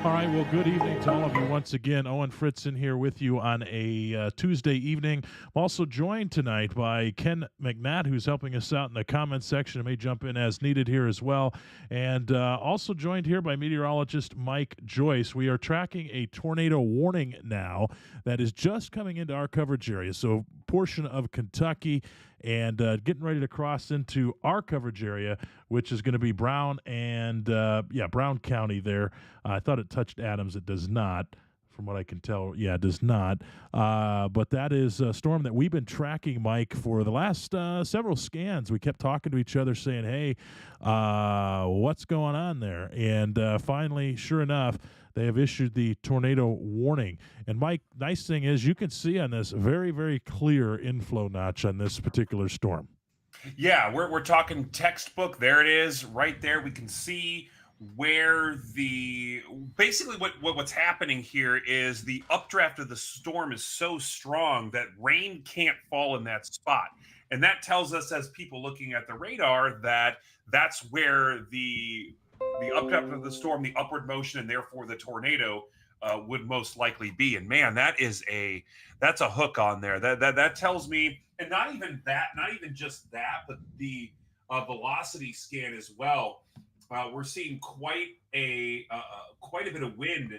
All right, well, good evening to all of you once again. Owen Fritzen here with you on a Tuesday evening. I'm also joined tonight by Ken McNatt, who's helping us out in the comments section and may jump in as needed here as well. And also joined here by meteorologist Mike Joyce. We are tracking a tornado warning now that is just coming into our coverage area. So portion of Kentucky and getting ready to cross into our coverage area, which is going to be Brown and, Brown County there. I thought it touched Adams. It does not, from what I can tell. Yeah, it does not. But that is a storm that we've been tracking, Mike, for the last several scans. We kept talking to each other saying, hey, what's going on there? And finally, sure enough, they have issued the tornado warning. And, Mike, nice thing is you can see on this very, very clear inflow notch on this particular storm. Yeah, we're talking textbook. There it is right there. We can see where basically what's happening here is the updraft of the storm is so strong that rain can't fall in that spot. And that tells us, as people looking at the radar, that that's where the updraft of the storm, the upward motion, and therefore the tornado would most likely be. And man, that's a hook on there. That tells me, and not even just that, but the velocity scan as well. We're seeing quite a bit of wind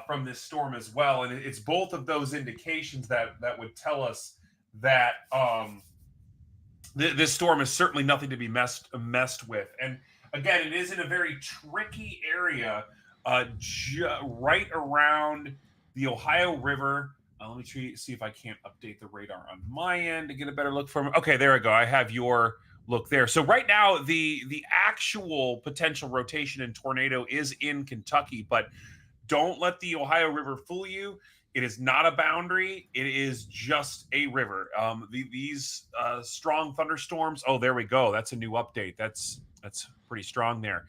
from this storm as well, and it's both of those indications that would tell us that this storm is certainly nothing to be messed with. And again, it is in a very tricky area, right around the Ohio River. Let me see if I can't update the radar on my end to get a better look from. Okay, there we go. I have your look there. So right now, the actual potential rotation and tornado is in Kentucky, but don't let the Ohio River fool you. It is not a boundary. It is just a river. These strong thunderstorms. Oh, there we go. That's a new update. That's pretty strong there.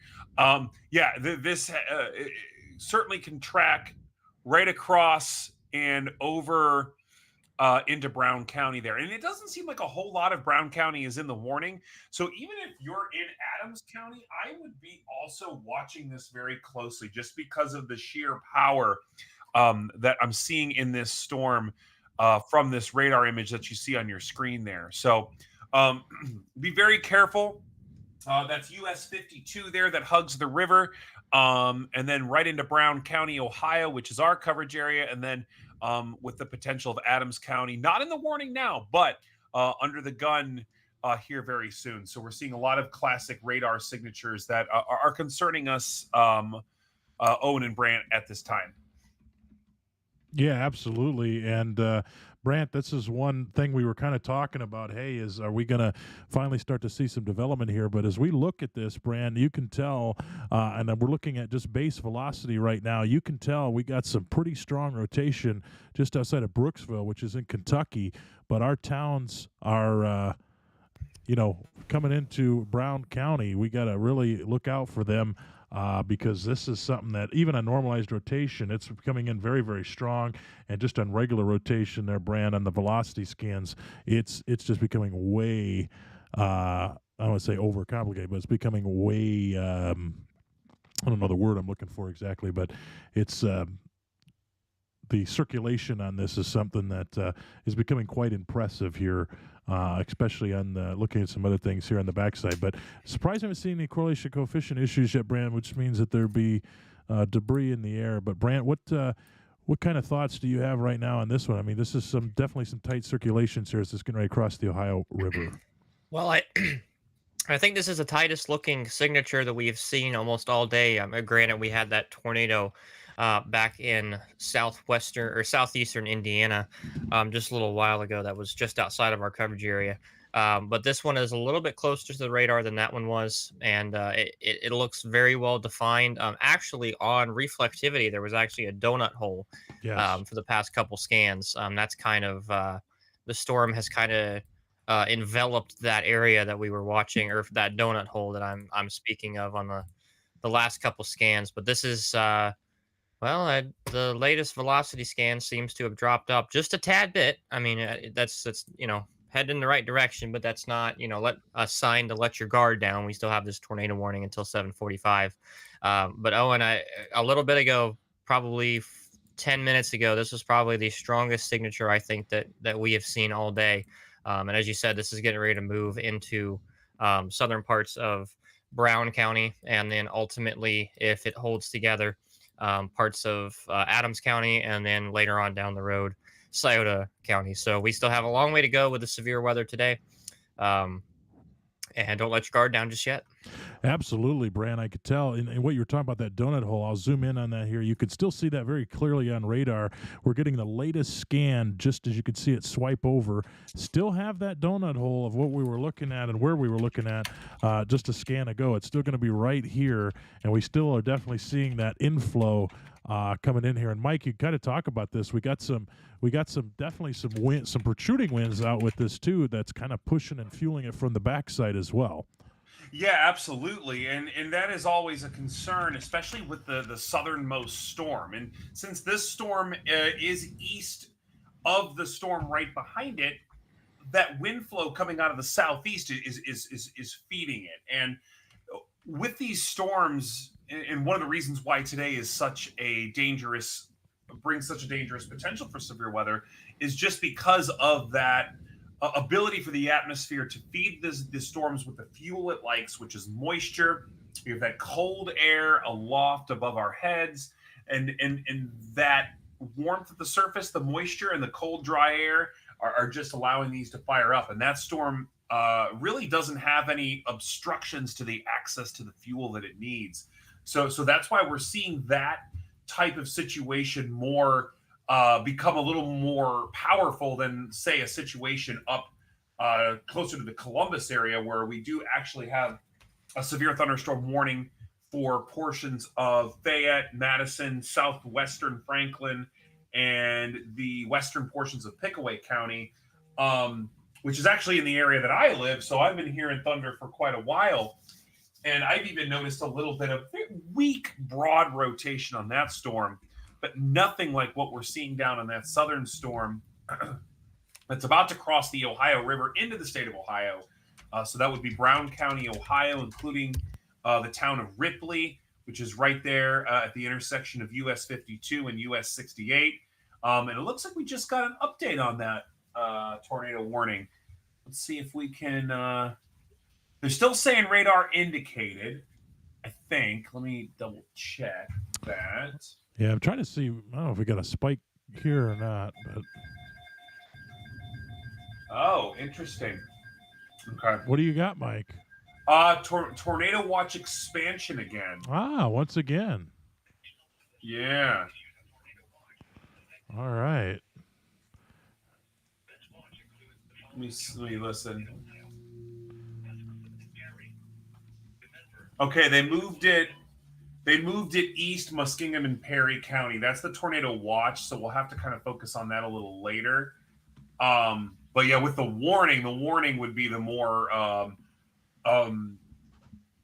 This certainly can track right across and over into Brown County there. And it doesn't seem like a whole lot of Brown County is in the warning. So even if you're in Adams County, I would be also watching this very closely just because of the sheer power that I'm seeing in this storm from this radar image that you see on your screen there. So be very careful. That's US 52 there that hugs the river. And then right into Brown County, Ohio, which is our coverage area. And then with the potential of Adams County, not in the warning now, but under the gun here very soon. So we're seeing a lot of classic radar signatures that are concerning us, Owen and Brant, at this time. Yeah, absolutely. And Brant, this is one thing we were kind of talking about. Hey, are we going to finally start to see some development here? But as we look at this, Brant, you can tell, and we're looking at just base velocity right now, you can tell we got some pretty strong rotation just outside of Brooksville, which is in Kentucky. But our towns are, coming into Brown County. We got to really look out for them. Because this is something that even on normalized rotation, it's coming in very, very strong, and just on regular rotation there, Brand, on the velocity scans, it's just becoming way, I don't want to say overcomplicated, but it's becoming way, I don't know the word I'm looking for exactly, but it's the circulation on this is something that is becoming quite impressive here. Especially on looking at some other things here on the backside. But surprised I haven't seen any correlation coefficient issues yet, Brant, which means that there'd be debris in the air. But Brant, what kind of thoughts do you have right now on this one? I mean, this is definitely some tight circulations here as it's getting right across the Ohio River. Well, I think this is the tightest looking signature that we've seen almost all day. Granted, we had that tornado back in southeastern Indiana just a little while ago that was just outside of our coverage area. But this one is a little bit closer to the radar than that one was, and it looks very well defined. Actually, on reflectivity, there was actually a donut hole Yes. for the past couple scans. That's kind of the storm has kind of enveloped that area that we were watching, or that donut hole that I'm speaking of on the last couple scans. But this is the latest velocity scan seems to have dropped up just a tad bit. I mean, that's heading in the right direction, but that's not let a sign to let your guard down. We still have this tornado warning until 7:45. But Owen, a little bit ago, probably 10 minutes ago, this was probably the strongest signature I think that we have seen all day. And as you said, this is getting ready to move into southern parts of Brown County, and then ultimately, if it holds together, parts of Adams County, and then later on down the road, Scioto County. So we still have a long way to go with the severe weather today. And don't let your guard down just yet. Absolutely, Bran. I could tell. And what you were talking about, that donut hole, I'll zoom in on that here. You could still see that very clearly on radar. We're getting the latest scan, just as you could see it swipe over. Still have that donut hole of what we were looking at and where we were looking at just a scan ago. It's still going to be right here, and we still are definitely seeing that inflow coming in here. And Mike, you kind of talk about this. We got some definitely some wind, some protruding winds out with this too. That's kind of pushing and fueling it from the backside as well. Yeah, absolutely, and that is always a concern, especially with the southernmost storm. And since this storm is east of the storm right behind it, that wind flow coming out of the southeast is feeding it. And with these storms, and one of the reasons why today is brings such a dangerous potential for severe weather, is just because of that ability for the atmosphere to feed the storms with the fuel it likes, which is moisture. We have that cold air aloft above our heads, and that warmth at the surface, the moisture and the cold, dry air are just allowing these to fire up. And that storm really doesn't have any obstructions to the access to the fuel that it needs. So that's why we're seeing that type of situation more become a little more powerful than, say, a situation up closer to the Columbus area, where we do actually have a severe thunderstorm warning for portions of Fayette, Madison, southwestern Franklin, and the western portions of Pickaway County, which is actually in the area that I live. So I've been hearing thunder for quite a while. And I've even noticed a little bit of weak, broad rotation on that storm, but nothing like what we're seeing down on that southern storm that's about to cross the Ohio River into the state of Ohio. So that would be Brown County, Ohio, including the town of Ripley, which is right there at the intersection of US 52 and US 68. And it looks like we just got an update on that tornado warning. Let's see if we can... they're still saying radar indicated, I think. Let me double check that. Yeah, I'm trying to see. I don't know if we got a spike here or not, but Oh, interesting. Okay. what do you got, Mike? Tornado watch expansion again. Once again. Yeah. All right. Let me listen. Okay, they moved it east, Muskingum and Perry County. That's the tornado watch, so we'll have to kind of focus on that a little later. But yeah, with the warning would be the more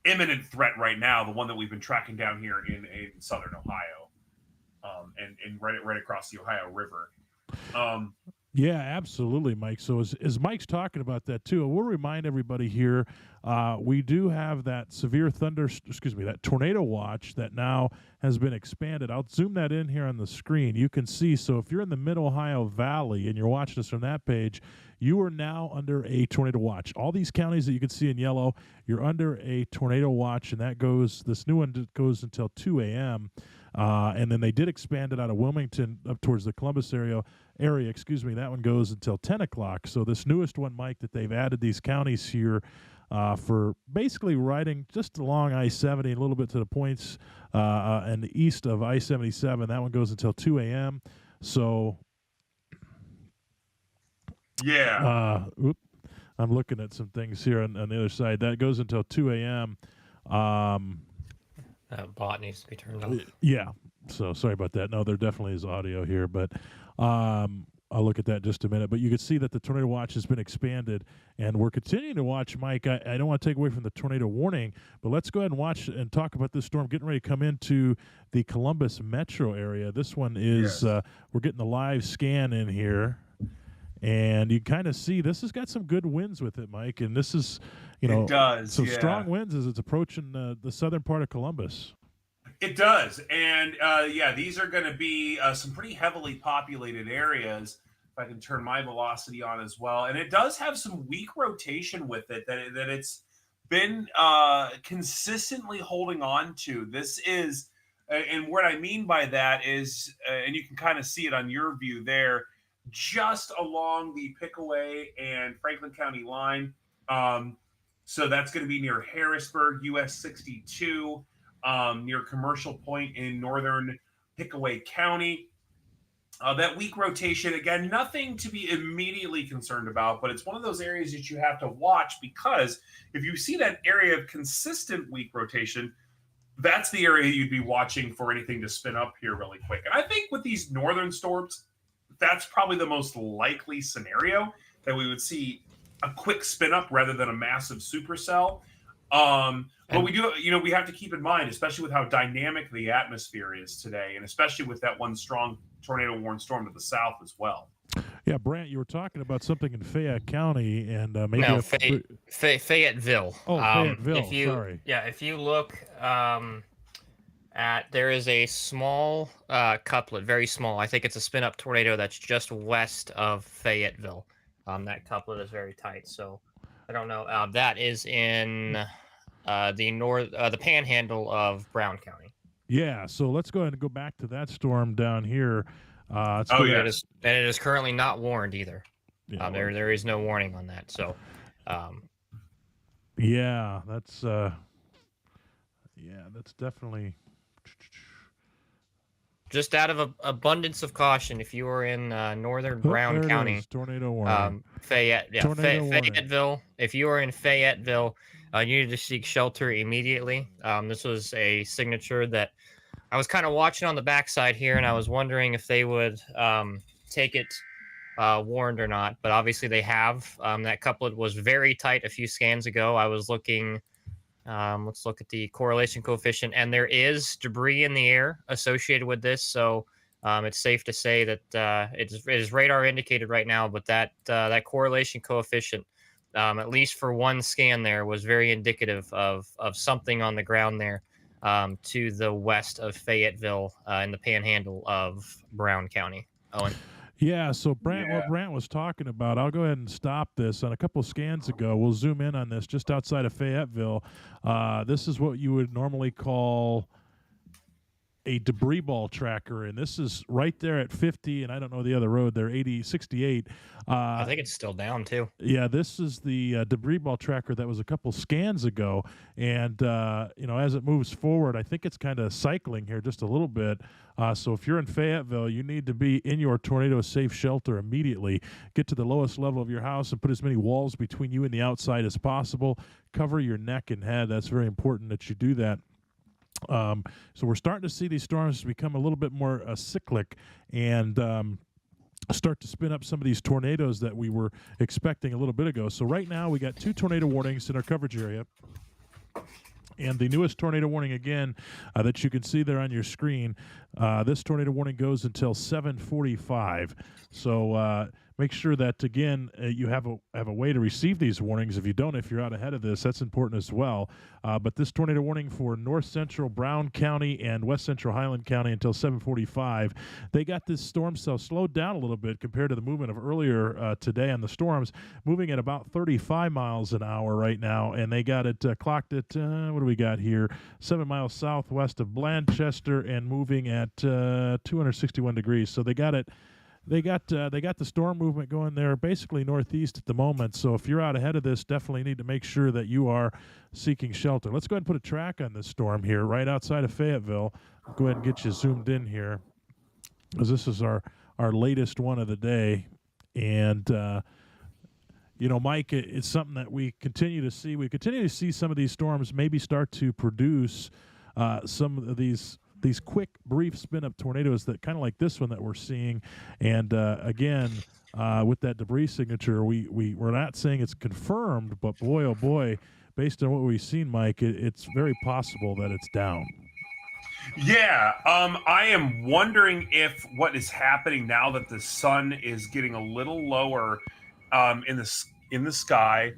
imminent threat right now, the one that we've been tracking down here in southern Ohio, and right across the Ohio River. Yeah, absolutely, Mike. So as Mike's talking about that too, we'll remind everybody here, we do have that that tornado watch that now has been expanded. I'll zoom that in here on the screen. You can see, so if you're in the Mid-Ohio Valley and you're watching us from that page, you are now under a tornado watch. All these counties that you can see in yellow, you're under a tornado watch, and this new one goes until 2 a.m., and then they did expand it out of Wilmington up towards the Columbus area. That one goes until 10 o'clock. So this newest one, Mike, that they've added these counties here for basically riding just along I-70, a little bit to the points and the east of I-77. That one goes until 2 a.m. So, yeah. I'm looking at some things here on the other side. That goes until 2 a.m. That bot needs to be turned off. Yeah. So sorry about that. No, there definitely is audio here, but I'll look at that in just a minute. But you can see that the tornado watch has been expanded, and we're continuing to watch, Mike. I don't want to take away from the tornado warning, but let's go ahead and watch and talk about this storm getting ready to come into the Columbus metro area. This one is, we're getting the live scan in here. And you kind of see this has got some good winds with it, Mike. And this is, it does. So strong winds as it's approaching the southern part of Columbus. It does. And these are going to be some pretty heavily populated areas. If I can turn my velocity on as well. And it does have some weak rotation with it that it's been consistently holding on to. This is, and what I mean by that is, and you can kind of see it on your view there, just along the Pickaway and Franklin County line. So that's going to be near Harrisburg, US 62, near Commercial Point in northern Pickaway County. That weak rotation, again, nothing to be immediately concerned about, but it's one of those areas that you have to watch, because if you see that area of consistent weak rotation, that's the area you'd be watching for anything to spin up here really quick. And I think with these northern storms, that's probably the most likely scenario, that we would see a quick spin up rather than a massive supercell. But we do, we have to keep in mind, especially with how dynamic the atmosphere is today, and especially with that one strong tornado warned storm to the south as well. Yeah, Brant, you were talking about something in Fayette County, and maybe Fayetteville. Oh, Fayetteville. Sorry. Yeah, if you look there is a small couplet, very small. I think it's a spin-up tornado that's just west of Fayetteville. That couplet is very tight, so I don't know. That is in the panhandle of Brown County. Yeah, so let's go ahead and go back to that storm down here. It is currently not warned either. Yeah, there is no warning on that. So, that's definitely. Just out of abundance of caution, if you are in northern Brown County, tornado warning. Fayetteville. If you are in Fayetteville, you need to seek shelter immediately. This was a signature that I was kind of watching on the backside here, and I was wondering if they would take it warned or not. But obviously they have. That couplet was very tight a few scans ago. I was looking. Let's look at the correlation coefficient, and there is debris in the air associated with this. So it's safe to say that it is radar indicated right now, but that correlation coefficient, at least for one scan there, was very indicative of something on the ground there to the west of Fayetteville in the panhandle of Brown County. Owen. Yeah, so what Brant was talking about, I'll go ahead and stop this. On a couple of scans ago, we'll zoom in on this just outside of Fayetteville. This is what you would normally call a debris ball tracker, and this is right there at 50, and I don't know the other road there, 68. I think it's still down too. Yeah, this is the debris ball tracker that was a couple scans ago, and as it moves forward, I think it's kind of cycling here just a little bit. So if you're in Fayetteville, you need to be in your tornado safe shelter immediately. Get to the lowest level of your house and put as many walls between you and the outside as possible. Cover your neck and head. That's very important that you do that. So we're starting to see these storms become a little bit more cyclic and start to spin up some of these tornadoes that we were expecting a little bit ago. So right now we got 2 tornado warnings in our coverage area. And the newest tornado warning, again, that you can see there on your screen, this tornado warning goes until 7:45. So make sure that, again, you have a way to receive these warnings. If you don't, if you're out ahead of this, that's important as well. But this tornado warning for north central Brown County and west central Highland County until 7:45. They got this storm cell slowed down a little bit compared to the movement of earlier today on the storms, moving at about 35 miles an hour right now. And they got it clocked at, what do we got here? 7 miles southwest of Blanchester and moving at 261 degrees. So they got it. They got the storm movement going there basically northeast at the moment. So if you're out ahead of this, definitely need to make sure that you are seeking shelter. Let's go ahead and put a track on this storm here right outside of Fayetteville. Go ahead and get you zoomed in here, because this is our latest one of the day. And Mike, it's something that we continue to see. We continue to see some of these storms maybe start to produce some of these quick, brief spin-up tornadoes that kind of like this one that we're seeing. And again, with that debris signature, we're not saying it's confirmed, but boy, oh boy, based on what we've seen, Mike, it's very possible that it's down. Yeah, I am wondering if what is happening now that the sun is getting a little lower in the sky.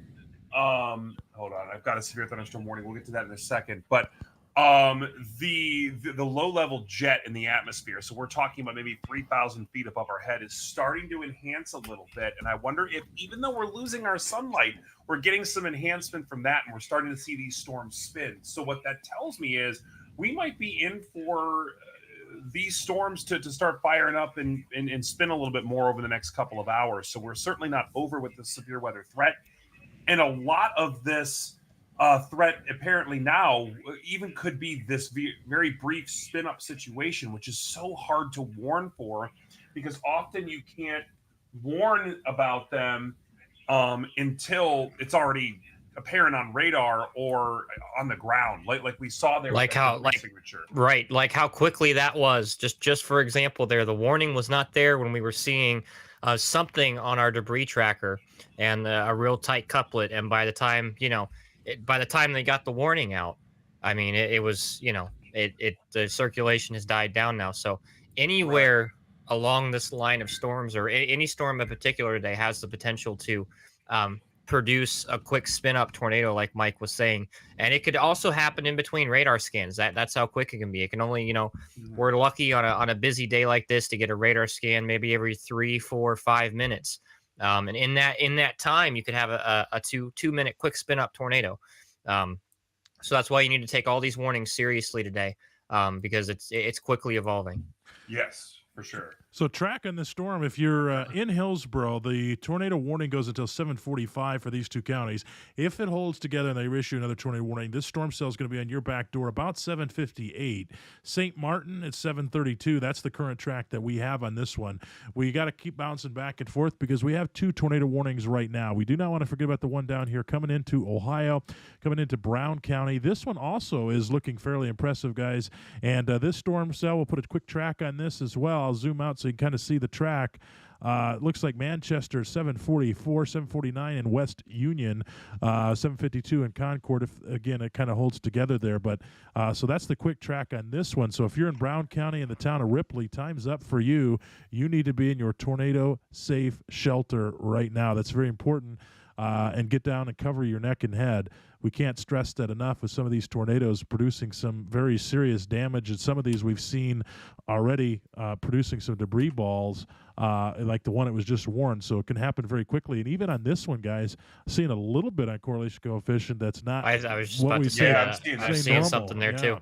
Hold on, I've got a severe thunderstorm warning. We'll get to that in a second. But the low level jet in the atmosphere, so we're talking about maybe 3,000 feet above our head, is starting to enhance a little bit. And I wonder if, even though we're losing our sunlight, we're getting some enhancement from that, and we're starting to see these storms spin. So what that tells me is we might be in for these storms to start firing up and spin a little bit more over the next couple of hours. So we're certainly not over with the severe weather threat. And a lot of this threat apparently now even could be this very brief spin up situation, which is so hard to warn for, because often you can't warn about them until it's already apparent on radar or on the ground, like we saw there, like how signature. Right, like how quickly that was. Just for example, there, the warning was not there when we were seeing something on our debris tracker and a real tight couplet, and by the time by the time they got the warning out, I mean, it was, the circulation has died down now. So anywhere along this line of storms, or any storm in particular today, has the potential to produce a quick spin up tornado, like Mike was saying. And it could also happen in between radar scans. That's how quick it can be. It can only, we're lucky on a busy day like this to get a radar scan maybe every 3, 4, 5 minutes. And in that time, you could have a 2-minute quick spin up tornado. So that's why you need to take all these warnings seriously today, because it's quickly evolving. Yes, for sure. So tracking the storm, if you're in Hillsboro, the tornado warning goes until 7:45 for these two counties. If it holds together and they issue another tornado warning, this storm cell is going to be on your back door about 7:58. St. Martin at 7:32. That's the current track that we have on this one. We got to keep bouncing back and forth because we have 2 tornado warnings right now. We do not want to forget about the one down here coming into Ohio, coming into Brown County. This one also is looking fairly impressive, guys. And this storm cell, we'll put a quick track on this as well. I'll zoom out so you can kind of see the track. It looks like Manchester 744, 749 in West Union, 752 in Concord. Again, it kind of holds together there. But so that's the quick track on this one. So if you're in Brown County in the town of Ripley, time's up for you. You need to be in your tornado safe shelter right now. That's very important. And get down and cover your neck and head. We can't stress that enough with some of these tornadoes producing some very serious damage. And some of these we've seen already producing some debris balls, like the one that was just warned. So it can happen very quickly. And even on this one, guys, seeing a little bit on correlation coefficient that's not I was just about to say that. I'm seeing something there too.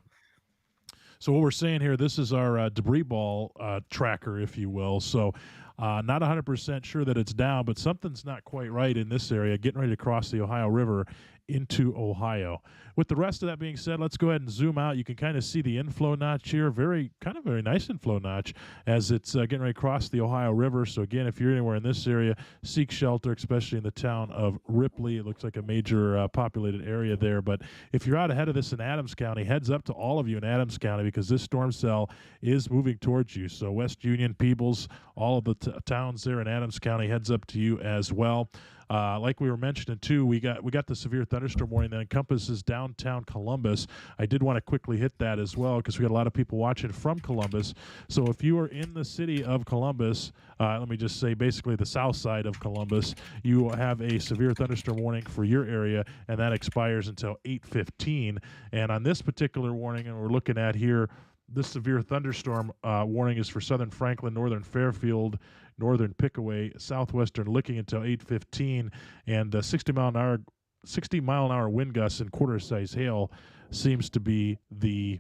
So what we're saying here, this is our debris ball tracker, if you will. So not 100% sure that it's down, but something's not quite right in this area, getting ready to cross the Ohio River into Ohio. With the rest of that being said, let's go ahead and zoom out. You can kind of see the inflow notch here, very nice inflow notch as it's getting ready to cross the Ohio River. So again, if you're anywhere in this area, seek shelter, especially in the town of Ripley. It looks like a major populated area there. But if you're out ahead of this in Adams County, heads up to all of you in Adams County because this storm cell is moving towards you. So West Union, Peebles, all of the towns there in Adams County, heads up to you as well. Like we were mentioning too, we got the severe thunderstorm warning that encompasses downtown Columbus. I did want to quickly hit that as well because we got a lot of people watching from Columbus. So if you are in the city of Columbus, let me just say basically the south side of Columbus, you will have a severe thunderstorm warning for your area, and that expires until 8:15. And on this particular warning, and we're looking at here, this severe thunderstorm warning is for southern Franklin, northern Fairfield, northern Pickaway, southwestern Licking until 8:15, and 60 mile an hour wind gusts and quarter-size hail seems to be the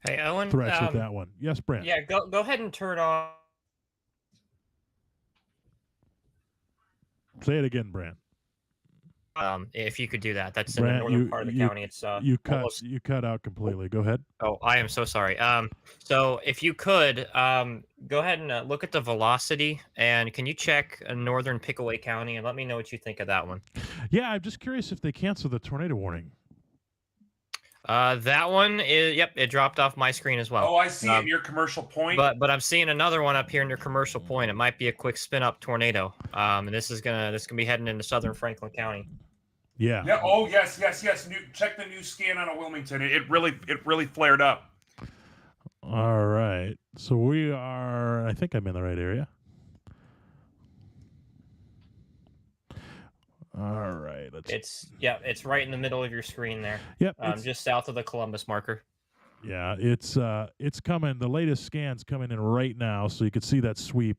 threats with that one. Yes, Brent. Yeah, go ahead and turn on. Say it again, Brent. If you could do that, that's in the Brant, northern part of the county. It's you almost. cut out completely. Go ahead. Oh, I am so sorry. So if you could, go ahead and look at the velocity, and can you check northern Pickaway County and let me know what you think of that one? Yeah, I'm just curious if they canceled the tornado warning. That one is, yep, it dropped off my screen as well. Oh, I see it near Commercial Point. But I'm seeing another one up here near Commercial Point. It might be a quick spin up tornado. And this is gonna be heading into southern Franklin County. Yeah. Yeah. Oh, yes. Check the new scan on a Wilmington. It really flared up. All right. So we are. I think I'm in the right area. All right. It's right in the middle of your screen there. Yep. Just south of the Columbus marker. Yeah, it's coming. The latest scan's coming in right now, so you can see that sweep.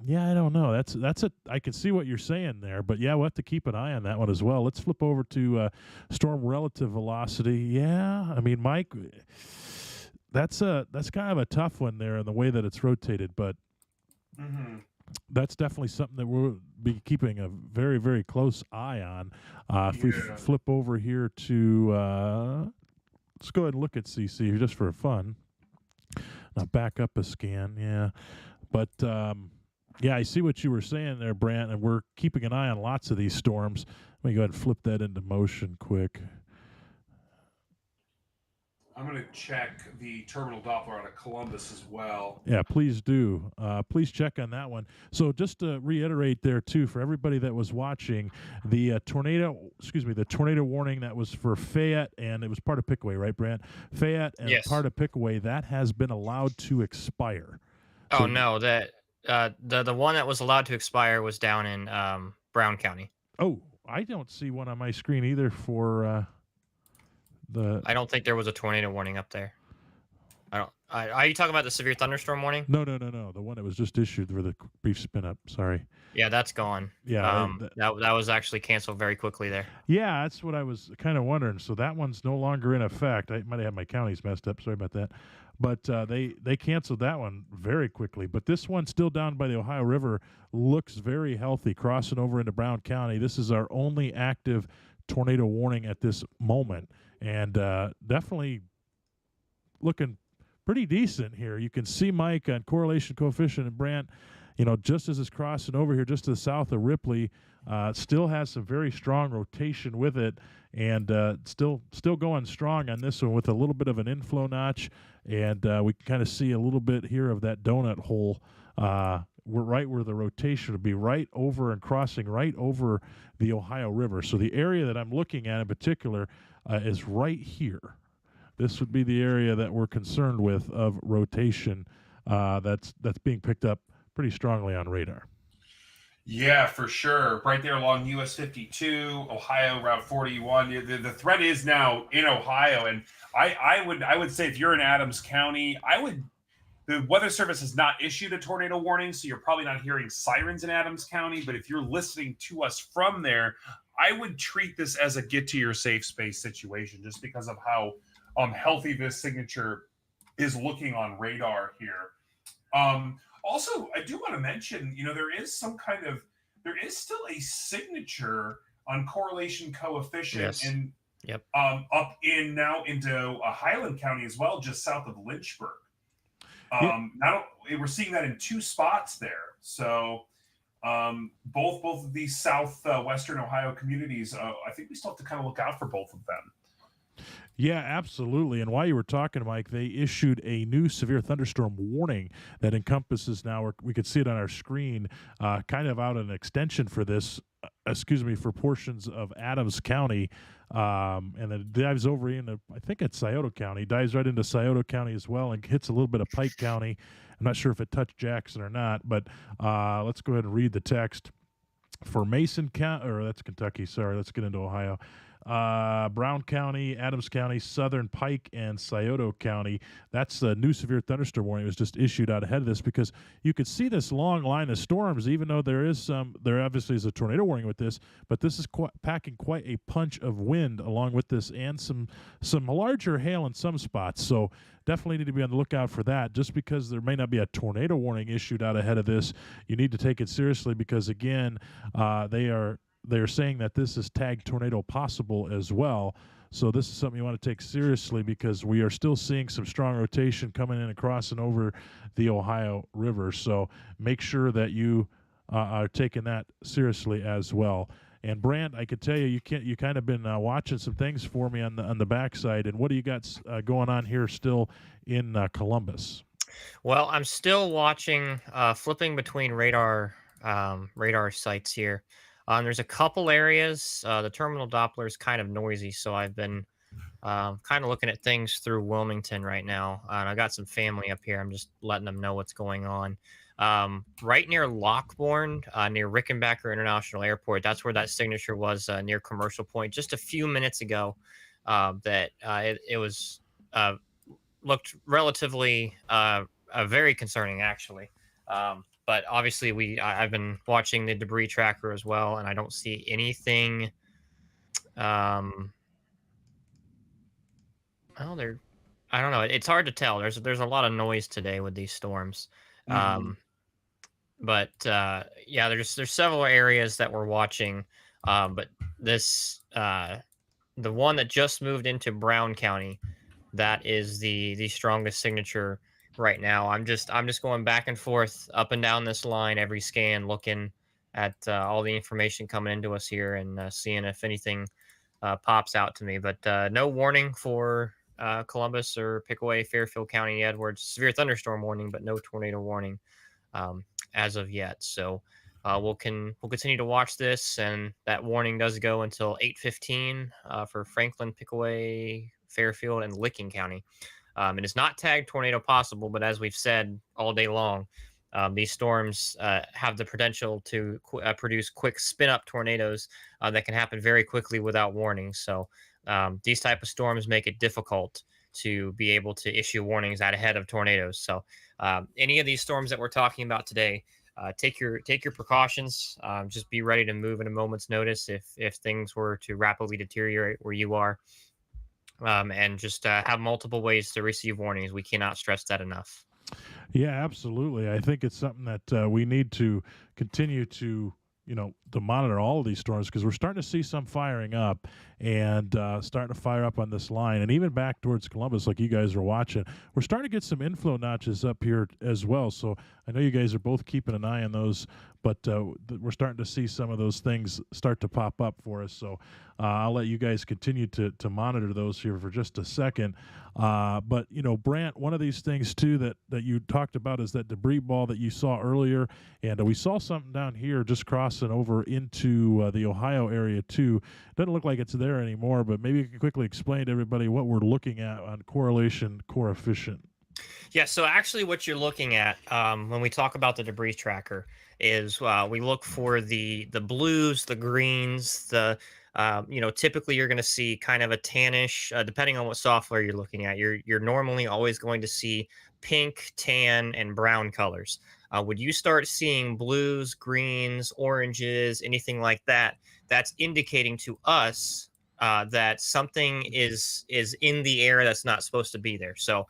Yeah, I don't know. That's it. I can see what you're saying there, but yeah, we'll have to keep an eye on that one as well. Let's flip over to storm relative velocity. Yeah, I mean, Mike, that's kind of a tough one there in the way that it's rotated, but that's definitely something that we'll be keeping a very, very close eye on. If we flip over here to, let's go ahead and look at CC just for fun. Now back up a scan, yeah, but. Yeah, I see what you were saying there, Brant, and we're keeping an eye on lots of these storms. Let me go ahead and flip that into motion quick. I'm going to check the terminal Doppler out of Columbus as well. Yeah, please do. Please check on that one. So just to reiterate there, too, for everybody that was watching, the tornado warning that was for Fayette, and it was part of Pickaway, right, Brant? Fayette and part of Pickaway, that has been allowed to expire. Oh, so, no, that... the one that was allowed to expire was down in Brown County. Oh, I don't see one on my screen either for the. I don't think there was a tornado warning up there. Are you talking about the severe thunderstorm warning? No. The one that was just issued for the brief spin up. Sorry. Yeah, that's gone. Yeah, that was actually canceled very quickly there. Yeah, that's what I was kind of wondering. So that one's no longer in effect. I might have my counties messed up. Sorry about that. But they canceled that one very quickly. But this one still down by the Ohio River looks very healthy, crossing over into Brown County. This is our only active tornado warning at this moment, and definitely looking pretty decent here. You can see Mike on correlation coefficient and Brant, just as it's crossing over here just to the south of Ripley, still has some very strong rotation with it, and still going strong on this one with a little bit of an inflow notch, and we can kind of see a little bit here of that donut hole. We're right where the rotation would be, right over and crossing right over the Ohio River. So the area that I'm looking at in particular is right here. This would be the area that we're concerned with of rotation that's being picked up pretty strongly on radar. Yeah, for sure. Right there along US 52, Ohio Route 41. The threat is now in Ohio, and I would say if you're in Adams County, the Weather Service has not issued a tornado warning, so you're probably not hearing sirens in Adams County. But if you're listening to us from there, I would treat this as a get to your safe space situation, just because of how healthy this signature is looking on radar here. Also, I do want to mention, there is still a signature on correlation coefficient up into Highland County as well, just south of Lynchburg. We're seeing that in two spots there. So both of these southwestern Ohio communities, I think we still have to kind of look out for both of them. Yeah, absolutely. And while you were talking, Mike, they issued a new severe thunderstorm warning that encompasses now, we could see it on our screen, kind of out an extension for this, for portions of Adams County. And then it dives over into, I think it's Scioto County, dives right into Scioto County as well and hits a little bit of Pike County. I'm not sure if it touched Jackson or not, but let's go ahead and read the text. For Mason County, or that's Kentucky, sorry, let's get into Ohio. Brown County, Adams County, Southern Pike, and Scioto County. That's the new severe thunderstorm warning. It was just issued out ahead of this because you could see this long line of storms, even though there obviously is a tornado warning with this, but this is packing quite a punch of wind along with this, and some larger hail in some spots. So definitely need to be on the lookout for that. Just because there may not be a tornado warning issued out ahead of this, you need to take it seriously because, again, they're saying that this is tagged tornado possible as well. So this is something you want to take seriously, because we are still seeing some strong rotation coming in across and over the Ohio River. So make sure that you are taking that seriously as well. And Brant, I could tell you you kind of been watching some things for me on the backside. And what do you got going on here still in Columbus? Well, I'm still watching, flipping between radar sites here. There's a couple areas. The terminal Doppler is kind of noisy, so I've been kind of looking at things through Wilmington right now. And I got some family up here. I'm just letting them know what's going on. Right near Lockbourne, near Rickenbacker International Airport. That's where that signature was, near Commercial Point, just a few minutes ago. It was looked relatively very concerning, actually. But obviously, I've been watching the debris tracker as well, and I don't see anything. Well, I don't know. It's hard to tell. There's a lot of noise today with these storms. Mhm. But yeah, there's several areas that we're watching. But this the one that just moved into Brown County, that is the strongest signature right now. I'm just going back and forth, up and down this line every scan, looking at all the information coming into us here, and seeing if anything pops out to me. But no warning for Columbus or Pickaway, Fairfield County, Edwards. Severe thunderstorm warning, but no tornado warning as of yet. So we'll continue to watch this, and that warning does go until 8:15 for Franklin, Pickaway, Fairfield, and Licking County. It is not tagged tornado possible, but as we've said all day long, these storms have the potential to produce quick spin-up tornadoes that can happen very quickly without warning. So these type of storms make it difficult to be able to issue warnings out ahead of tornadoes. So any of these storms that we're talking about today, take your precautions. Just be ready to move at a moment's notice if things were to rapidly deteriorate where you are, and just have multiple ways to receive warnings. We cannot stress that enough. Yeah, absolutely. I think it's something that we need to continue to, to monitor all of these storms, because we're starting to see some firing up and starting to fire up on this line. And even back towards Columbus, like you guys are watching, we're starting to get some inflow notches up here as well. So I know you guys are both keeping an eye on those, but we're starting to see some of those things start to pop up for us. So I'll let you guys continue to monitor those here for just a second. But, Brant, one of these things, too, that you talked about is that debris ball that you saw earlier. And we saw something down here just crossing over into the Ohio area, too. Doesn't look like it's there anymore, but maybe you can quickly explain to everybody what we're looking at on correlation coefficient. Yeah, so actually what you're looking at when we talk about the debris tracker is we look for the blues, the greens, typically you're going to see kind of a tannish, depending on what software you're looking at. You're normally always going to see pink, tan, and brown colors. When you start seeing blues, greens, oranges, anything like that, that's indicating to us that something is in the air that's not supposed to be there. So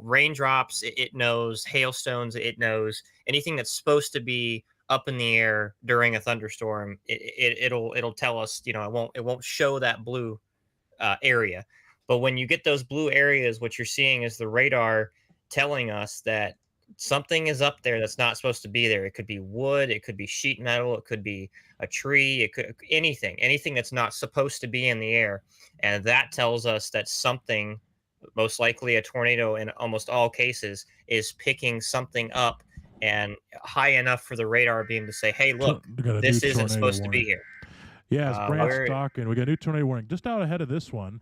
raindrops, it knows. Hailstones, it knows. Anything that's supposed to be up in the air during a thunderstorm, it'll tell us. It won't show that blue area. But when you get those blue areas, what you're seeing is the radar telling us that something is up there that's not supposed to be there. It could be wood, it could be sheet metal, it could be a tree, it could anything that's not supposed to be in the air, and that tells us that something, most likely a tornado in almost all cases, is picking something up and high enough for the radar beam to say, hey, look, this isn't supposed to be here. Yeah, as Brant's talking, we got a new tornado warning just out ahead of this one,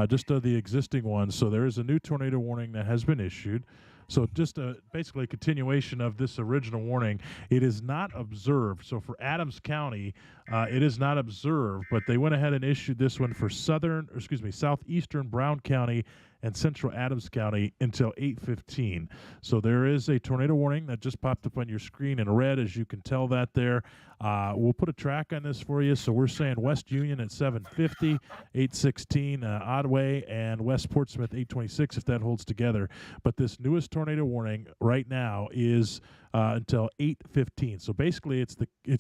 just of the existing one. So there is a new tornado warning that has been issued. So just basically a continuation of this original warning. It is not observed. So for Adams County, it is not observed, but they went ahead and issued this one for southeastern Brown County and central Adams County until 8:15. So there is a tornado warning that just popped up on your screen in red, as you can tell that there. We'll put a track on this for you. So we're saying West Union at 7:50, 8:16 Otway, and West Portsmouth 8:26 if that holds together. But this newest tornado warning right now is until 8:15. So basically, it's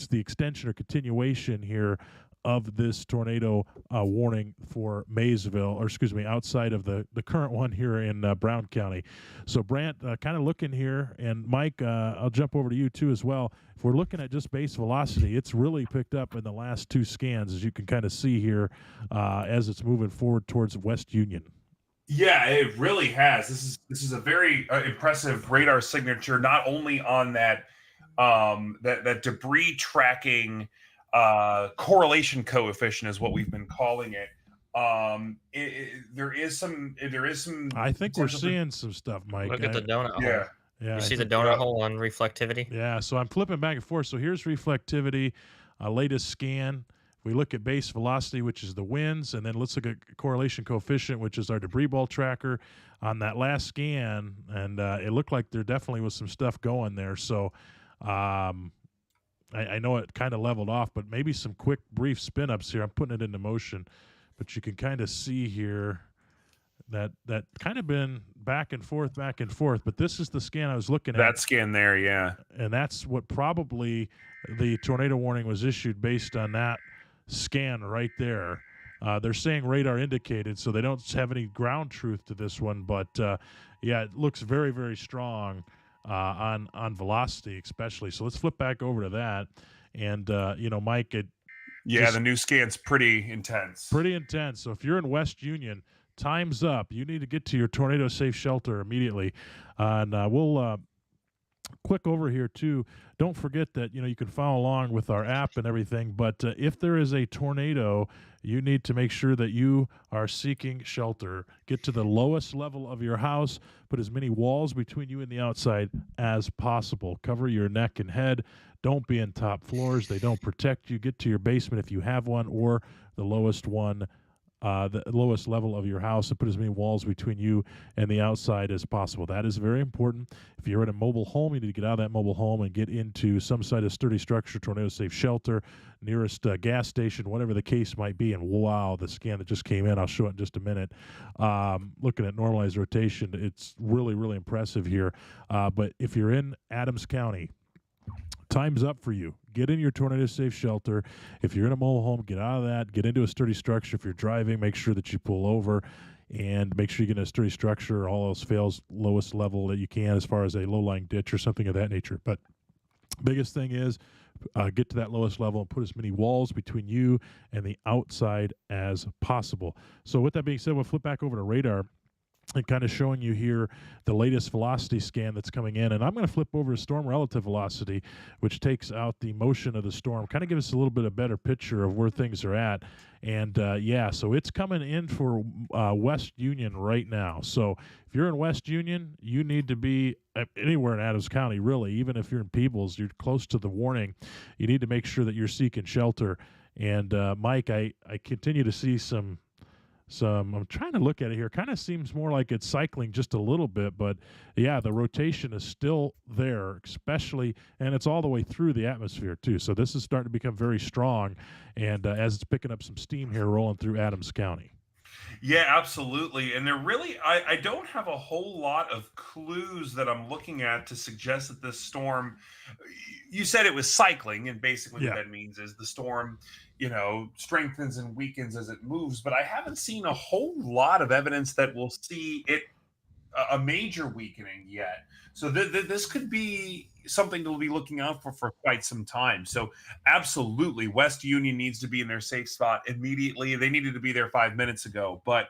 the extension or continuation here of this tornado warning for Maysville, or excuse me, outside of the current one here in Brown County. So Brant, kind of looking here, and Mike, I'll jump over to you too as well. If we're looking at just base velocity, it's really picked up in the last two scans, as you can kind of see here, as it's moving forward towards West Union. Yeah, it really has. This is a very impressive radar signature, not only on that that debris tracking correlation coefficient is what we've been calling it. There is some. I think we're seeing some stuff, Mike. Look at the donut hole. Yeah. Yeah, You see the donut hole on reflectivity? Yeah, so I'm flipping back and forth. So here's reflectivity, latest scan. We look at base velocity, which is the winds, and then let's look at correlation coefficient, which is our debris ball tracker on that last scan. And it looked like there definitely was some stuff going there. So I know it kind of leveled off, but maybe some quick, brief spin ups here. I'm putting it into motion, but you can kind of see here that kind of been back and forth. But this is the scan I was looking at. That scan there, yeah. And that's what probably the tornado warning was issued based on that scan right there. They're saying radar indicated, so they don't have any ground truth to this one. But yeah, it looks very, very strong on velocity, especially. So let's flip back over to that. And Mike, the new scan's pretty intense. Pretty intense. So if you're in West Union, time's up. You need to get to your tornado safe shelter immediately. And we'll quick over here too. Don't forget that you can follow along with our app and everything. But if there is a tornado, you need to make sure that you are seeking shelter. Get to the lowest level of your house. Put as many walls between you and the outside as possible. Cover your neck and head. Don't be in top floors. They don't protect you. Get to your basement if you have one, or the lowest one. The lowest level of your house, and put as many walls between you and the outside as possible. That is very important. If you're in a mobile home, you need to get out of that mobile home and get into some sort of sturdy structure, tornado-safe shelter, nearest gas station, whatever the case might be. And wow, the scan that just came in, I'll show it in just a minute. Looking at normalized rotation, it's really, really impressive here. But if you're in Adams County, time's up for you. Get in your tornado-safe shelter. If you're in a mobile home, get out of that. Get into a sturdy structure. If you're driving, make sure that you pull over and make sure you get in a sturdy structure. All else fails, lowest level that you can as far as a low-lying ditch or something of that nature. But biggest thing is get to that lowest level and put as many walls between you and the outside as possible. So with that being said, we'll flip back over to radar and kind of showing you here the latest velocity scan that's coming in. And I'm going to flip over to storm relative velocity, which takes out the motion of the storm, kind of give us a little bit of better picture of where things are at. And so it's coming in for West Union right now. So if you're in West Union, you need to be anywhere in Adams County, really. Even if you're in Peebles, you're close to the warning. You need to make sure that you're seeking shelter. And Mike, I continue to see some I'm trying to look at it here. Kind of seems more like it's cycling just a little bit, but yeah, the rotation is still there, especially, and it's all the way through the atmosphere too. So this is starting to become very strong, and as it's picking up some steam here, rolling through Adams County. Yeah, absolutely. And I don't have a whole lot of clues that I'm looking at to suggest that this storm, you said it was cycling, and basically what that means is the storm, strengthens and weakens as it moves, but I haven't seen a whole lot of evidence that we'll see it a major weakening yet. So this could be something to be looking out for quite some time. So absolutely, West Union needs to be in their safe spot immediately. They needed to be there 5 minutes ago, but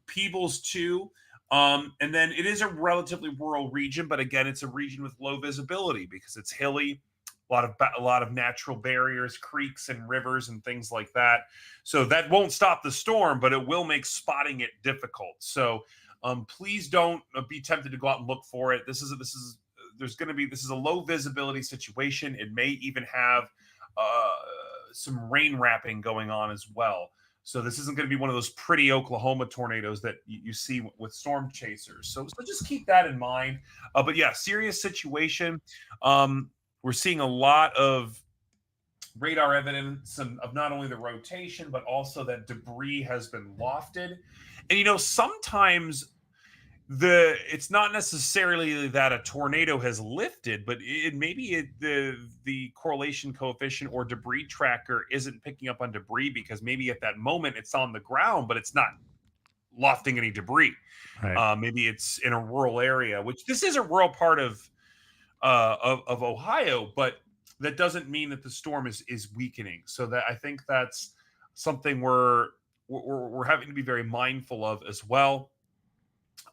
Peebles too. And then it is a relatively rural region, but again, it's a region with low visibility because it's hilly. A lot of natural barriers, creeks and rivers and things like that. So that won't stop the storm, but it will make spotting it difficult. So please don't be tempted to go out and look for it. This is a low visibility situation. It may even have some rain wrapping going on as well. So this isn't going to be one of those pretty Oklahoma tornadoes that you see with storm chasers. So just keep that in mind. But yeah, serious situation. We're seeing a lot of radar evidence of not only the rotation, but also that debris has been lofted. And sometimes it's not necessarily that a tornado has lifted, but the correlation coefficient or debris tracker isn't picking up on debris because maybe at that moment it's on the ground, but it's not lofting any debris. Right. Maybe it's in a rural area, which this is a rural part of Ohio, but that doesn't mean that the storm is weakening. So that I think that's something we're having to be very mindful of as well.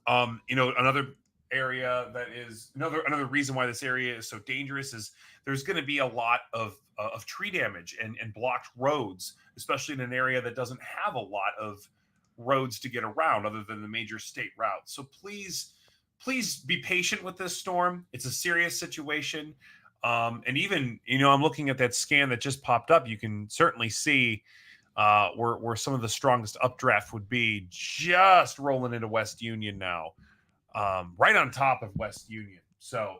Another area that is another reason why this area is so dangerous is there's going to be a lot of tree damage and blocked roads, especially in an area that doesn't have a lot of roads to get around other than the major state routes. So please be patient with this storm. It's a serious situation. And even, I'm looking at that scan that just popped up. You can certainly see where some of the strongest updraft would be, just rolling into West Union now, right on top of West Union. So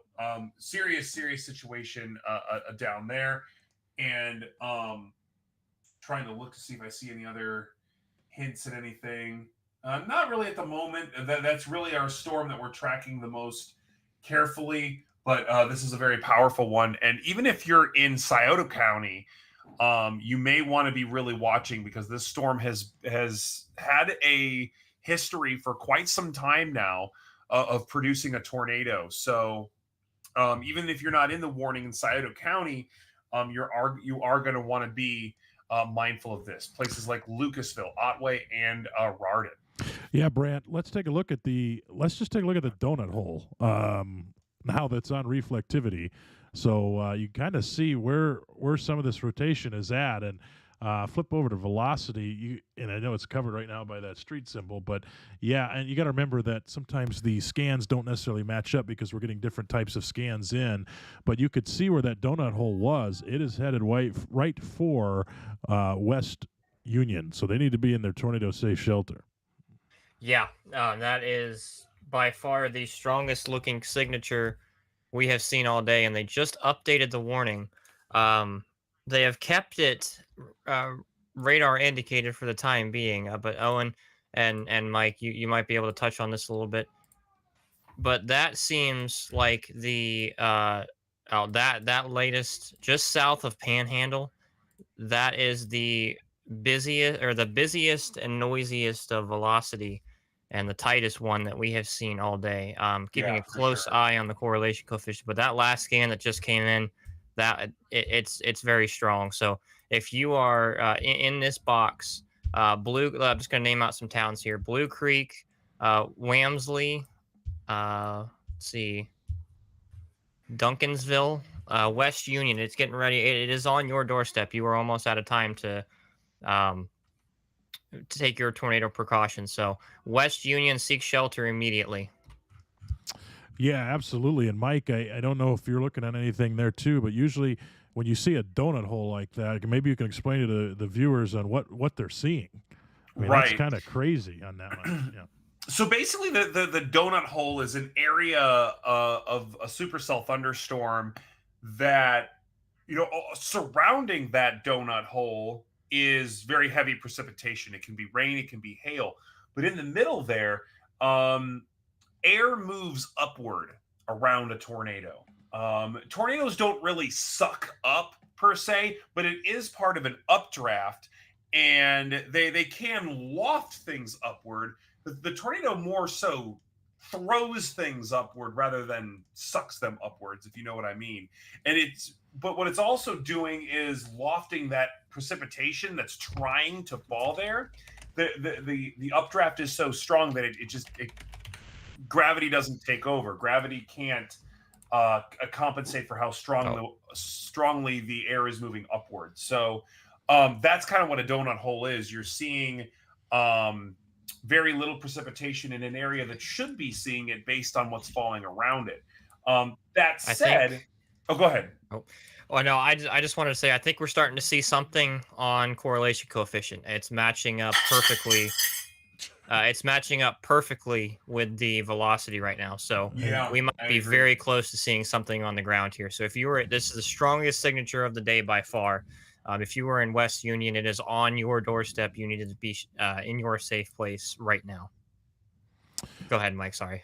serious situation down there. And trying to look to see if I see any other hints at anything. Not really at the moment. That's really our storm that we're tracking the most carefully. But this is a very powerful one. And even if you're in Scioto County, you may want to be really watching because this storm has had a history for quite some time now of producing a tornado. So even if you're not in the warning in Scioto County, you are going to want to be mindful of this. Places like Lucasville, Otway, and Rardon. Yeah, Brant. Let's just take a look at the donut hole. Now that's on reflectivity, so you kind of see where some of this rotation is at, and flip over to velocity. And I know it's covered right now by that street symbol, but yeah, and you got to remember that sometimes the scans don't necessarily match up because we're getting different types of scans in. But you could see where that donut hole was. It is headed right for West Union, so they need to be in their tornado safe shelter. Yeah, that is by far the strongest looking signature we have seen all day, and they just updated the warning. They have kept it radar indicated for the time being, but Owen and Mike, you might be able to touch on this a little bit. But that seems like that latest just south of Panhandle. That is the busiest and noisiest of velocity and the tightest one that we have seen all day. Keeping Yeah, a for close sure. eye on the correlation coefficient, but that last scan that just came in, it's very strong. So if you are in this box, I'm just gonna name out some towns here: Blue Creek, Wamsley, let's see, Duncansville, West Union. It's getting ready. It is on your doorstep. You are almost out of time um, to take your tornado precautions. So West Union, seek shelter immediately. Yeah, absolutely. And Mike, I don't know if you're looking at anything there too, but usually when you see a donut hole like that, maybe you can explain to the viewers on what they're seeing. I mean, that's Right. kind of crazy on that one. Yeah. So basically, the donut hole is an area of a supercell thunderstorm that, surrounding that donut hole is very heavy precipitation. It can be rain, it can be hail, but in the middle there, air moves upward around a tornado. Tornadoes don't really suck up per se, but it is part of an updraft, and they can loft things upward. The tornado more so throws things upward rather than sucks them upwards, if you know what I mean. But what it's also doing is lofting that precipitation that's trying to fall there. The updraft is so strong that gravity doesn't take over. Gravity can't compensate for how strongly the air is moving upward. So that's kind of what a donut hole is. You're seeing very little precipitation in an area that should be seeing it based on what's falling around it. That said, go ahead. Oh no, I just wanted to say I think we're starting to see something on correlation coefficient. It's matching up perfectly. It's matching up perfectly with the velocity right now. So Yeah, we might I be agree. very close to seeing something on the ground here. So if you were, this is the strongest signature of the day by far. If you were in West Union, it is on your doorstep. You needed to be in your safe place right now. Go ahead, Mike. Sorry.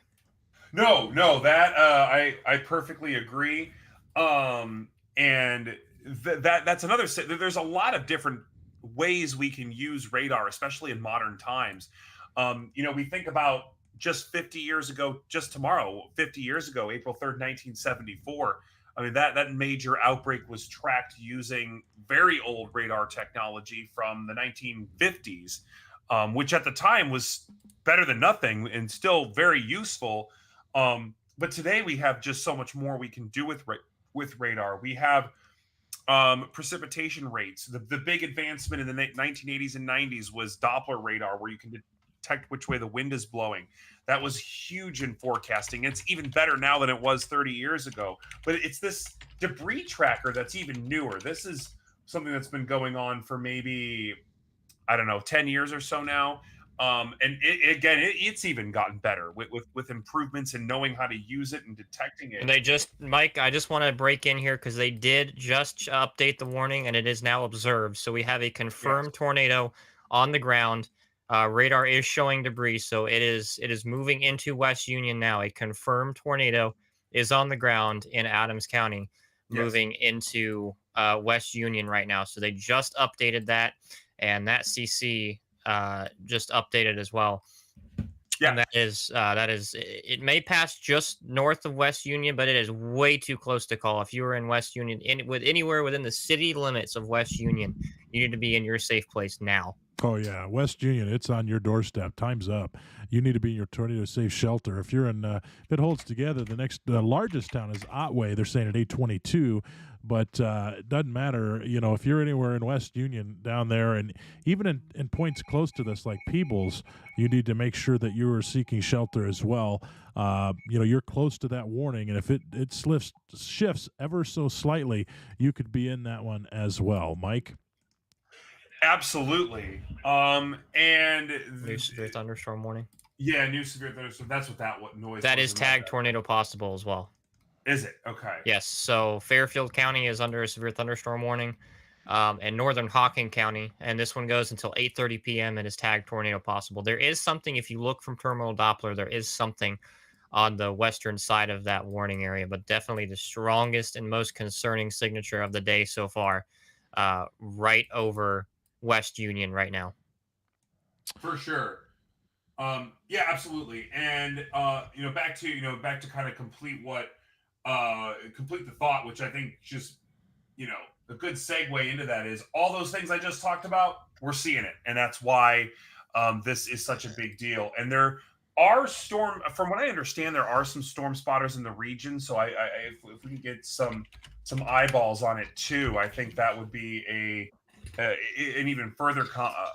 No, that I perfectly agree. And that's another. There's a lot of different ways we can use radar, especially in modern times. We think about just 50 years ago, just tomorrow, 50 years ago, April 3rd, 1974. I mean that major outbreak was tracked using very old radar technology from the 1950s, which at the time was better than nothing and still very useful. But today we have just so much more we can do with radar. We have precipitation rates. The big advancement in the 1980s and 90s was Doppler radar, where you can detect which way the wind is blowing. That was huge in forecasting. It's even better now than it was 30 years ago. But it's this debris tracker that's even newer. This is something that's been going on for maybe, I don't know, 10 years or so now. And it's even gotten better with improvements in knowing how to use it and detecting And it. they just, Mike, I just want to break in here because they did just update the warning and it is now observed. So we have a Yes. confirmed tornado on the ground. Radar is showing debris, so it is moving into West Union now. A confirmed tornado is on the ground in Adams County, Yes. moving into West Union right now. So they just updated that, and that CC just updated as well. Yeah. And that is it may pass just north of West Union, but it is way too close to call. If you were in West Union, anywhere within the city limits of West Union, you need to be in your safe place now. Oh yeah, West Union, it's on your doorstep. Time's up. You need to be in your tornado safe shelter. If you're in, if it holds together, the next largest town is Otway. They're saying at 822, but it doesn't matter. If you're anywhere in West Union down there, and even in points close to this like Peebles, you need to make sure that you are seeking shelter as well. You're close to that warning, and if it shifts ever so slightly, you could be in that one as well. Mike. Absolutely. New severe thunderstorm warning. Yeah, new severe thunderstorm. That's what noise That was is in my tagged head. tornado possible as well. Is it? Okay. Yes. So Fairfield County is under a severe thunderstorm warning, and Northern Hocking County, and this one goes until 8:30 p.m. and is tagged tornado possible. There is something, if you look from terminal Doppler, there is something on the western side of that warning area, but definitely the strongest and most concerning signature of the day so far, right over West Union right now. For sure. Yeah, absolutely. And back to kind of complete the thought, which I think just a good segue into that is all those things I just talked about. We're seeing it, and that's why this is such a big deal. And there are from what I understand, there are some storm spotters in the region. So if we can get some eyeballs on it too, I think that would be an even further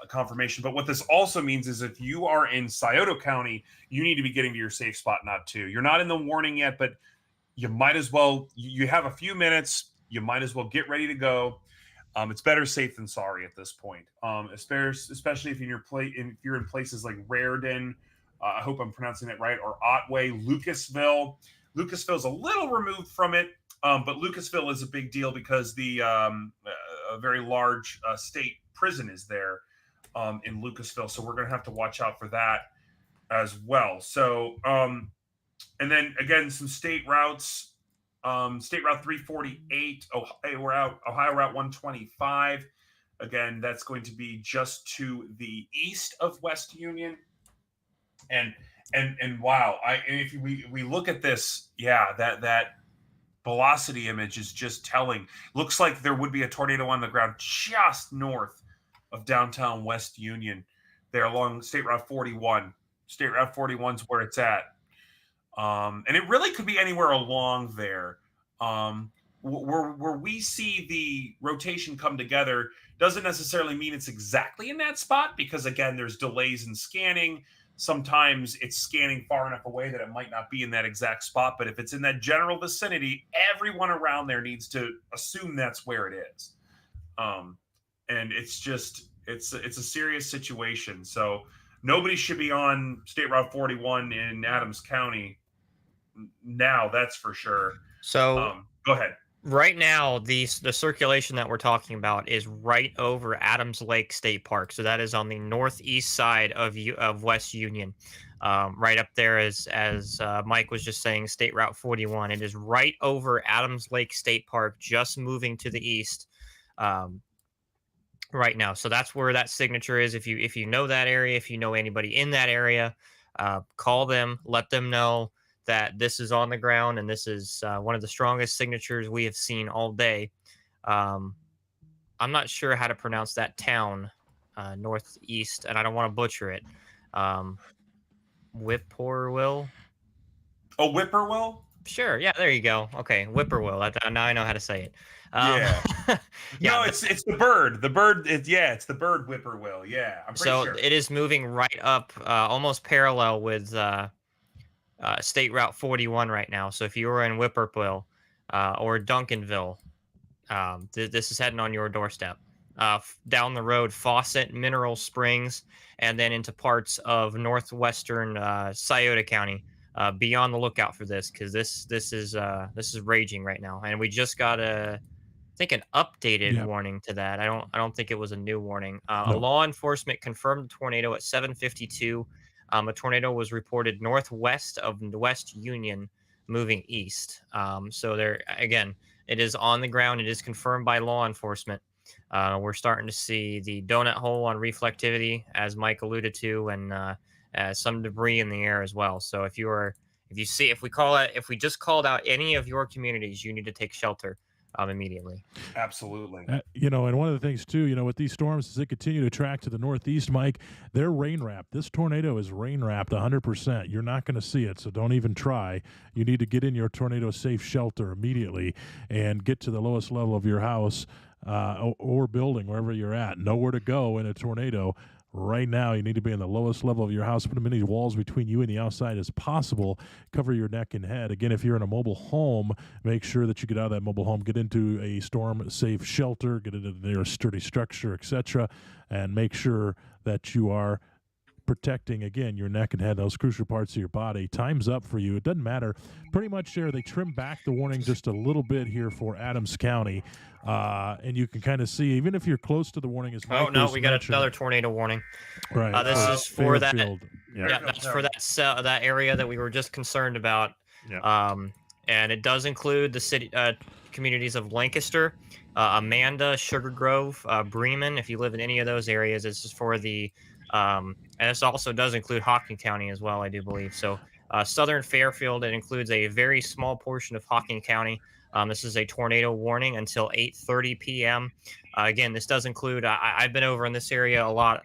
confirmation. But what this also means is if you are in Scioto County, you need to be getting to your safe spot, not two. You're not in the warning yet, but you might as well. You have a few minutes. You might as well get ready to go. It's better safe than sorry at this point, especially if you're in places like Raritan. I hope I'm pronouncing that right, or Otway, Lucasville. Lucasville's a little removed from it, but Lucasville is a big deal because a very large state prison is there in Lucasville. So we're going to have to watch out for that as well. So, and then again, some state routes. State Route 348, Ohio Route 125. Again, that's going to be just to the east of West Union. And wow, and if we look at this, yeah, that velocity image is just telling. Looks like there would be a tornado on the ground just north of downtown West Union, there along State Route 41. State Route 41 is where it's at. And it really could be anywhere along there. Where we see the rotation come together doesn't necessarily mean it's exactly in that spot because, again, there's delays in scanning. sometimes it's scanning far enough away that it might not be in that exact spot. But if it's in that general vicinity, everyone around there needs to assume that's where it is. And it's just it's a serious situation. So nobody should be on State Route 41 in Adams County now. That's for sure. So Go ahead. right now, the circulation that we're talking about is right over Adams Lake State Park. So that is on the northeast side of West Union, right up there as Mike was just saying, State Route 41. It is right over Adams Lake State Park, just moving to the east. Right now, so that's where that signature is. If you know that area, if you know anybody in that area, call them, let them know that this is on the ground, and this is one of the strongest signatures we have seen all day. I'm not sure how to pronounce that town, northeast, and I don't want to butcher it. Whippoorwill. Oh, Whippoorwill. Sure. Yeah. There you go. Okay. Whippoorwill. Now I know how to say it. Yeah. Yeah. No, it's the bird. The bird. It's the bird whippoorwill. Yeah. I'm pretty sure. It is moving right up, almost parallel with State Route 41 right now. So if you were in Whippoorwill or Duncanville, this is heading on your doorstep. Down the road, Fawcett, Mineral Springs, and then into parts of northwestern Scioto County. Be on the lookout for this, because this is raging right now, and we just got an updated warning to that. I don't think it was a new warning. No. A law enforcement confirmed the tornado at 7:52. A tornado was reported northwest of West Union, moving east. So there again, it is on the ground. It is confirmed by law enforcement. We're starting to see the donut hole on reflectivity, as Mike alluded to, and some debris in the air as well. So if we just called out any of your communities, you need to take shelter immediately. Absolutely. And one of the things too, with these storms, as they continue to track to the northeast, Mike, they're rain wrapped. This tornado is rain wrapped 100%. You're not going to see it, so don't even try. You need to get in your tornado safe shelter immediately and get to the lowest level of your house or building, wherever you're at. Nowhere to go in a tornado. Right now, you need to be in the lowest level of your house. Put as many walls between you and the outside as possible. Cover your neck and head. Again, if you're in a mobile home, make sure that you get out of that mobile home, get into a storm-safe shelter, get into the nearest sturdy structure, etc., and make sure that you are protecting, again, your neck and head, those crucial parts of your body. Time's up for you. It doesn't matter. Pretty much there, they trimmed back the warning just a little bit here for Adams County. And you can kind of see, even if you're close to the warning, as Mike we got another tornado warning. Right. This is for Fairfield. that's for that area that we were just concerned about. Yeah. And it does include the city communities of Lancaster, Amanda, Sugar Grove, Bremen. If you live in any of those areas, this is for the and this also does include Hocking County as well, I do believe. So southern Fairfield, it includes a very small portion of Hocking County. This is a tornado warning until 8:30 p.m. Again, this does include. I've been over in this area a lot.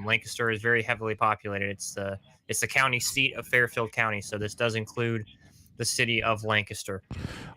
Lancaster is very heavily populated. It's the county seat of Fairfield County, so this does include the city of Lancaster.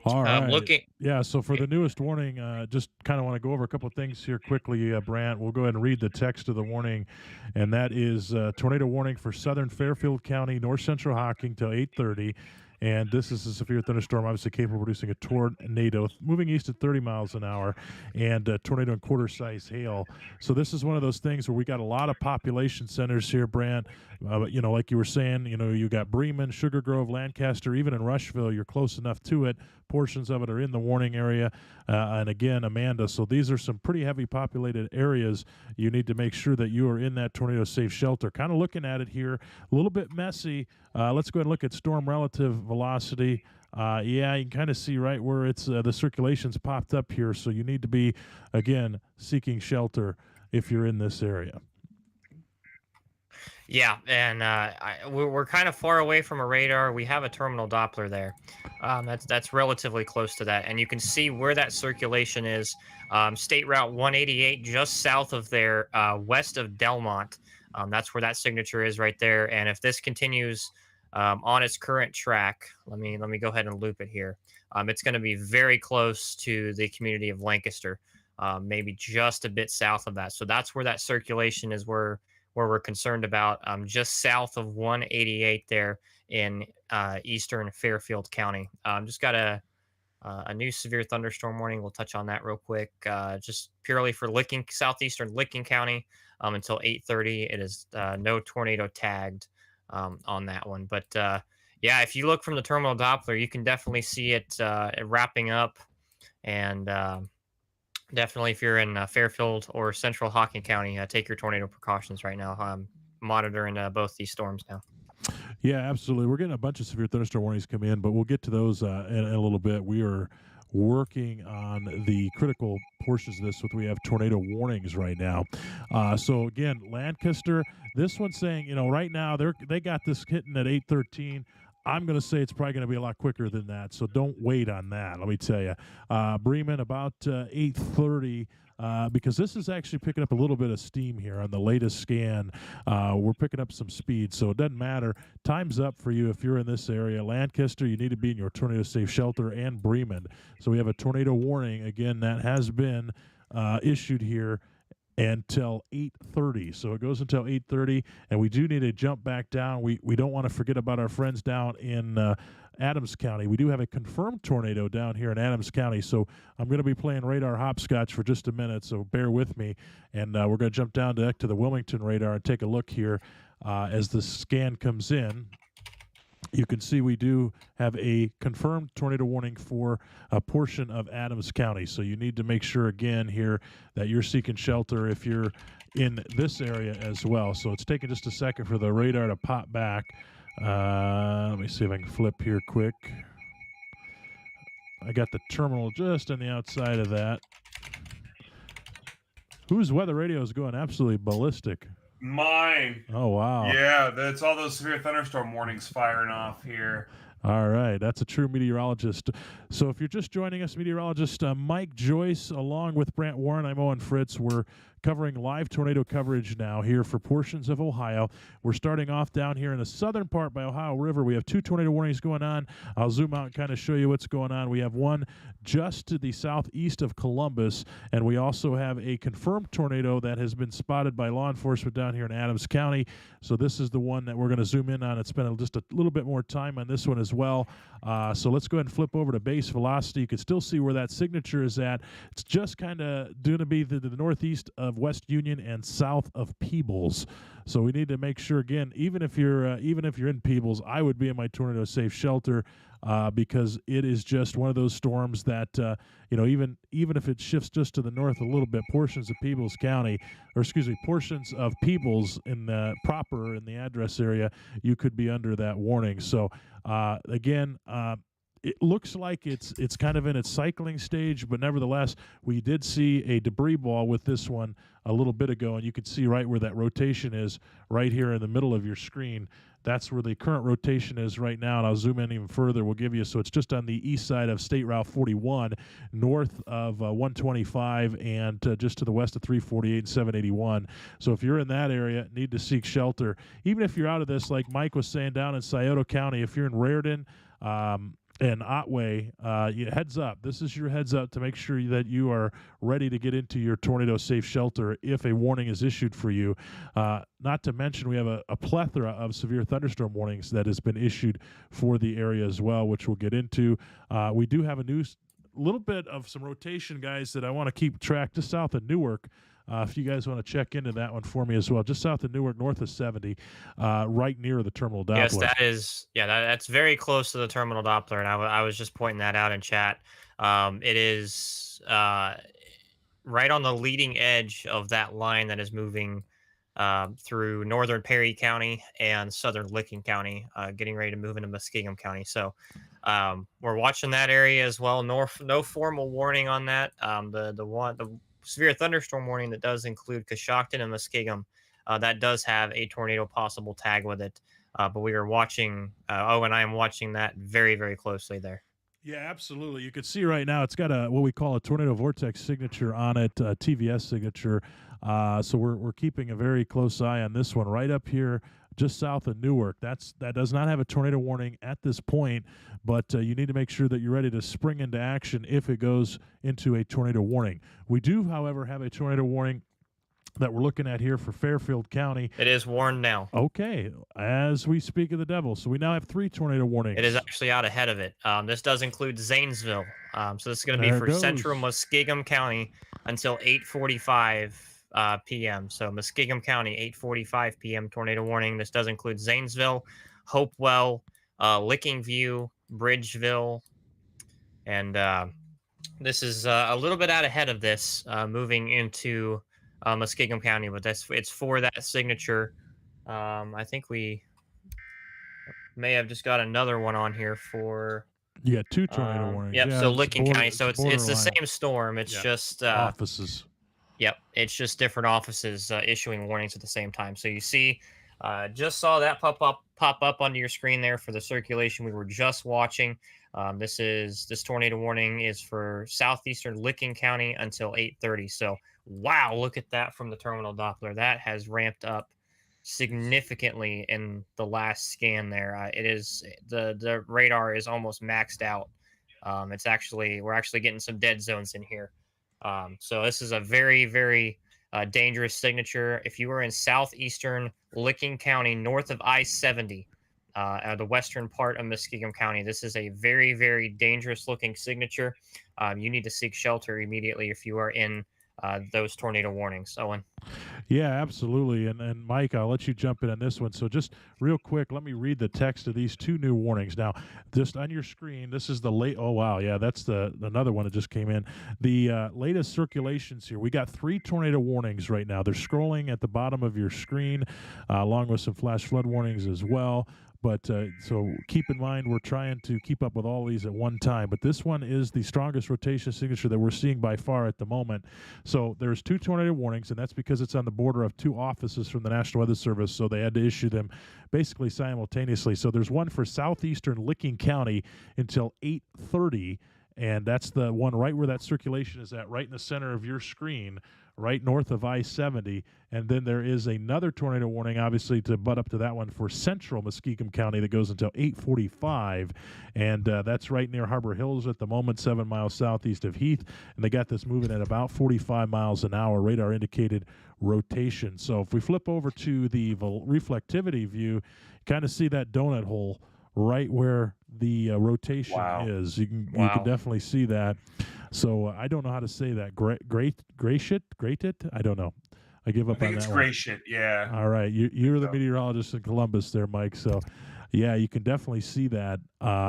All right. So for the newest warning, just kind of want to go over a couple of things here quickly, Brant. We'll go ahead and read the text of the warning, and that is tornado warning for southern Fairfield County, north central Hocking till 8:30. And this is a severe thunderstorm, obviously capable of producing a tornado moving east at 30 miles an hour and tornado and quarter-size hail. So this is one of those things where we got a lot of population centers here, Brant. Like you were saying, you got Bremen, Sugar Grove, Lancaster, even in Rushville, you're close enough to it. Portions of it are in the warning area. And again, Amanda. So these are some pretty heavy populated areas. You need to make sure that you are in that tornado safe shelter. Kind of looking at it here, a little bit messy. Let's go ahead and look at storm relative velocity. You can kind of see right where it's the circulation's popped up here. So you need to be, again, seeking shelter if you're in this area. Yeah, and we're kind of far away from a radar. We have a terminal Doppler there. That's relatively close to that, and you can see where that circulation is. State Route 188, just south of there, west of Delmont. That's where that signature is right there. And if this continues on its current track, let me go ahead and loop it here. It's going to be very close to the community of Lancaster, maybe just a bit south of that. So that's where that circulation is, where where we're concerned about, just south of 188 there in eastern Fairfield County. Just got a new severe thunderstorm warning. We'll touch on that real quick. Just purely for southeastern Licking County until 8:30. It is no tornado tagged on that one. But yeah, if you look from the terminal Doppler, you can definitely see it wrapping up. And definitely, if you're in Fairfield or Central Hocking County, take your tornado precautions right now. I'm monitoring both these storms now. Yeah, absolutely. We're getting a bunch of severe thunderstorm warnings come in, but we'll get to those in a little bit. We are working on the critical portions of this. We have tornado warnings right now. So again, Lancaster, this one's saying, right now they got this hitting at 8:13. I'm going to say it's probably going to be a lot quicker than that, so don't wait on that. Let me tell you, Bremen about 8:30. Because this is actually picking up a little bit of steam here on the latest scan. We're picking up some speed, so it doesn't matter. Time's up for you if you're in this area. Lancaster, you need to be in your tornado-safe shelter, and Bremen. So we have a tornado warning. Again, that has been issued here until 8:30. So it goes until 8:30, and we do need to jump back down. We don't want to forget about our friends down in Adams County. We do have a confirmed tornado down here in Adams County, so I'm going to be playing radar hopscotch for just a minute, so bear with me. And we're going to jump down to the Wilmington radar and take a look here as the scan comes in. You can see we do have a confirmed tornado warning for a portion of Adams County. So you need to make sure again here that you're seeking shelter if you're in this area as well. So it's taking just a second for the radar to pop back. Let me see if I can flip here quick. I got the terminal just on the outside of that. Whose weather radio is going absolutely ballistic? Mine. Oh, wow. Yeah, that's all those severe thunderstorm warnings firing off here. All right, that's a true meteorologist. So if you're just joining us, meteorologist Mike Joyce, along with Brant Warren, I'm Owen Fritz. We're covering live tornado coverage now here for portions of Ohio. We're starting off down here in the southern part by Ohio River. We have 2 tornado warnings going on. I'll zoom out and kind of show you what's going on. We have one just to the southeast of Columbus, and we also have a confirmed tornado that has been spotted by law enforcement down here in Adams County. So this is the one that we're going to zoom in on and spend just a little bit more time on this one as well. So let's go ahead and flip over to base velocity. You can still see where that signature is at. It's just kind of going to be the northeast of West Union and south of Peebles. So we need to make sure, again, even if you're in Peebles, I would be in my tornado safe shelter because it is just one of those storms that even if it shifts just to the north a little bit, portions of Peebles County, portions of Peebles in the proper in the address area, you could be under that warning. So again. It looks like it's kind of in its cycling stage, but nevertheless, we did see a debris ball with this one a little bit ago, and you can see right where that rotation is right here in the middle of your screen. That's where the current rotation is right now, and I'll zoom in even further. We'll give you, so it's just on the east side of State Route 41, north of 125, and just to the west of 348 and 781. So if you're in that area, need to seek shelter. Even if you're out of this, like Mike was saying, down in Scioto County, if you're in Raritan, and Otway, heads up. This is your heads up to make sure that you are ready to get into your tornado safe shelter if a warning is issued for you. Not to mention we have a plethora of severe thunderstorm warnings that has been issued for the area as well, which we'll get into. We do have a little bit of some rotation, guys, that I want to keep track just south of Newark. If you guys want to check into that one for me as well, just south of Newark, north of 70, right near the terminal Doppler. Yes, that's very close to the terminal Doppler, and I was just pointing that out in chat. It is right on the leading edge of that line that is moving through northern Perry County and southern Licking County, getting ready to move into Muskingum County. So we're watching that area as well. No formal warning on that. The severe thunderstorm warning that does include Coshocton and Muskingum, that does have a tornado possible tag with it. But we are watching, and I am watching that very, very closely there. Yeah, absolutely. You can see right now it's got what we call a tornado vortex signature on it, TVS signature. So we're keeping a very close eye on this one right up here just south of Newark. That does not have a tornado warning at this point, but you need to make sure that you're ready to spring into action if it goes into a tornado warning. We do, however, have a tornado warning that we're looking at here for Fairfield County. It is warned now. Okay, as we speak of the devil. So we now have 3 tornado warnings. It is actually out ahead of it. This does include Zanesville. So this is going to be There it for goes. central Muskingum County until 8:45 p.m. So Muskingum County, 8:45 p.m. tornado warning. This does include Zanesville, Hopewell, Licking View, Bridgeville, and this is a little bit out ahead of this, moving into Muskingum County, but it's for that signature. I think we may have just got another one on here for. You got 2 tornado warnings. Yep. Yeah, So it's Licking County. So it's the borderline. same storm. It's Yeah. just Offices. Yep. It's just different offices issuing warnings at the same time. So you see, just saw that pop up onto your screen there for the circulation we were just watching. This tornado warning is for southeastern Licking County until 8:30. So wow, look at that from the terminal Doppler. That has ramped up significantly in the last scan there. It is the radar is almost maxed out. We're actually getting some dead zones in here. So this is a very, very dangerous signature. If you are in southeastern Licking County, north of I-70, the western part of Muskingum County, this is a very, very dangerous looking signature. You need to seek shelter immediately if you are in those tornado warnings. Owen. Yeah, absolutely. And Mike, I'll let you jump in on this one. So just real quick, let me read the text of these 2 new warnings. Now, just on your screen, this is the late. Oh wow, yeah, that's another one that just came in. The latest circulations here. We got 3 tornado warnings right now. They're scrolling at the bottom of your screen, along with some flash flood warnings as well. But so keep in mind, we're trying to keep up with all these at one time. But this one is the strongest rotation signature that we're seeing by far at the moment. So there's 2 tornado warnings, and that's because it's on the border of 2 offices from the National Weather Service. So they had to issue them basically simultaneously. So there's one for southeastern Licking County until 8:30. And that's the one right where that circulation is at, right in the center of your screen, right north of I-70. And then there is another tornado warning, obviously, to butt up to that one for central Muskingum County that goes until 8:45. And that's right near Harbor Hills at the moment, 7 miles southeast of Heath. And they got this moving at about 45 miles an hour, radar indicated rotation. So if we flip over to the reflectivity view, kind of see that donut hole right where the rotation is. You can definitely see that. So I don't know how to say that. Grated? I don't know. I give up on that one. I think it's Gracious, yeah. All right. You're the meteorologist in Columbus there, Mike. So, yeah, you can definitely see that.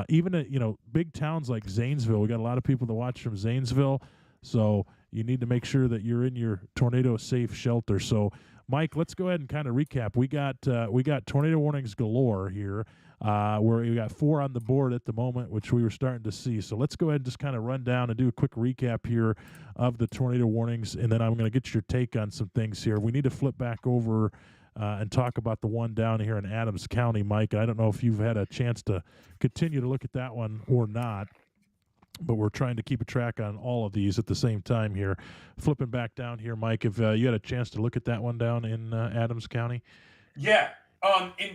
Even at, big towns like Zanesville, we got a lot of people that watch from Zanesville. So you need to make sure that you're in your tornado-safe shelter. So, Mike, let's go ahead and kind of recap. We got tornado warnings galore here. Where we got 4 on the board at the moment, which we were starting to see. So let's go ahead and just kind of run down and do a quick recap here of the tornado warnings, and then I'm going to get your take on some things here. We need to flip back over and talk about the one down here in Adams County, Mike. I don't know if you've had a chance to continue to look at that one or not, but we're trying to keep a track on all of these at the same time here. Flipping back down here, Mike, if you had a chance to look at that one down in Adams County. Yeah.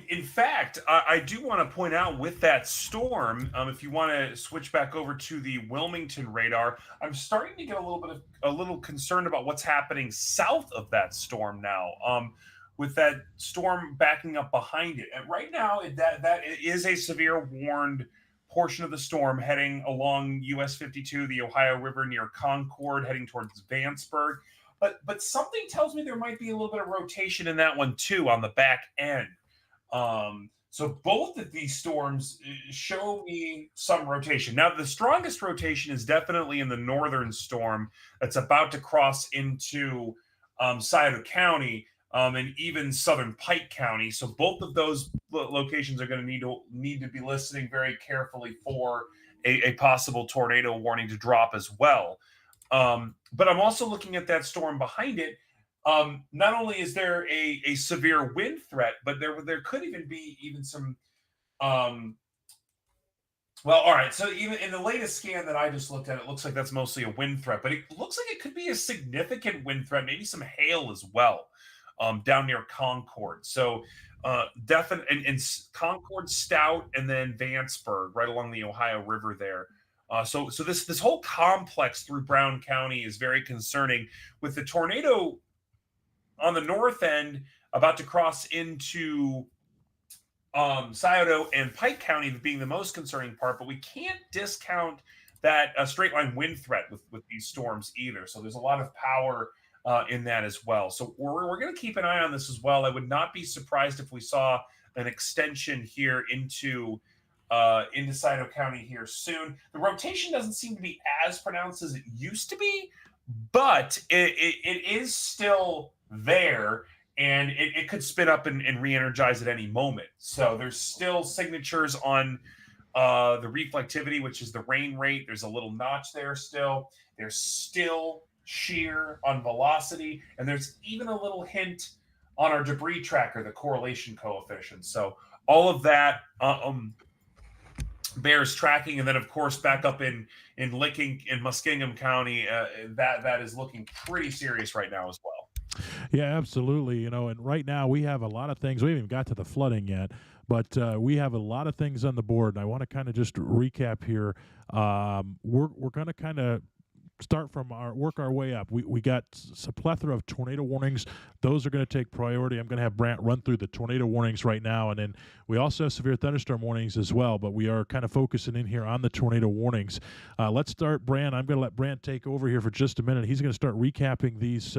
In fact, I do want to point out with that storm, if you want to switch back over to the Wilmington radar, I'm starting to get a little concerned about what's happening south of that storm now. With that storm backing up behind it, and right now that is a severe warned portion of the storm heading along US 52, the Ohio River near Concord, heading towards Vanceburg. But something tells me there might be a little bit of rotation in that one too on the back end. So both of these storms show me some rotation. Now, the strongest rotation is definitely in the northern storm that's about to cross into Scioto County and even southern Pike County. So both of those locations are going to need to be listening very carefully for a possible tornado warning to drop as well. But I'm also looking at that storm behind it. Not only is there a severe wind threat, but there could even be some. Well, all right. So even in the latest scan that I just looked at, it looks like that's mostly a wind threat, but it looks like it could be a significant wind threat, maybe some hail as well, down near Concord. So definitely, and Concord, Stout, and then Vanceburg, right along the Ohio River there. So this whole complex through Brown County is very concerning with the tornado on the north end, about to cross into Scioto and Pike County being the most concerning part, but we can't discount that straight line wind threat with these storms either. So there's a lot of power in that as well. So we're going to keep an eye on this as well. I would not be surprised if we saw an extension here into Scioto County here soon. The rotation doesn't seem to be as pronounced as it used to be, but it is still there, and it could spin up and re-energize at any moment. So there's still signatures on the reflectivity, which is the rain rate. There's a little notch there still. There's still shear on velocity, and there's even a little hint on our debris tracker, the correlation coefficient. So all of that bears tracking, and then of course back up in Muskingum County, that is looking pretty serious right now as well. Yeah, absolutely. And right now we have a lot of things. We haven't even got to the flooding yet, but we have a lot of things on the board. And I want to kind of just recap here. We're going to kind of start from work our way up. We got a plethora of tornado warnings. Those are going to take priority. I'm going to have Brant run through the tornado warnings right now, and then we also have severe thunderstorm warnings as well, but we are kind of focusing in here on the tornado warnings. Let's start, Brant. I'm going to let Brant take over here for just a minute. He's going to start recapping these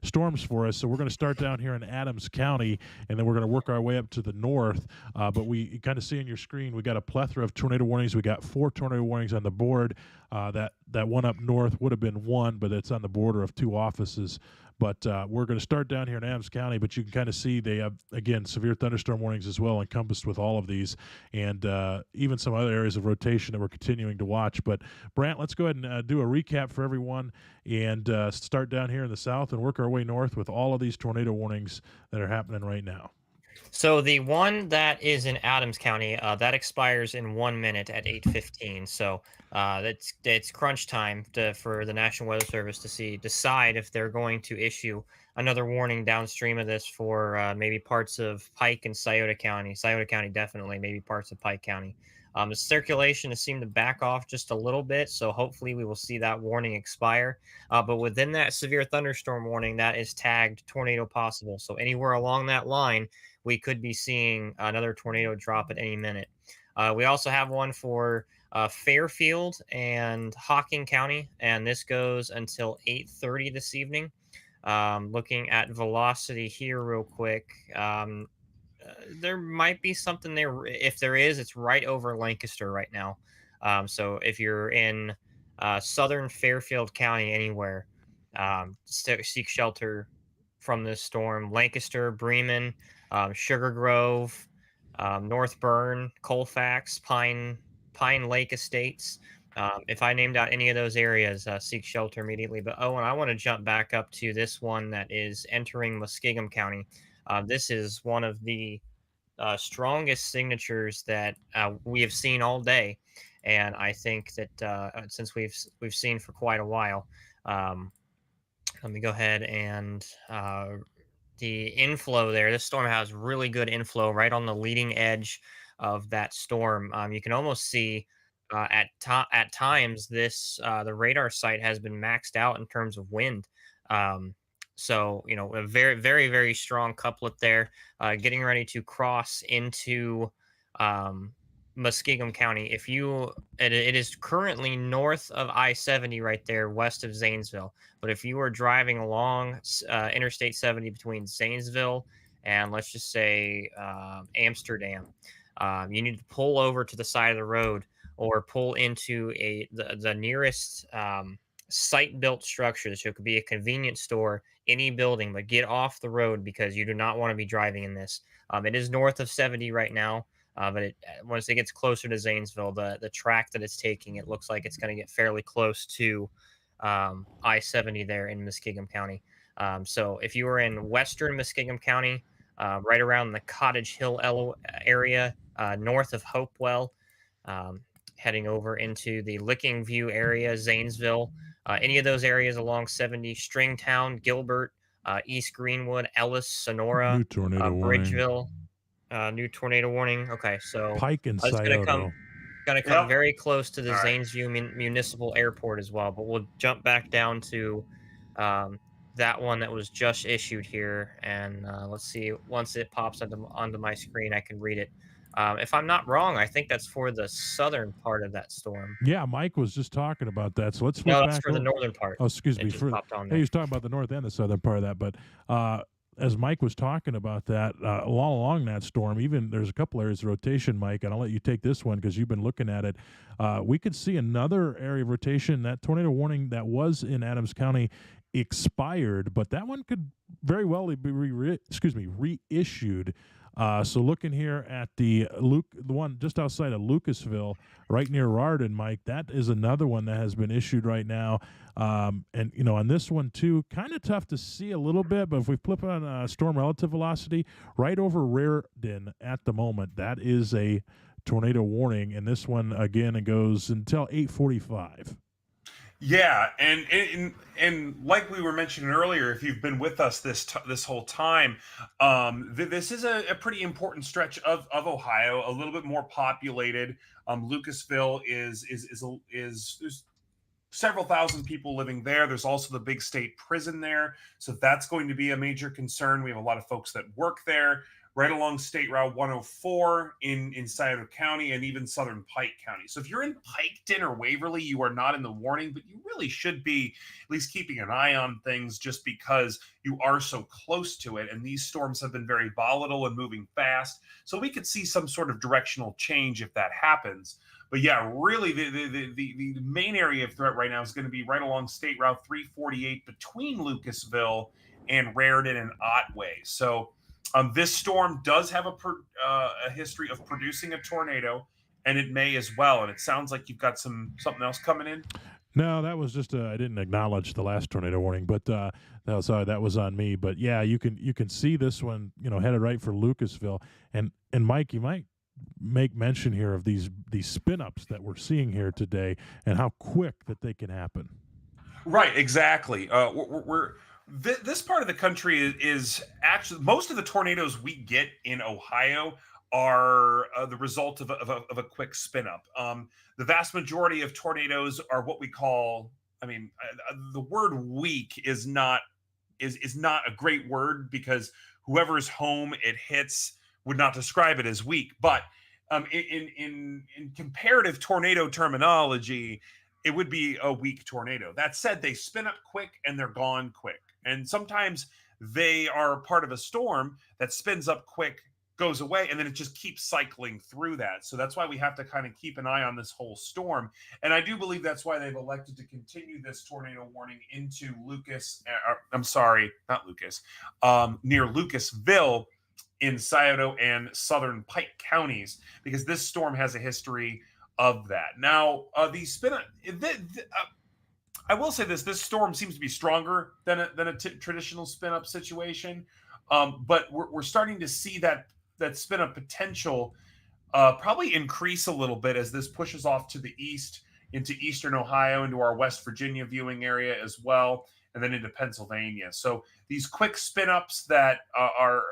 storms for us. So we're going to start down here in Adams County, and then we're going to work our way up to the north. But you kind of see on your screen, we got a plethora of tornado warnings. We got 4 tornado warnings on the board. That one up north would have been 1, but it's on the border of 2 offices. But we're going to start down here in Adams County, but you can kind of see they have, again, severe thunderstorm warnings as well encompassed with all of these, and even some other areas of rotation that we're continuing to watch. But Brant, let's go ahead and do a recap for everyone and start down here in the south and work our way north with all of these tornado warnings that are happening right now. So the one that is in Adams County, that expires in 1 minute at 8:15. So it's crunch time for the National Weather Service to decide if they're going to issue another warning downstream of this for maybe parts of Pike and Scioto County. Scioto County definitely, maybe parts of Pike County. The circulation has seemed to back off just a little bit, so hopefully we will see that warning expire. But within that severe thunderstorm warning, that is tagged tornado possible. So anywhere along that line, we could be seeing another tornado drop at any minute. We also have one for Fairfield and Hocking County, and this goes until 8:30 this evening. Looking at velocity here real quick. There might be something there. If there is, it's right over Lancaster right now. So if you're in southern Fairfield County anywhere, seek shelter from this storm. Lancaster, Bremen, Sugar Grove, North Burn, Colfax, Pine Lake Estates. If I named out any of those areas, seek shelter immediately. But and I want to jump back up to this one that is entering Muskingum County. This is one of the strongest signatures that we have seen all day, and I think that since we've seen for quite a while. Let me go ahead and the inflow there. This storm has really good inflow right on the leading edge of that storm. You can almost see at times this the radar site has been maxed out in terms of wind. So a very very very strong couplet there, getting ready to cross into Muskingum County. It is currently north of I-70 right there, west of Zanesville. But if you are driving along Interstate 70 between Zanesville and let's just say Amsterdam, you need to pull over to the side of the road or pull into the nearest site-built structure. So it could be a convenience store, any building, but get off the road because you do not want to be driving in this. It is north of 70 right now. But once it gets closer to Zanesville, the track that it's taking, it looks like it's going to get fairly close to I-70 there in Muskingum County. So if you are in western Muskingum County, right around the Cottage Hill area, north of Hopewell, heading over into the Licking View area, Zanesville, any of those areas along 70, Stringtown, Gilbert, East Greenwood, Ellis, Sonora, New tornado warning. Bridgeville. New tornado warning. Okay, so Pike and it's Scioto. going to come very close to the Zanesville Municipal Airport as well. But we'll jump back down to that one that was just issued here, and let's see. Once it pops onto my screen, I can read it. If I'm not wrong, I think that's for the southern part of that storm. Yeah, Mike was just talking about that. So let's No, flip that's back for the over. northern part. Oh, excuse It me. just popped on He there. was talking about the north and the southern part of that. But as Mike was talking about that, all along that storm, even there's a couple areas of rotation, Mike, and I'll let you take this one because you've been looking at it. We could see another area of rotation. That tornado warning that was in Adams County expired, but that one could very well be reissued. So looking here at the one just outside of Lucasville, right near Rardon, Mike, that is another one that has been issued right now. And on this one too, kind of tough to see a little bit, but if we flip on storm relative velocity, right over Rardon at the moment, that is a tornado warning, and this one again it goes until 8:45. Yeah, and like we were mentioning earlier, if you've been with us this whole time, this is a pretty important stretch of Ohio, a little bit more populated. Lucasville is there's several thousand people living there. There's also the big state prison there, so that's going to be a major concern. We have a lot of folks that work there, right along State Route 104 in Scioto County and even Southern Pike County. So if you're in Piketon or Waverly, you are not in the warning, but you really should be at least keeping an eye on things just because you are so close to it. And these storms have been very volatile and moving fast. So we could see some sort of directional change if that happens. But yeah, really, the main area of threat right now is going to be right along State Route 348 between Lucasville and Raritan and Otway. So this storm does have a history of producing a tornado, and it may as well. And it sounds like you've got something else coming in. No, that was just I didn't acknowledge the last tornado warning, but that was on me. But yeah, you can see this one, headed right for Lucasville, and Mike, you might make mention here of these spin ups that we're seeing here today and how quick that they can happen. Right, exactly. This part of the country is actually most of the tornadoes we get in Ohio are the result of a quick spin up. The vast majority of tornadoes are what we call. I mean, the word weak is not a great word because whoever's home it hits would not describe it as weak. But in comparative tornado terminology, it would be a weak tornado. That said, they spin up quick and they're gone quick. And sometimes they are part of a storm that spins up quick, goes away, and then it just keeps cycling through that. So that's why we have to kind of keep an eye on this whole storm. And I do believe that's why they've elected to continue this tornado warning into near Lucasville in Scioto and Southern Pike counties, because this storm has a history of that. Now, I will say this storm seems to be stronger than a traditional spin-up situation, but we're starting to see that spin-up potential probably increase a little bit as this pushes off to the east into eastern Ohio, into our West Virginia viewing area as well, and then into Pennsylvania. So these quick spin-ups that are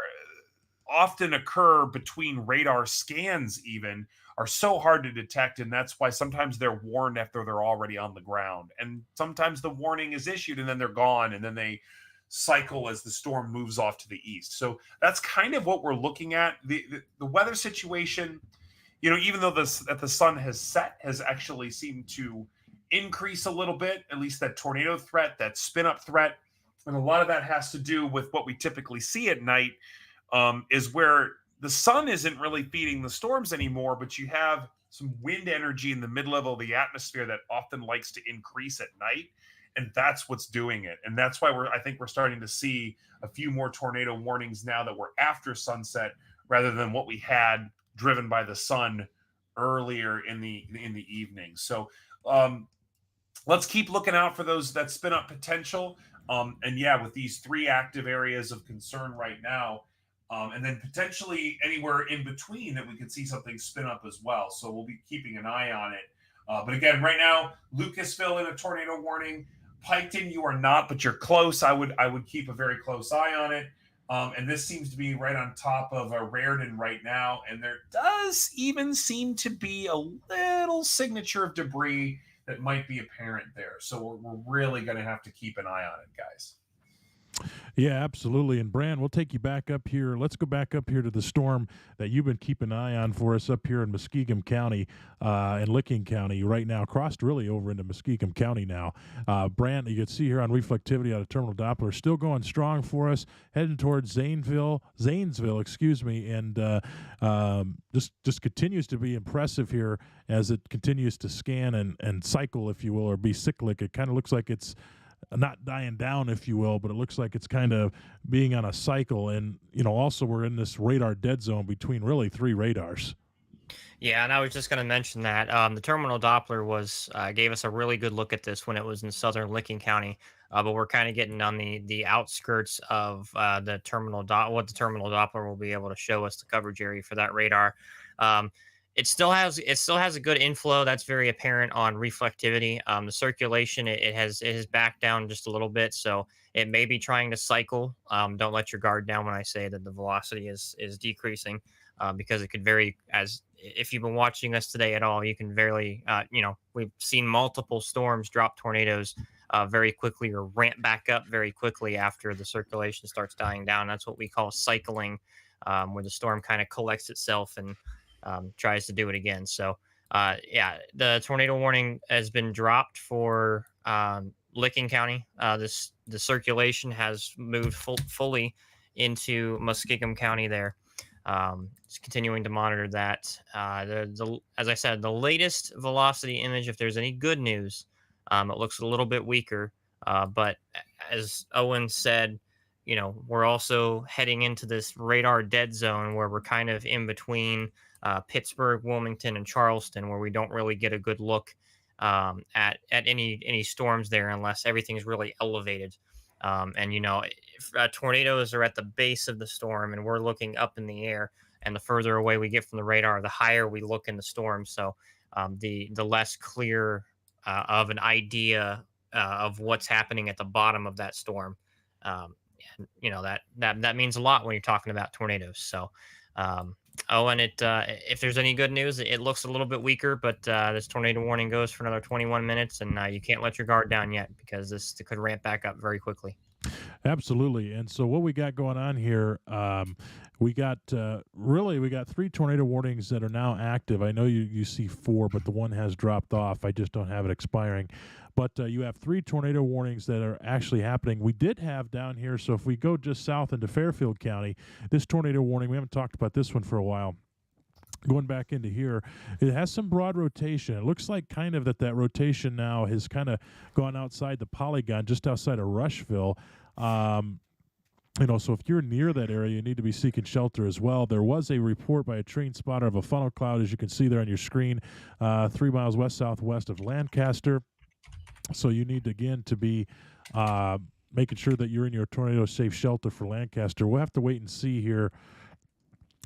often occur between radar scans even are so hard to detect, and that's why sometimes they're warned after they're already on the ground, and sometimes the warning is issued and then they're gone, and then they cycle as the storm moves off to the east. So that's kind of what we're looking at. The weather situation, even though the sun has set, has actually seemed to increase a little bit, at least that tornado threat, that spin up threat, and a lot of that has to do with what we typically see at night, is where the sun isn't really feeding the storms anymore, but you have some wind energy in the mid-level of the atmosphere that often likes to increase at night, and that's what's doing it. And that's why I think we're starting to see a few more tornado warnings now that we're after sunset, rather than what we had driven by the sun earlier in the evening. So let's keep looking out for that spin up potential. And yeah, with these 3 active areas of concern right now, and then potentially anywhere in between that we could see something spin up as well. So we'll be keeping an eye on it. But again, right now, Lucasville in a tornado warning. Piketon, you are not, but you're close. I would keep a very close eye on it. And this seems to be right on top of Raritan right now. And there does even seem to be a little signature of debris that might be apparent there. So we're really going to have to keep an eye on it, guys. Yeah, absolutely. And Brand, we'll take you back up here. Let's go back up here to the storm that you've been keeping an eye on for us up here in Muskingum County and Licking County right now, crossed really over into Muskingum County now. Brand, you can see here on reflectivity out of terminal Doppler, still going strong for us, heading towards Zanesville, excuse me, and just continues to be impressive here as it continues to scan and cycle, if you will, or be cyclic. It kind of looks like it's not dying down, if you will, but it looks like it's kind of being on a cycle. And, also we're in this radar dead zone between really three radars. Yeah, and I was just going to mention that the terminal Doppler was gave us a really good look at this when it was in southern Licking County, but we're kind of getting on the outskirts of what the terminal Doppler will be able to show us the coverage area for that radar. Um, it still has a good inflow that's very apparent on reflectivity. The circulation it has backed down just a little bit, so it may be trying to cycle. Don't let your guard down when I say that the velocity is decreasing because it could vary. As if you've been watching us today at all, you can very, we've seen multiple storms drop tornadoes very quickly or ramp back up very quickly after the circulation starts dying down. That's what we call cycling, where the storm kind of collects itself and tries to do it again. So, yeah, the tornado warning has been dropped for Licking County. The circulation has moved fully into Muskingum County there. Just continuing to monitor that. As I said, the latest velocity image, if there's any good news, it looks a little bit weaker. But as Owen said, we're also heading into this radar dead zone where we're kind of in between Pittsburgh, Wilmington, and Charleston, where we don't really get a good look at any storms there unless everything's really elevated. And if tornadoes are at the base of the storm and we're looking up in the air, and the further away we get from the radar, the higher we look in the storm. So the less clear of an idea of what's happening at the bottom of that storm. And, that means a lot when you're talking about tornadoes. So and if there's any good news, it looks a little bit weaker, but this tornado warning goes for another 21 minutes, and you can't let your guard down yet because this could ramp back up very quickly. Absolutely. And so what we got going on here, we got three tornado warnings that are now active. I know you see four, but the one has dropped off. I just don't have it expiring. But you have three tornado warnings that are actually happening. We did have down here, so if we go just south into Fairfield County, this tornado warning, we haven't talked about this one for a while. Going back into here, it has some broad rotation. It looks like kind of that rotation now has kind of gone outside the polygon, just outside of Rushville. So if you're near that area, you need to be seeking shelter as well. There was a report by a train spotter of a funnel cloud, as you can see there on your screen, 3 miles west-southwest of Lancaster. So you need, again, to be making sure that you're in your tornado-safe shelter for Lancaster. We'll have to wait and see here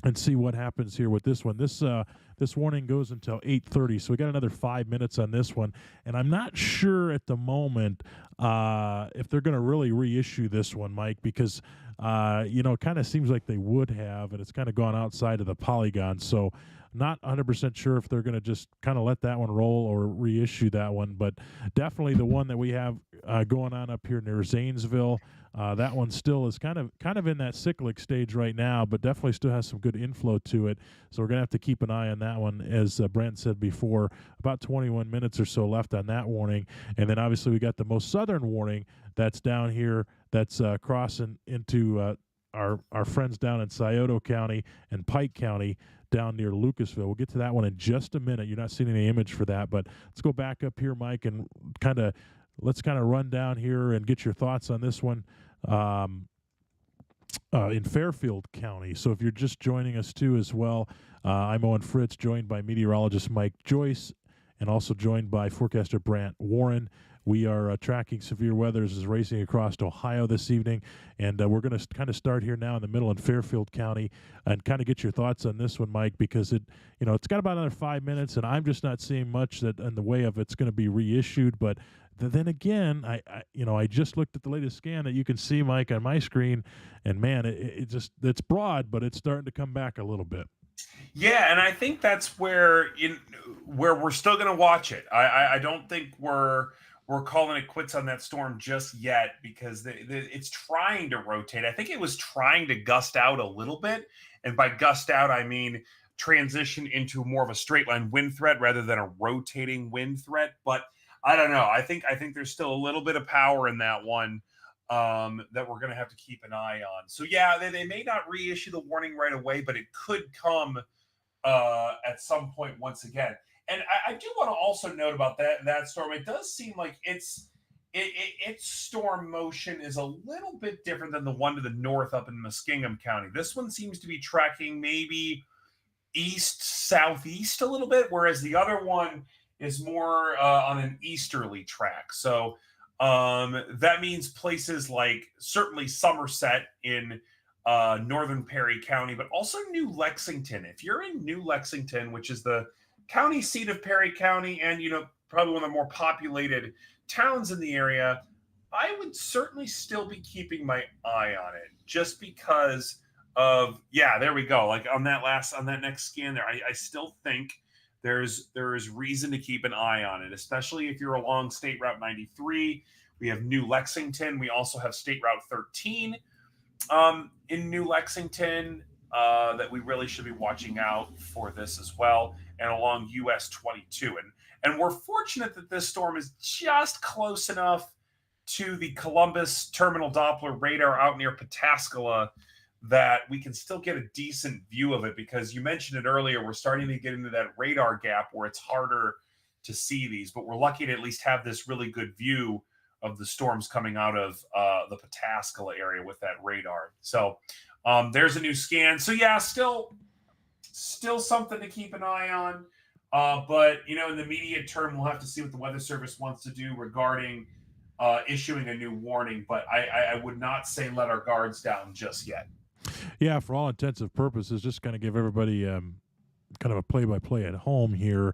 and see what happens here with this one. This warning goes until 8:30, so we got another 5 minutes on this one. And I'm not sure at the moment if they're going to really reissue this one, Mike, because it kind of seems like they would have, and it's kind of gone outside of the polygon. So not 100% sure if they're going to just kind of let that one roll or reissue that one, but definitely the one that we have going on up here near Zanesville. That one still is kind of in that cyclic stage right now, but definitely still has some good inflow to it. So we're going to have to keep an eye on that one. As Brent said before, about 21 minutes or so left on that warning. And then obviously we got the most southern warning that's down here that's crossing into our friends down in Scioto County and Pike County down near Lucasville. We'll get to that one in just a minute. You're not seeing any image for that, but let's go back up here, Mike, and let's run down here and get your thoughts on this one in Fairfield County. So if you're just joining us too as well, I'm Owen Fritz, joined by meteorologist Mike Joyce, and also joined by forecaster Brant Warren. We are tracking severe weather as is racing across Ohio this evening, and we're going to kind of start here now in the middle in Fairfield County and kind of get your thoughts on this one, Mike, because it's got about another 5 minutes, and I'm just not seeing much that in the way of it's going to be reissued. But then again, I just looked at the latest scan that you can see, Mike, on my screen, and man, it's broad, but it's starting to come back a little bit. Yeah, and I think that's where we're still going to watch it. I don't think we're we're calling it quits on that storm just yet, because it's trying to rotate. I think it was trying to gust out a little bit, and by gust out I mean transition into more of a straight line wind threat rather than a rotating wind threat. But I don't know. I think there's still a little bit of power in that one, that we're going to have to keep an eye on. So yeah, they may not reissue the warning right away, but it could come at some point once again. And I do want to also note about that storm. It does seem like its storm motion is a little bit different than the one to the north up in Muskingum County. This one seems to be tracking maybe east southeast a little bit, whereas the other one is more on an easterly track. So that means places like certainly Somerset in northern Perry County, but also New Lexington. If you're in New Lexington, which is the county seat of Perry County, and probably one of the more populated towns in the area, I would certainly still be keeping my eye on it, just because of there we go. Like on that next scan there, I still think there is reason to keep an eye on it, especially if you're along State Route 93. We have New Lexington. We also have State Route 13 in New Lexington that we really should be watching out for this as well, and along US 22. And we're fortunate that this storm is just close enough to the Columbus Terminal Doppler radar out near Pataskala that we can still get a decent view of it, because you mentioned it earlier, we're starting to get into that radar gap where it's harder to see these, but we're lucky to at least have this really good view of the storms coming out of the Pataskala area with that radar. So there's a new scan. So yeah, still something to keep an eye on. But in the immediate term, we'll have to see what the Weather Service wants to do regarding issuing a new warning. But I would not say let our guards down just yet. Yeah, for all intensive purposes, just kind of give everybody kind of a play-by-play at home here.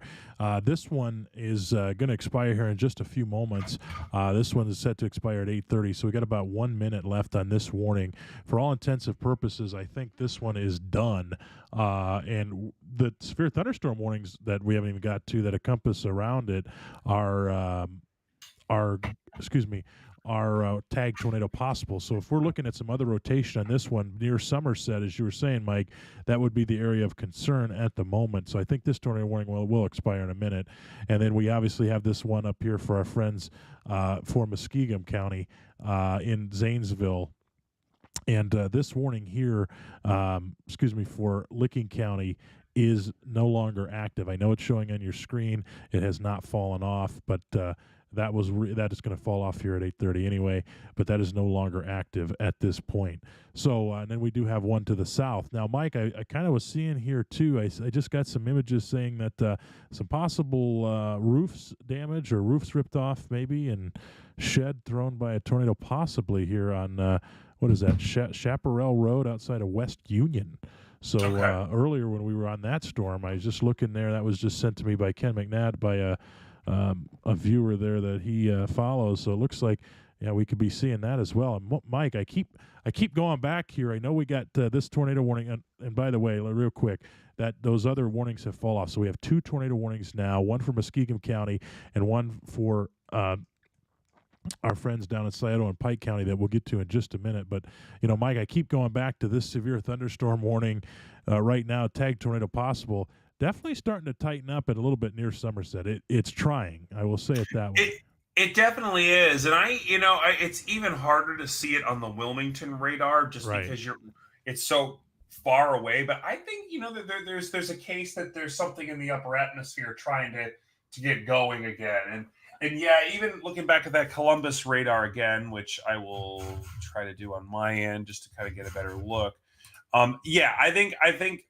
This one is going to expire here in just a few moments. This one is set to expire at 8:30, so we got about 1 minute left on this warning. For all intensive purposes, I think this one is done. And the severe thunderstorm warnings that we haven't even got to that encompass around it are tagged tornado possible. So if we're looking at some other rotation on this one near Somerset, as you were saying, Mike, that would be the area of concern at the moment. So I think this tornado warning will expire in a minute. And then we obviously have this one up here for our friends for Muskingum County in Zanesville. And this warning here, for Licking County is no longer active. I know it's showing on your screen. It has not fallen off, but that is going to fall off here at 8:30 anyway, but that is no longer active at this point. So and then we do have one to the south. Now, Mike, I kind of was seeing here too, I just got some images saying that some possible roofs damage or roofs ripped off maybe, and shed thrown by a tornado possibly here on, what is that, Chaparral Road outside of West Union. So earlier when we were on that storm, I was just looking there. That was just sent to me by Ken McNabb by a viewer there that he follows. So it looks like we could be seeing that as well. And Mike, I keep going back here. I know we got this tornado warning, and by the way, real quick, that those other warnings have fallen off. So we have 2 tornado warnings now, one for Muskingum County and one for our friends down in Scioto and Pike County that we'll get to in just a minute. But, Mike, I keep going back to this severe thunderstorm warning right now, tagged tornado possible. Definitely starting to tighten up at a little bit near Somerset. It's trying. I will say it that way. It definitely is. And it's even harder to see it on the Wilmington radar just because it's so far away. But I think, there's a case that there's something in the upper atmosphere trying to get going again. And yeah, even looking back at that Columbus radar again, which I will try to do on my end just to kind of get a better look. I think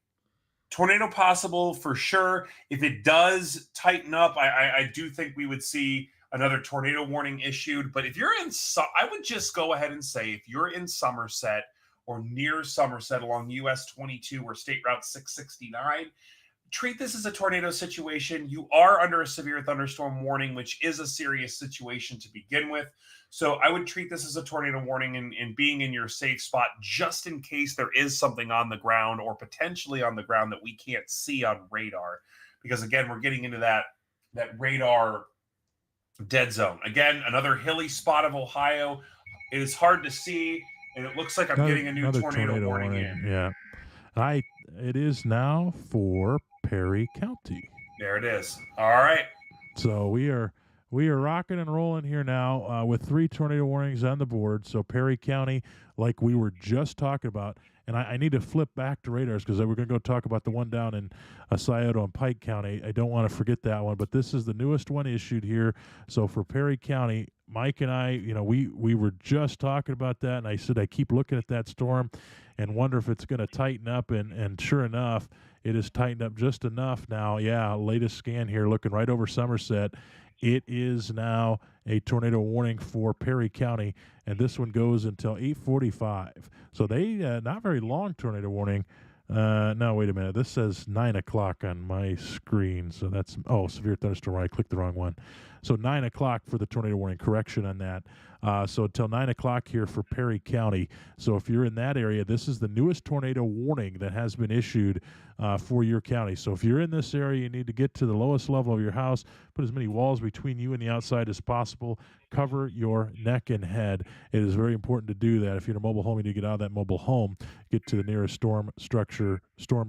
tornado possible for sure. If it does tighten up, I do think we would see another tornado warning issued. But if you're I would just go ahead and say if you're in Somerset or near Somerset along US 22 or State Route 669, treat this as a tornado situation. You are under a severe thunderstorm warning, which is a serious situation to begin with. So I would treat this as a tornado warning and being in your safe spot just in case there is something on the ground or potentially on the ground that we can't see on radar. Because again, we're getting into that radar Dead zone. Again, another hilly spot of Ohio. It is hard to see, and it looks like I'm getting a new Another tornado warning in. Yeah. It is now for Perry County. There it is. All right. So we are rocking and rolling here now with 3 tornado warnings on the board. So Perry County, like we were just talking about, and I need to flip back to radars because we're going to go talk about the one down in Scioto and Pike County. I don't want to forget that one, but this is the newest one issued here. So for Perry County, Mike and I, we were just talking about that, and I said I keep looking at that storm and wonder if it's going to tighten up, and sure enough, it has tightened up just enough now. Yeah, latest scan here, looking right over Somerset. It is now a tornado warning for Perry County, and this one goes until 8:45. So they not very long tornado warning. No, wait a minute. This says 9 o'clock on my screen. So that's severe thunderstorm. I clicked the wrong one. So 9 o'clock for the tornado warning. Correction on that. So until 9 o'clock here for Perry County. So if you're in that area, this is the newest tornado warning that has been issued for your county. So if you're in this area, you need to get to the lowest level of your house, put as many walls between you and the outside as possible, cover your neck and head. It is very important to do that. If you're in a mobile home, you need to get out of that mobile home, get to the nearest storm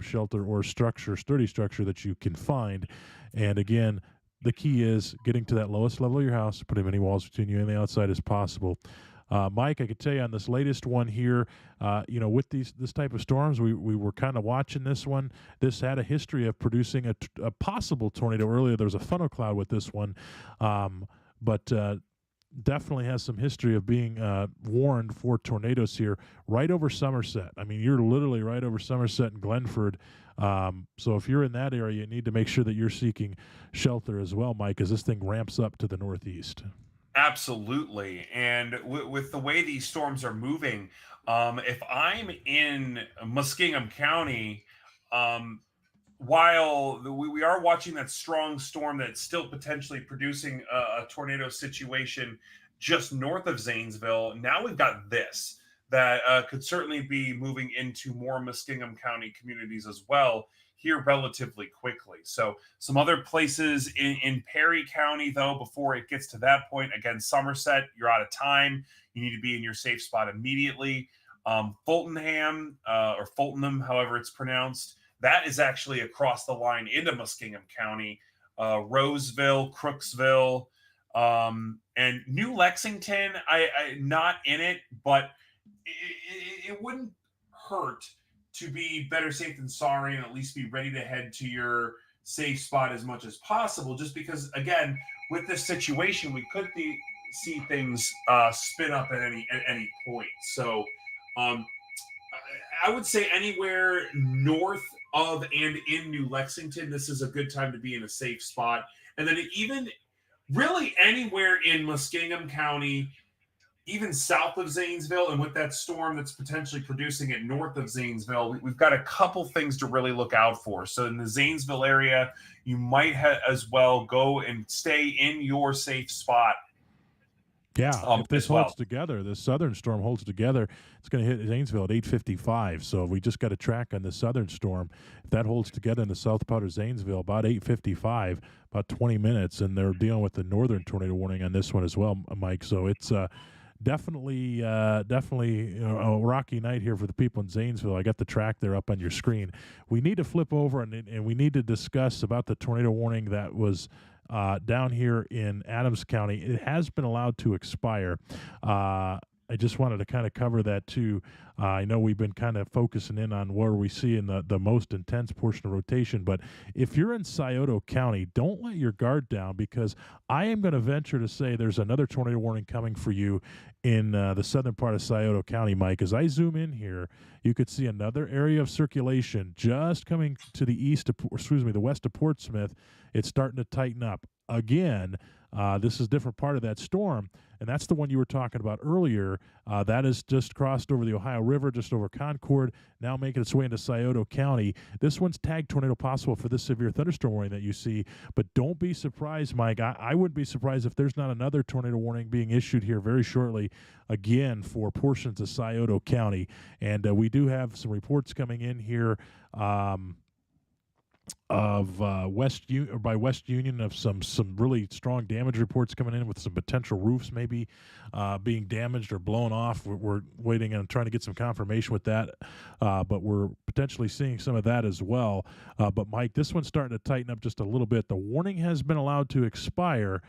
shelter, or sturdy structure that you can find. And again, the key is getting to that lowest level of your house, put as many walls between you and the outside as possible. Mike, I could tell you on this latest one here, with this type of storms, we were kind of watching this one. This had a history of producing a possible tornado earlier. There was a funnel cloud with this one, but definitely has some history of being warned for tornadoes here right over Somerset. I mean, you're literally right over Somerset and Glenford. So if you're in that area, you need to make sure that you're seeking shelter as well, Mike, as this thing ramps up to the northeast. Absolutely. And with the way these storms are moving, if I'm in Muskingum County, while we are watching that strong storm that's still potentially producing a tornado situation just north of Zanesville, now we've got this that could certainly be moving into more Muskingum County communities as well here relatively quickly. So some other places in Perry County, though, before it gets to that point, again, Somerset, you're out of time. You need to be in your safe spot immediately. Fultonham or Fultonham, however it's pronounced, that is actually across the line into Muskingum County. Roseville, Crooksville, and New Lexington, I not in it, but it wouldn't hurt to be better safe than sorry and at least be ready to head to your safe spot as much as possible, just because, again, with this situation, we could see things spin up at any point. So I would say anywhere north of and in New Lexington, this is a good time to be in a safe spot. And then even really anywhere in Muskingum County, even south of Zanesville, and with that storm that's potentially producing it north of Zanesville, we've got a couple things to really look out for. So in the Zanesville area, you might as well go and stay in your safe spot. Yeah, if this holds together, this southern storm holds together, it's going to hit Zanesville at 8:55. So we just got a track on the southern storm. If that holds together in the south part of Zanesville, about 8:55, about 20 minutes, and they're dealing with the northern tornado warning on this one as well, Mike. So it's definitely a rocky night here for the people in Zanesville. I got the track there up on your screen. We need to flip over and we need to discuss about the tornado warning that was down here in Adams County. It has been allowed to expire. I just wanted to kind of cover that too. I know we've been kind of focusing in on where we see in the most intense portion of rotation, but if you're in Scioto County, don't let your guard down, because I am going to venture to say there's another tornado warning coming for you in the southern part of Scioto County, Mike. As I zoom in here, you could see another area of circulation just coming to the the west of Portsmouth. It's starting to tighten up again. This is a different part of that storm, and that's the one you were talking about earlier. That is just crossed over the Ohio River, just over Concord, now making its way into Scioto County. This one's tagged tornado possible for this severe thunderstorm warning that you see, but don't be surprised, Mike. I wouldn't be surprised if there's not another tornado warning being issued here very shortly, again, for portions of Scioto County. And we do have some reports coming in here of by West Union of some really strong damage reports coming in with some potential roofs maybe being damaged or blown off. We're waiting and trying to get some confirmation with that, but we're potentially seeing some of that as well. But Mike, this one's starting to tighten up just a little bit. The warning has been allowed to expire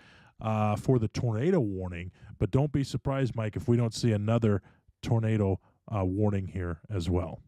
for the tornado warning, but don't be surprised, Mike, if we don't see another tornado warning here as well.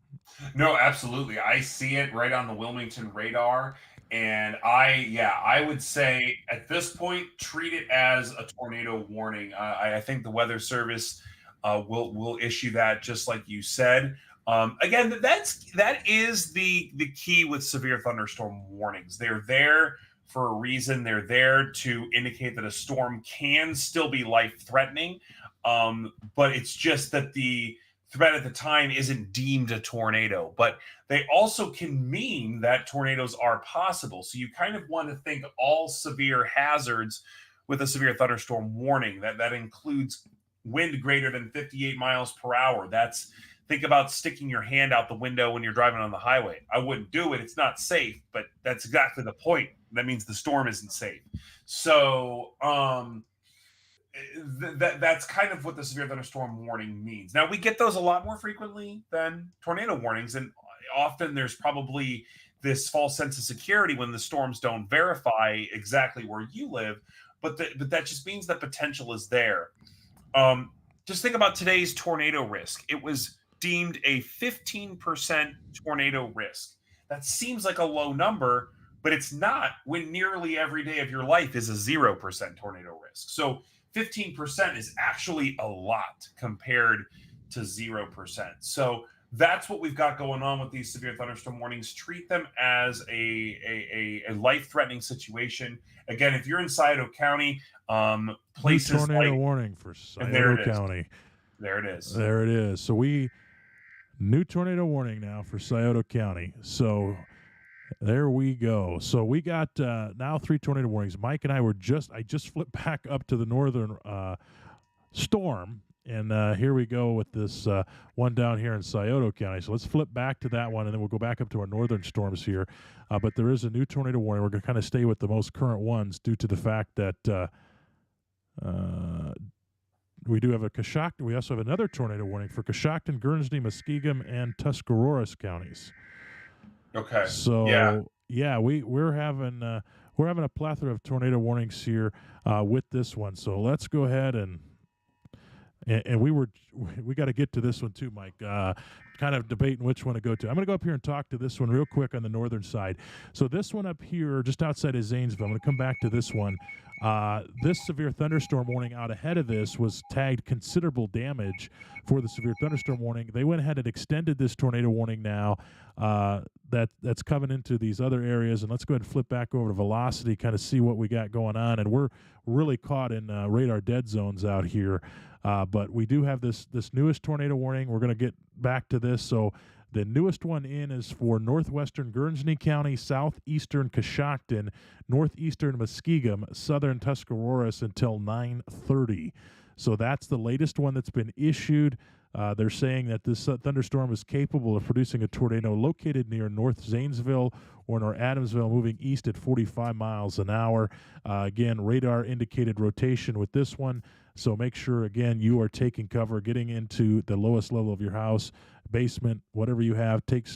No, absolutely. I see it right on the Wilmington radar. And I would say at this point, treat it as a tornado warning. I think the Weather Service will issue that, just like you said. Again, that is the key with severe thunderstorm warnings. They're there for a reason. They're there to indicate that a storm can still be life threatening, but it's just that the threat at the time isn't deemed a tornado. But they also can mean that tornadoes are possible. So you kind of want to think all severe hazards with a severe thunderstorm warning. That includes wind greater than 58 miles per hour. That's think about sticking your hand out the window when you're driving on the highway. I wouldn't do it. It's not safe, but that's exactly the point. That means the storm isn't safe. So that's kind of what the severe thunderstorm warning means. Now, we get those a lot more frequently than tornado warnings, and often there's probably this false sense of security when the storms don't verify exactly where you live, but that just means that potential is there. Just think about today's tornado risk. It was deemed a 15% tornado risk. That seems like a low number, but it's not when nearly every day of your life is a 0% tornado risk. So 15% is actually a lot compared to 0%. So that's what we've got going on with these severe thunderstorm warnings. Treat them as a life-threatening situation. Again, if you're in Scioto County, places New tornado like warning for Scioto County. There it is. There it is. So new tornado warning now for Scioto County. So there we go. So we got now 3 tornado warnings. Mike and I just flipped back up to the northern storm, and here we go with this one down here in Scioto County. So let's flip back to that one, and then we'll go back up to our northern storms here. But there is a new tornado warning. We're going to kind of stay with the most current ones due to the fact that we do have a Coshocton. We also have another tornado warning for Coshocton, Guernsey, Muskingum, and Tuscarawas counties. Okay. So we're having a plethora of tornado warnings here with this one. So let's go ahead and we got to get to this one too, Mike. Kind of debating which one to go to. I'm going to go up here and talk to this one real quick on the northern side. So this one up here, just outside of Zanesville, I'm going to come back to this one. This severe thunderstorm warning out ahead of this was tagged considerable damage for the severe thunderstorm warning. They went ahead and extended this tornado warning now that's coming into these other areas. And let's go ahead and flip back over to velocity, kind of see what we got going on. And we're really caught in radar dead zones out here. But we do have this newest tornado warning. We're going to get back to this. So the newest one in is for northwestern Guernsey County, southeastern Coshocton, northeastern Muskingum, southern Tuscarawas until 9:30. So that's the latest one that's been issued. They're saying that this thunderstorm is capable of producing a tornado located near North Zanesville or near Adamsville, moving east at 45 miles an hour. Again, radar indicated rotation with this one. So make sure, again, you are taking cover, getting into the lowest level of your house, basement, whatever you have. Take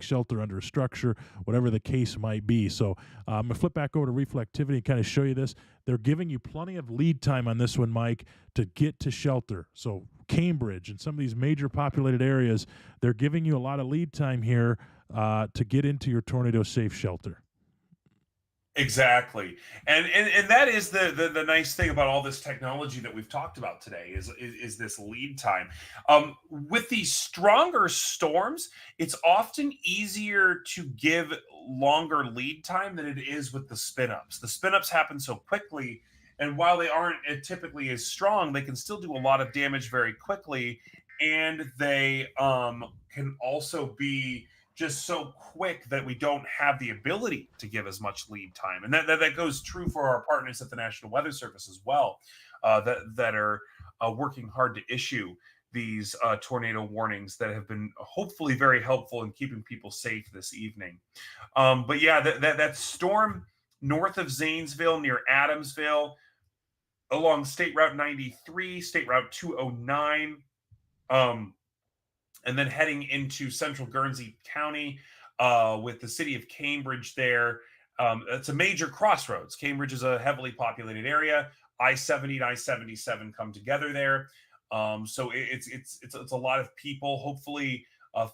shelter under a structure, whatever the case might be. So I'm going to flip back over to reflectivity and kind of show you this. They're giving you plenty of lead time on this one, Mike, to get to shelter. So Cambridge and some of these major populated areas, they're giving you a lot of lead time here to get into your tornado safe shelter. Exactly. And that is the nice thing about all this technology that we've talked about today is this lead time. With these stronger storms, it's often easier to give longer lead time than it is with the spin-ups. The spin-ups happen so quickly, and while they aren't typically as strong, they can still do a lot of damage very quickly, and they can also be just so quick that we don't have the ability to give as much lead time. And that goes true for our partners at the National Weather Service as well, that are working hard to issue these tornado warnings that have been hopefully very helpful in keeping people safe this evening. But yeah, that storm north of Zanesville near Adamsville, along State Route 93, State Route 209, and then heading into central Guernsey County with the city of Cambridge there. It's a major crossroads. Cambridge is a heavily populated area. I-70 and I-77 come together there. So it's a lot of people. Hopefully,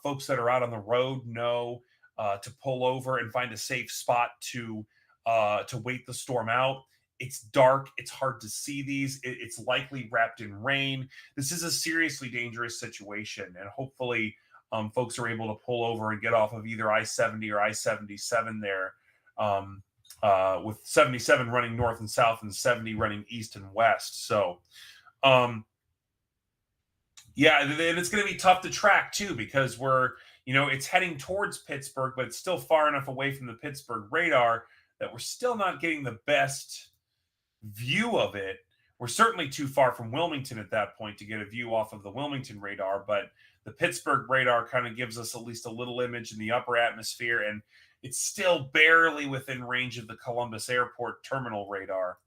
folks that are out on the road know to pull over and find a safe spot to wait the storm out. It's dark. It's hard to see these. It's likely wrapped in rain. This is a seriously dangerous situation, and hopefully, folks are able to pull over and get off of either I-70 or I-77 there, with 77 running north and south and 70 running east and west. So, yeah, and it's going to be tough to track too, because it's heading towards Pittsburgh, but it's still far enough away from the Pittsburgh radar that we're still not getting the best view of it. We're certainly too far from Wilmington at that point to get a view off of the Wilmington radar, but the Pittsburgh radar kind of gives us at least a little image in the upper atmosphere, and it's still barely within range of the Columbus Airport terminal radar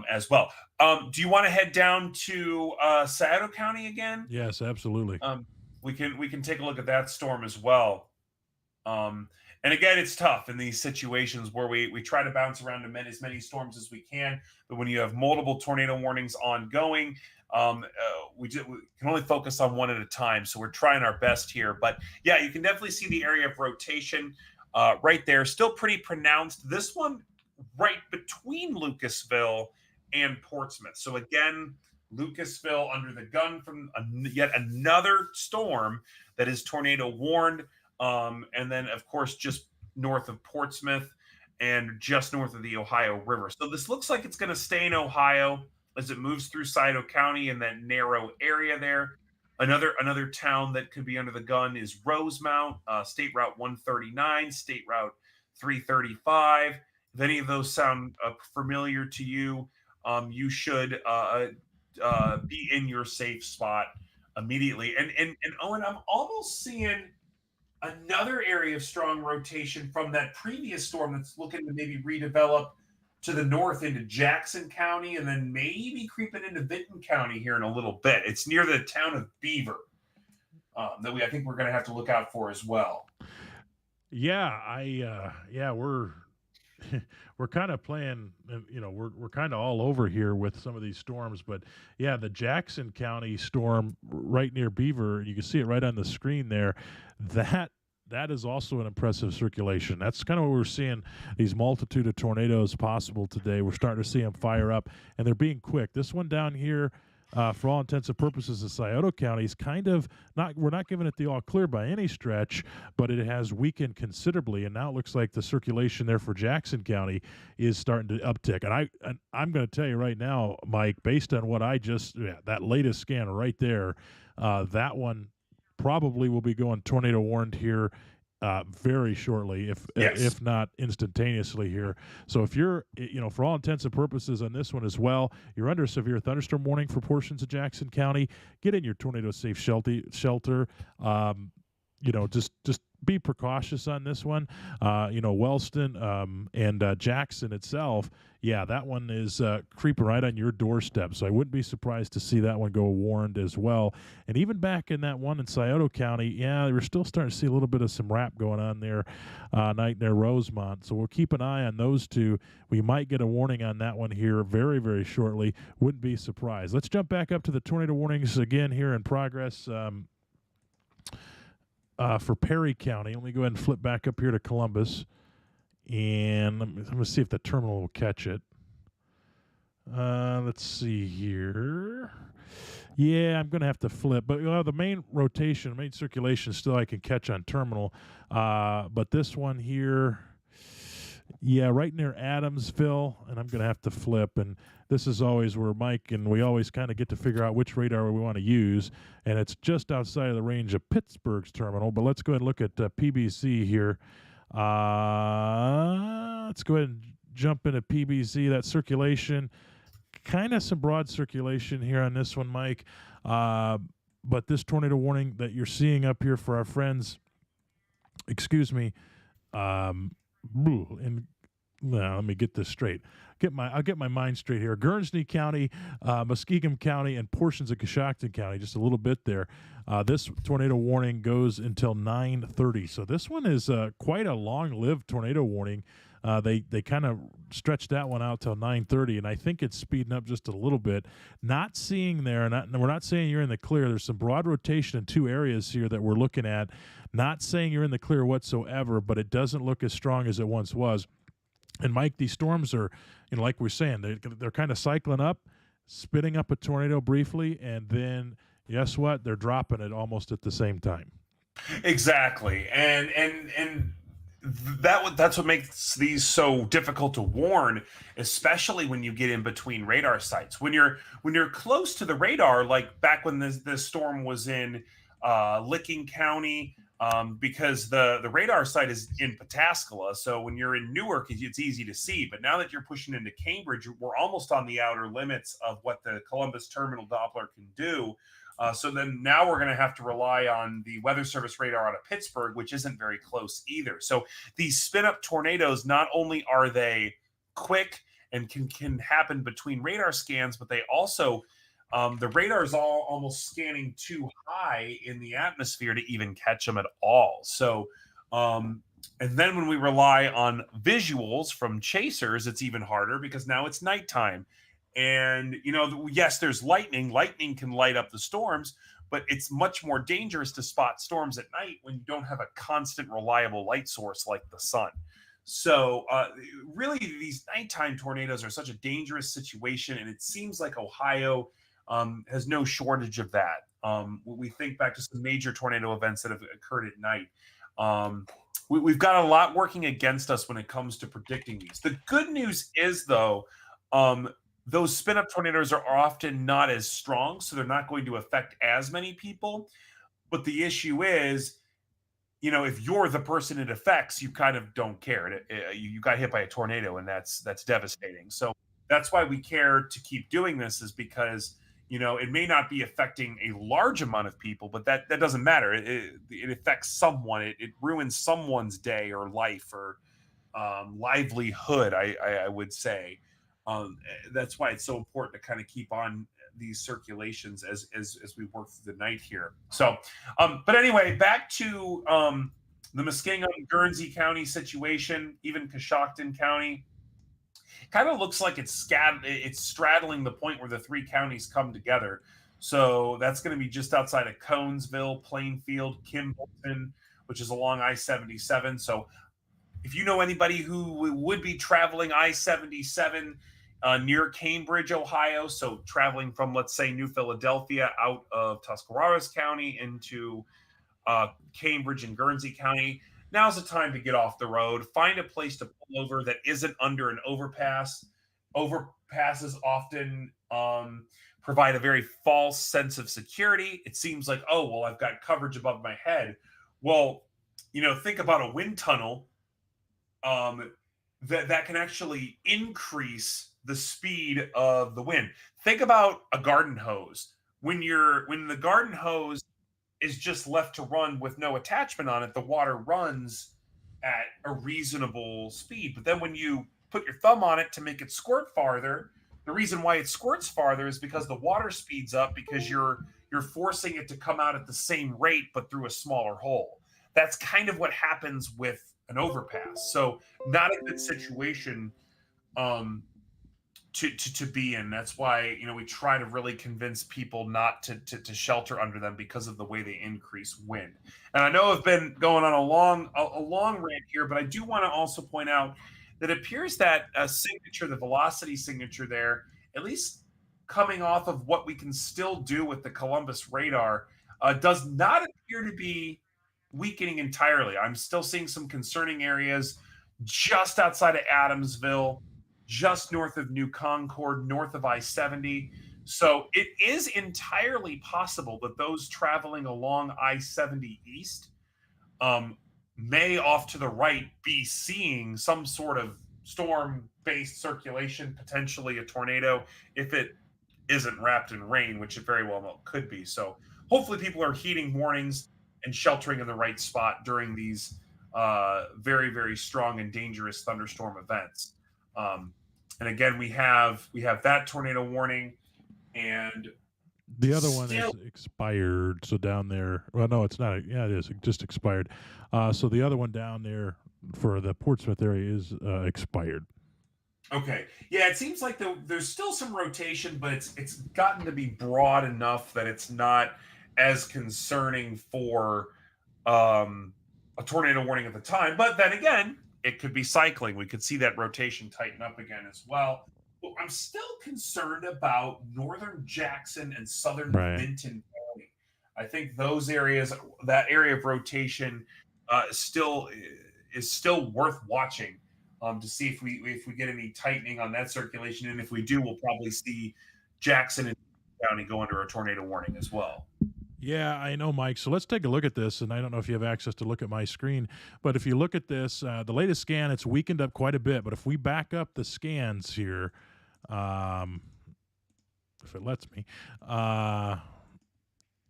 as well. Do you want to head down to Scioto County again? Yes, absolutely. We can take a look at that storm as well. And again, it's tough in these situations where we try to bounce around to as many storms as we can. But when you have multiple tornado warnings ongoing, we can only focus on one at a time. So we're trying our best here. But yeah, you can definitely see the area of rotation right there. Still pretty pronounced. This one right between Lucasville and Portsmouth. So again, Lucasville under the gun from yet another storm that is tornado warned. And then, of course, just north of Portsmouth and just north of the Ohio River. So this looks like it's going to stay in Ohio as it moves through Scioto County in that narrow area there. Another town that could be under the gun is Rosemount, State Route 139, State Route 335. If any of those sound familiar to you, you should be in your safe spot immediately. And Owen, I'm almost seeing another area of strong rotation from that previous storm that's looking to maybe redevelop to the north into Jackson County and then maybe creeping into Vinton County here in a little bit. It's near the town of Beaver that I think we're going to have to look out for as well. Yeah, we're we're kind of playing, we're kind of all over here with some of these storms, but yeah, the Jackson County storm right near Beaver, you can see it right on the screen there. That is also an impressive circulation. That's kind of what we're seeing, these multitude of tornadoes possible today. We're starting to see them fire up, and they're being quick. This one down here, for all intents and purposes, in Scioto County is kind of we're not giving it the all clear by any stretch, but it has weakened considerably, and now it looks like the circulation there for Jackson County is starting to uptick. And I'm going to tell you right now, Mike, based on what that latest scan right there, that one probably will be going tornado warned here very shortly, if not instantaneously here. So if you're, for all intents and purposes on this one as well, you're under a severe thunderstorm warning for portions of Jackson County. Get in your tornado safe shelter. Just be precautious on this one. Wellston and Jackson itself, that one is creeping right on your doorstep. So I wouldn't be surprised to see that one go warned as well. And even back in that one in Scioto County, we're still starting to see a little bit of some wrap going on there, night near Rosemont. So we'll keep an eye on those two. We might get a warning on that one here very, very shortly. Wouldn't be surprised. Let's jump back up to the tornado warnings again here in progress. For Perry County, let me go ahead and flip back up here to Columbus, and I'm going to see if the terminal will catch it. Let's see here. Yeah, I'm going to have to flip, but the main circulation still I can catch on terminal, but this one here, right near Adamsville, and I'm going to have to flip, and this is always where Mike and we always kind of get to figure out which radar we want to use, and it's just outside of the range of Pittsburgh's terminal. But let's go ahead and look at PBC here. Let's go ahead and jump into PBC. That circulation, kind of some broad circulation here on this one, Mike. But this tornado warning that you're seeing up here for our friends, excuse me, in now, let me get this straight. I'll get my mind straight here. Guernsey County, Muskingum County, and portions of Coshocton County, just a little bit there. This tornado warning goes until 9:30. So this one is quite a long-lived tornado warning. They kind of stretched that one out till 9:30, and I think it's speeding up just a little bit. Not seeing there, we're not saying you're in the clear. There's some broad rotation in two areas here that we're looking at. Not saying you're in the clear whatsoever, but it doesn't look as strong as it once was. And Mike, these storms are, like we're saying, they're kind of cycling up, spitting up a tornado briefly, and then guess what? They're dropping it almost at the same time. Exactly, and that's what makes these so difficult to warn, especially when you get in between radar sites. When you're close to the radar, like back when this storm was in Licking County. Because the radar site is in Pataskala, so when you're in Newark, it's easy to see. But now that you're pushing into Cambridge, we're almost on the outer limits of what the Columbus Terminal Doppler can do. So then now we're going to have to rely on the Weather Service radar out of Pittsburgh, which isn't very close either. So these spin-up tornadoes, not only are they quick and can happen between radar scans, but they also the radar is almost scanning too high in the atmosphere to even catch them at all. So, and then when we rely on visuals from chasers, it's even harder because now it's nighttime. And, yes, there's lightning. Lightning can light up the storms, but it's much more dangerous to spot storms at night when you don't have a constant, reliable light source like the sun. So really, these nighttime tornadoes are such a dangerous situation, and it seems like Ohio has no shortage of that. We think back to some major tornado events that have occurred at night. We've got a lot working against us when it comes to predicting these. The good news is, though, those spin-up tornadoes are often not as strong, so they're not going to affect as many people. But the issue is, if you're the person it affects, you kind of don't care. You got hit by a tornado, and that's devastating. So that's why we care to keep doing this, is because it may not be affecting a large amount of people, but that doesn't matter. It affects someone. It ruins someone's day or life or livelihood, I would say. That's why it's so important to kind of keep on these circulations as we work through the night here. So, but anyway, back to the Muskingum, Guernsey County situation, even Coshocton County. Kind of looks like it's straddling the point where the three counties come together. So that's going to be just outside of Conesville, Plainfield, Kimballton, which is along I-77. So if you know anybody who would be traveling I-77 near Cambridge, Ohio, so traveling from, let's say, New Philadelphia out of Tuscarawas County into Cambridge and Guernsey County, now's the time to get off the road. Find a place to pull over that isn't under an overpass. Overpasses often provide a very false sense of security. It seems like, oh, well, I've got coverage above my head. Well, think about a wind tunnel that can actually increase the speed of the wind. Think about a garden hose. When the garden hose is just left to run with no attachment on it, the water runs at a reasonable speed. But then when you put your thumb on it to make it squirt farther, the reason why it squirts farther is because the water speeds up because you're forcing it to come out at the same rate but through a smaller hole. That's kind of what happens with an overpass. So not a good situation to be in. That's why we try to really convince people not to shelter under them because of the way they increase wind. And I know I've been going on a long rant here, but I do want to also point out that it appears that a signature, the velocity signature there, at least coming off of what we can still do with the Columbus radar, does not appear to be weakening entirely. I'm still seeing some concerning areas just outside of Adamsville, just north of New Concord, north of I-70. So it is entirely possible that those traveling along I-70 east may off to the right be seeing some sort of storm-based circulation, potentially a tornado, if it isn't wrapped in rain, which it very well could be. So hopefully people are heeding warnings and sheltering in the right spot during these very, very strong and dangerous thunderstorm events. And again, we have that tornado warning, and The other one still is expired. So down there, well, no, it's not. Yeah, it is. It just expired. So the other one down there for the Portsmouth area is expired. okay. Yeah, it seems like there's still some rotation, but it's gotten to be broad enough that it's not as concerning for a tornado warning at the time. But then again, it could be cycling. We could see that rotation tighten up again as well. But I'm still concerned about northern Jackson and southern Right. Vinton County. I think those areas, that area of rotation, still is still worth watching to see if we get any tightening on that circulation, and if we do, we'll probably see Jackson and County go under a tornado warning as well. Yeah, I know, Mike. So let's take a look at this. And I don't know if you have access to look at my screen, but if you look at this, the latest scan, it's weakened up quite a bit. But if we back up the scans here, um, if it lets me, let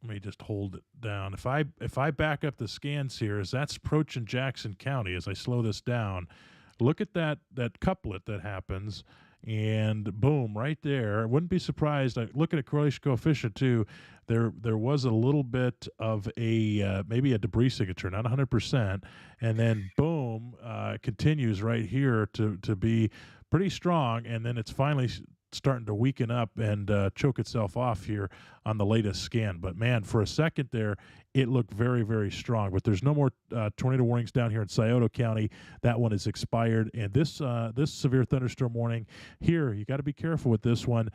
me just hold it down. If I back up the scans here, as that's approaching Jackson County, as I slow this down, look at that couplet that happens, and boom, right there. I wouldn't be surprised. I look at a correlation coefficient too. There was a little bit of a maybe a debris signature, not 100%, and then boom, continues right here to be pretty strong, and then it's finally starting to weaken up and choke itself off here on the latest scan. But man, for a second there, it looked very, very strong. But there's no more tornado warnings down here in Scioto County. That one is expired. And this severe thunderstorm warning here, you got to be careful with this one.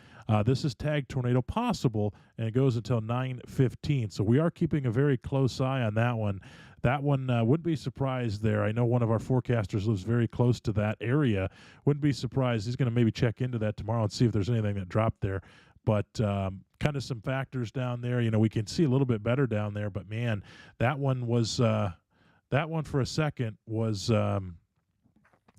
This is tagged tornado possible, and it goes until 9:15. So we are keeping a very close eye on that one. That one wouldn't be surprised there. I know one of our forecasters lives very close to that area. Wouldn't be surprised. He's going to maybe check into that tomorrow and see if there's anything that dropped there. But kind of some factors down there. You know, we can see a little bit better down there. But man, that one was that one for a second was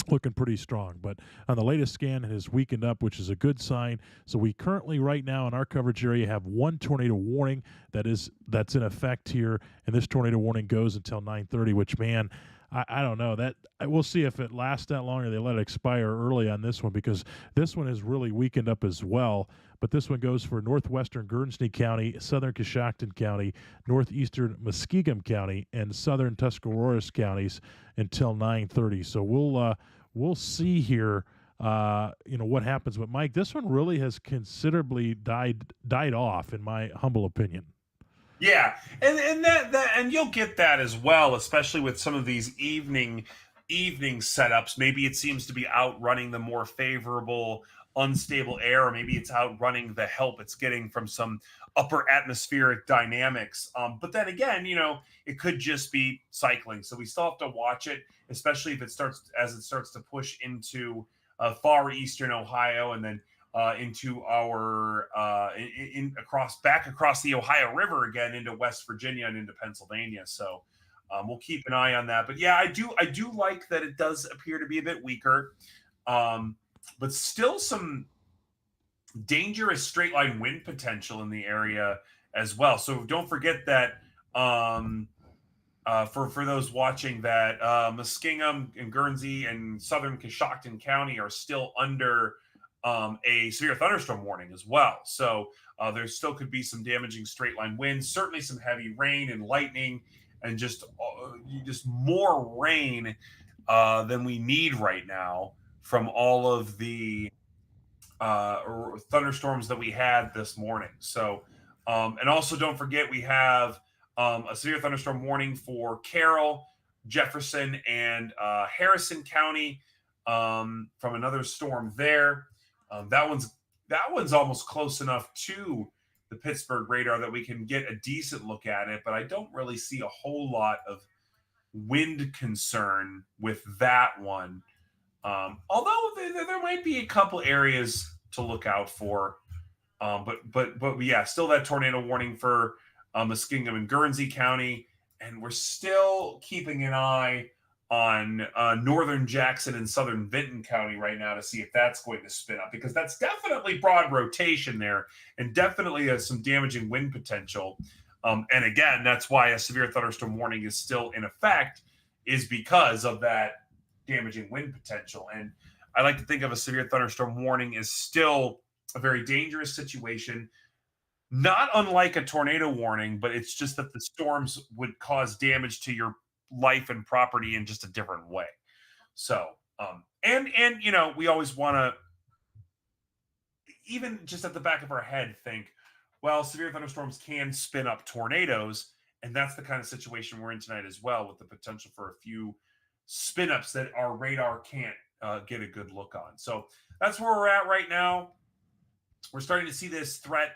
looking pretty strong. But on the latest scan, it has weakened up, which is a good sign. So we currently, right now, in our coverage area, have one tornado warning that's in effect here, and this tornado warning goes until 9:30. Which, man, I don't know. That we'll see if it lasts that long or they let it expire early on this one, because this one is really weakened up as well. But this one goes for northwestern Guernsey County, southern Coshocton County, northeastern Muskingum County, and southern Tuscarawas counties until 9:30. So we'll see here, what happens. But Mike, this one really has considerably died off, in my humble opinion. Yeah, and that and you'll get that as well, especially with some of these evening setups. Maybe it seems to be outrunning the more favorable unstable air, or maybe it's outrunning the help it's getting from some upper atmospheric dynamics. But then again, it could just be cycling. So we still have to watch it, especially if it starts to push into far eastern Ohio, and then into our back across the Ohio River again into West Virginia and into Pennsylvania. So we'll keep an eye on that. But yeah, I do like that it does appear to be a bit weaker, but still some dangerous straight line wind potential in the area as well. So don't forget that for those watching, that Muskingum and Guernsey and southern Coshocton County are still under a severe thunderstorm warning as well. So there still could be some damaging straight line winds, certainly some heavy rain and lightning, and just more rain than we need right now from all of the thunderstorms that we had this morning. So, and also don't forget, we have a severe thunderstorm warning for Carroll, Jefferson, and Harrison County from another storm there. That one's almost close enough to the Pittsburgh radar that we can get a decent look at it, but I don't really see a whole lot of wind concern with that one. Although there might be a couple areas to look out for, but yeah, still that tornado warning for Muskingum and Guernsey County, and we're still keeping an eye on northern Jackson and southern Vinton County right now to see if that's going to spin up, because that's definitely broad rotation there and definitely some damaging wind potential. And again, that's why a severe thunderstorm warning is still in effect, is because of that damaging wind potential. And I like to think of a severe thunderstorm warning as still a very dangerous situation, not unlike a tornado warning, but it's just that the storms would cause damage to your life and property in just a different way. So, and we always want to, even just at the back of our head, think, well, severe thunderstorms can spin up tornadoes, and that's the kind of situation we're in tonight as well, with the potential for a few spin ups that our radar can't get a good look on. So that's where we're at right now. We're starting to see this threat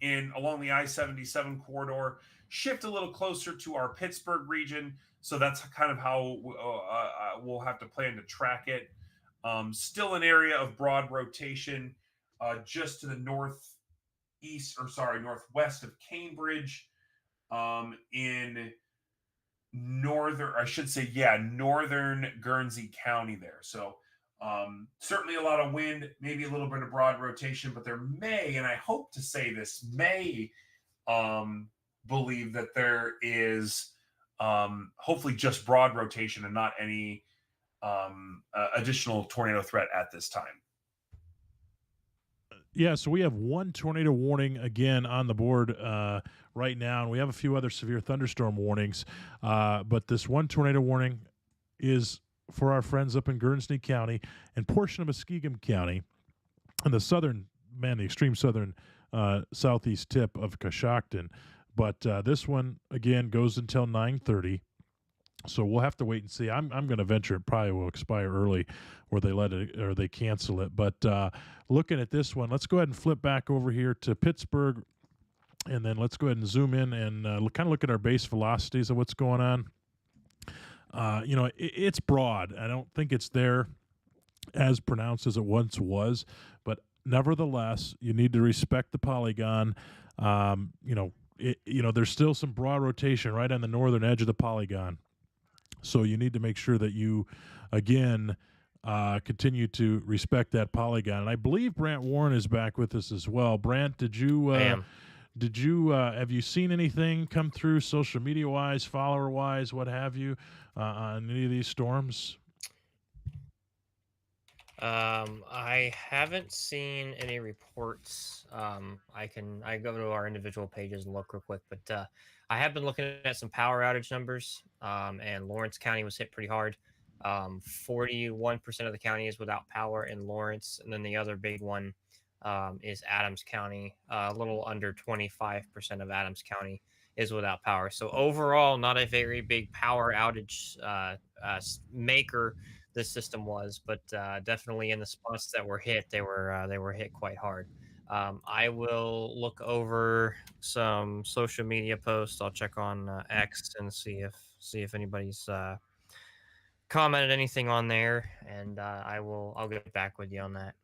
along the I-77 corridor shift a little closer to our Pittsburgh region. So that's kind of how we'll have to plan to track it. Still an area of broad rotation just to the northwest of Cambridge, in northern Guernsey County there. So certainly a lot of wind, maybe a little bit of broad rotation, but there may, and I hope to say this, may believe that there is hopefully just broad rotation and not any additional tornado threat at this time. Yeah, so we have one tornado warning again on the board right now, and we have a few other severe thunderstorm warnings. But this one tornado warning is for our friends up in Guernsey County and portion of Muskingum County, and the extreme southern southeast tip of Coshocton. But this one again goes until 9:30. So we'll have to wait and see. I'm going to venture it probably will expire early, or they let it or they cancel it. But looking at this one, let's go ahead and flip back over here to Pittsburgh, and then let's go ahead and zoom in and kind of look at our base velocities of what's going on. It's broad. I don't think it's there as pronounced as it once was, but nevertheless, you need to respect the polygon. There's still some broad rotation right on the northern edge of the polygon. So you need to make sure that you, again, continue to respect that polygon. And I believe Brant Warren is back with us as well. Brant, have you seen anything come through social media wise, follower wise, what have you, on any of these storms? I haven't seen any reports. I go to our individual pages and look real quick, but I have been looking at some power outage numbers, and Lawrence County was hit pretty hard. 41% of the county is without power in Lawrence, and then the other big one is Adams County. A little under 25% of Adams County is without power. So overall, not a very big power outage maker this system was, but definitely in the spots that were hit, they were hit quite hard. I will look over some social media posts. I'll check on X and see if anybody's commented anything on there, and I'll get back with you on that.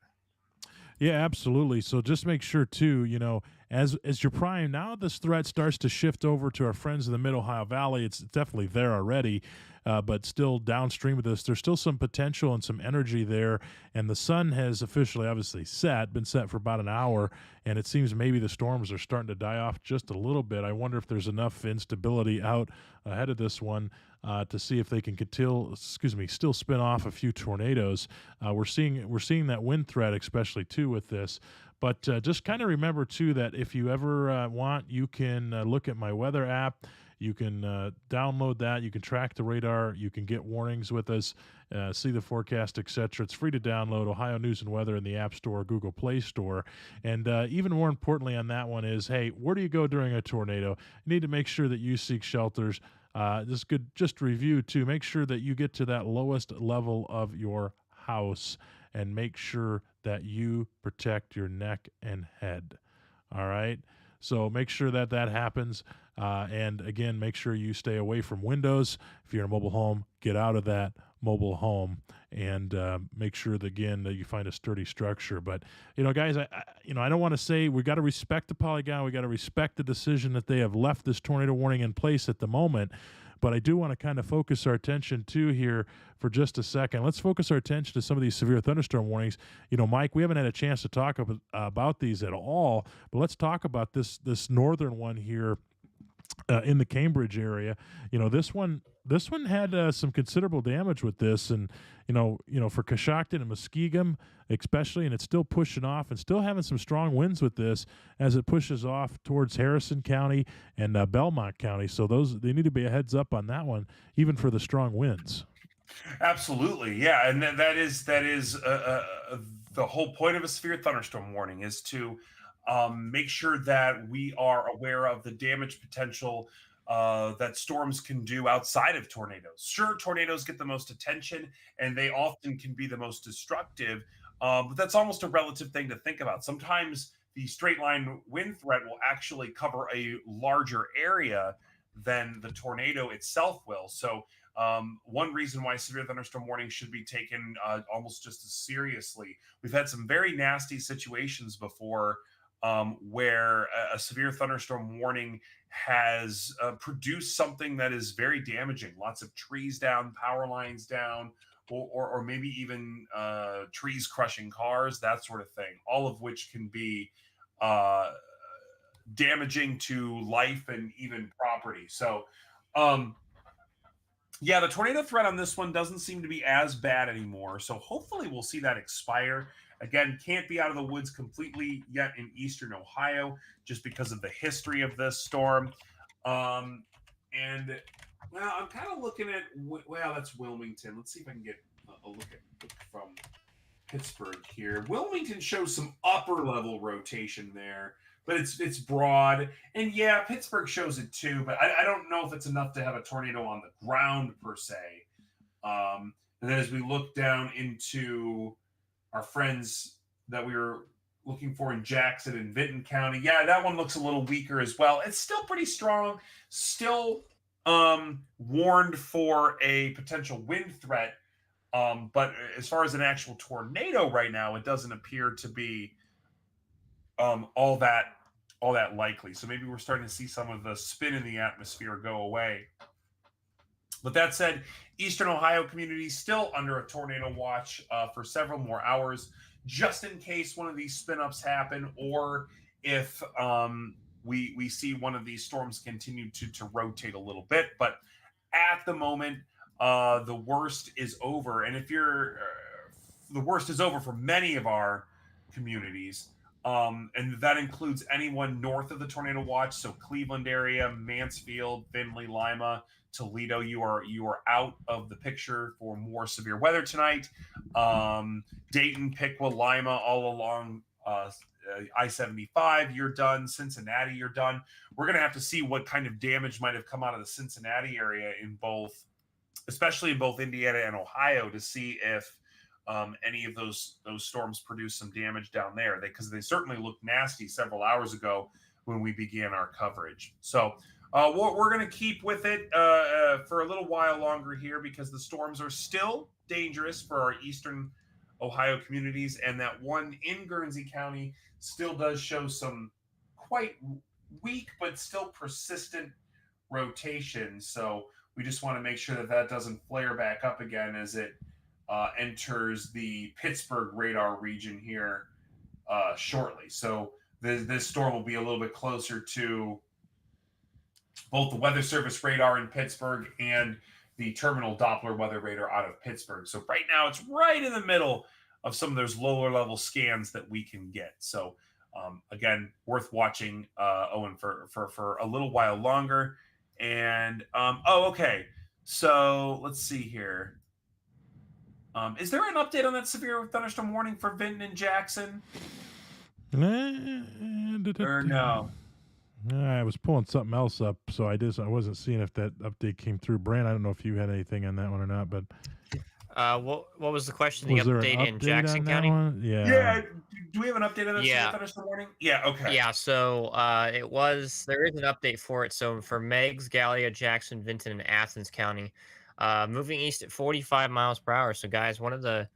Yeah, absolutely. So just make sure too, as you're prime now, this threat starts to shift over to our friends in the Mid Ohio Valley. It's definitely there already, but still downstream of this, there's still some potential and some energy there. And the sun has officially, obviously, been set for about an hour, and it seems maybe the storms are starting to die off just a little bit. I wonder if there's enough instability out ahead of this one to see if they can still spin off a few tornadoes. We're seeing that wind threat, especially too with this. But just kind of remember too that if you ever want, you can look at my weather app. You can download that. You can track the radar. You can get warnings with us, see the forecast, etc. It's free to download. Ohio News and Weather in the App Store, Google Play Store. And even more importantly on that one is, hey, where do you go during a tornado? You need to make sure that you seek shelters. This could just review too. Make sure that you get to that lowest level of your house, and make sure that you protect your neck and head. All right. So make sure that happens. And again, make sure you stay away from windows. If you're in a mobile home, get out of that mobile home, and make sure that, again, that you find a sturdy structure. But, guys, I don't want to say we got to respect the polygon. We got to respect the decision that they have left this tornado warning in place at the moment. But I do want to kind of focus our attention too here for just a second. Let's focus our attention to some of these severe thunderstorm warnings. Mike, we haven't had a chance to talk about these at all, but let's talk about this northern one here in the Cambridge area. This one had some considerable damage with this, and for Coshocton and Muskingum especially, and it's still pushing off and still having some strong winds with this as it pushes off towards Harrison County and Belmont County. So they need to be a heads up on that one, even for the strong winds. Absolutely, yeah, and that is the whole point of a severe thunderstorm warning is to make sure that we are aware of the damage potential that storms can do outside of tornadoes. Sure, tornadoes get the most attention, and they often can be the most destructive, but that's almost a relative thing to think about. Sometimes the straight line wind threat will actually cover a larger area than the tornado itself will. So one reason why severe thunderstorm warnings should be taken almost just as seriously. We've had some very nasty situations before where a severe thunderstorm warning has produced something that is very damaging. Lots of trees down, power lines down, or maybe even trees crushing cars, that sort of thing. All of which can be damaging to life and even property. So, yeah, the tornado threat on this one doesn't seem to be as bad anymore. So hopefully we'll see that expire. Again, can't be out of the woods completely yet in eastern Ohio just because of the history of this storm. And well, I'm kind of looking at that's Wilmington. Let's see if I can get a look from Pittsburgh here. Wilmington shows some upper level rotation there, but it's broad. And yeah, Pittsburgh shows it too, but I don't know if it's enough to have a tornado on the ground per se. And then as we look down into our friends that we were looking for in Jackson and Vinton County, yeah, that one looks a little weaker as well. It's still pretty strong, still warned for a potential wind threat. But as far as an actual tornado right now, it doesn't appear to be all that likely. So maybe we're starting to see some of the spin in the atmosphere go away. But that said, Eastern Ohio communities still under a tornado watch for several more hours, just in case one of these spin-ups happen, or if we see one of these storms continue to rotate a little bit. But at the moment, the worst is over. And if the worst is over for many of our communities, and that includes anyone north of the tornado watch, so Cleveland area, Mansfield, Findlay, Lima, Toledo, you are out of the picture for more severe weather tonight. Dayton, Piqua, Lima, all along I-75, you're done. Cincinnati, you're done. We're going to have to see what kind of damage might have come out of the Cincinnati area especially in both Indiana and Ohio, to see if any of those storms produce some damage down there, because they certainly looked nasty several hours ago when we began our coverage. So we're going to keep with it for a little while longer here, because the storms are still dangerous for our eastern Ohio communities, and that one in Guernsey County still does show some quite weak but still persistent rotation. So we just want to make sure that doesn't flare back up again as it enters the Pittsburgh radar region here shortly. So this storm will be a little bit closer to both the Weather Service radar in Pittsburgh and the terminal Doppler weather radar out of Pittsburgh. So right now it's right in the middle of some of those lower level scans that we can get. So again, worth watching, Owen, for a little while longer. And okay. So let's see here. Is there an update on that severe thunderstorm warning for Vinton and Jackson? Or no? I was pulling something else up, so I wasn't seeing if that update came through. Brand, I don't know if you had anything on that one or not, but what was the question? Was the there an update in update Jackson on that County? one? Yeah. Yeah. Do we have an update on that Yeah. thunderstorm warning? Yeah. Okay. Yeah, so there is an update for it. So for Meigs, Gallia, Jackson, Vinton, and Athens County, moving east at 45 miles per hour. So guys, one of the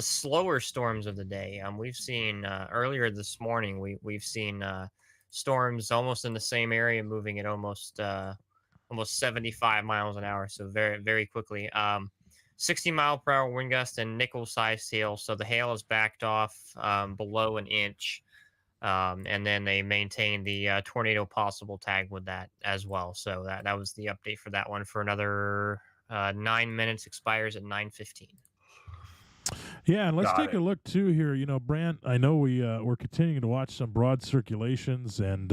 slower storms of the day. We've seen earlier this morning. We've seen storms almost in the same area, moving at almost 75 miles an hour. So very, very quickly. 60-mile-per-hour wind gust and nickel-sized hail. So the hail is backed off below an inch. And then they maintained the tornado possible tag with that as well. So that was the update for that one for another 9 minutes. Expires at 9:15. Yeah, and let's Got take a it. look too here. Brant, I know we're continuing to watch some broad circulations, and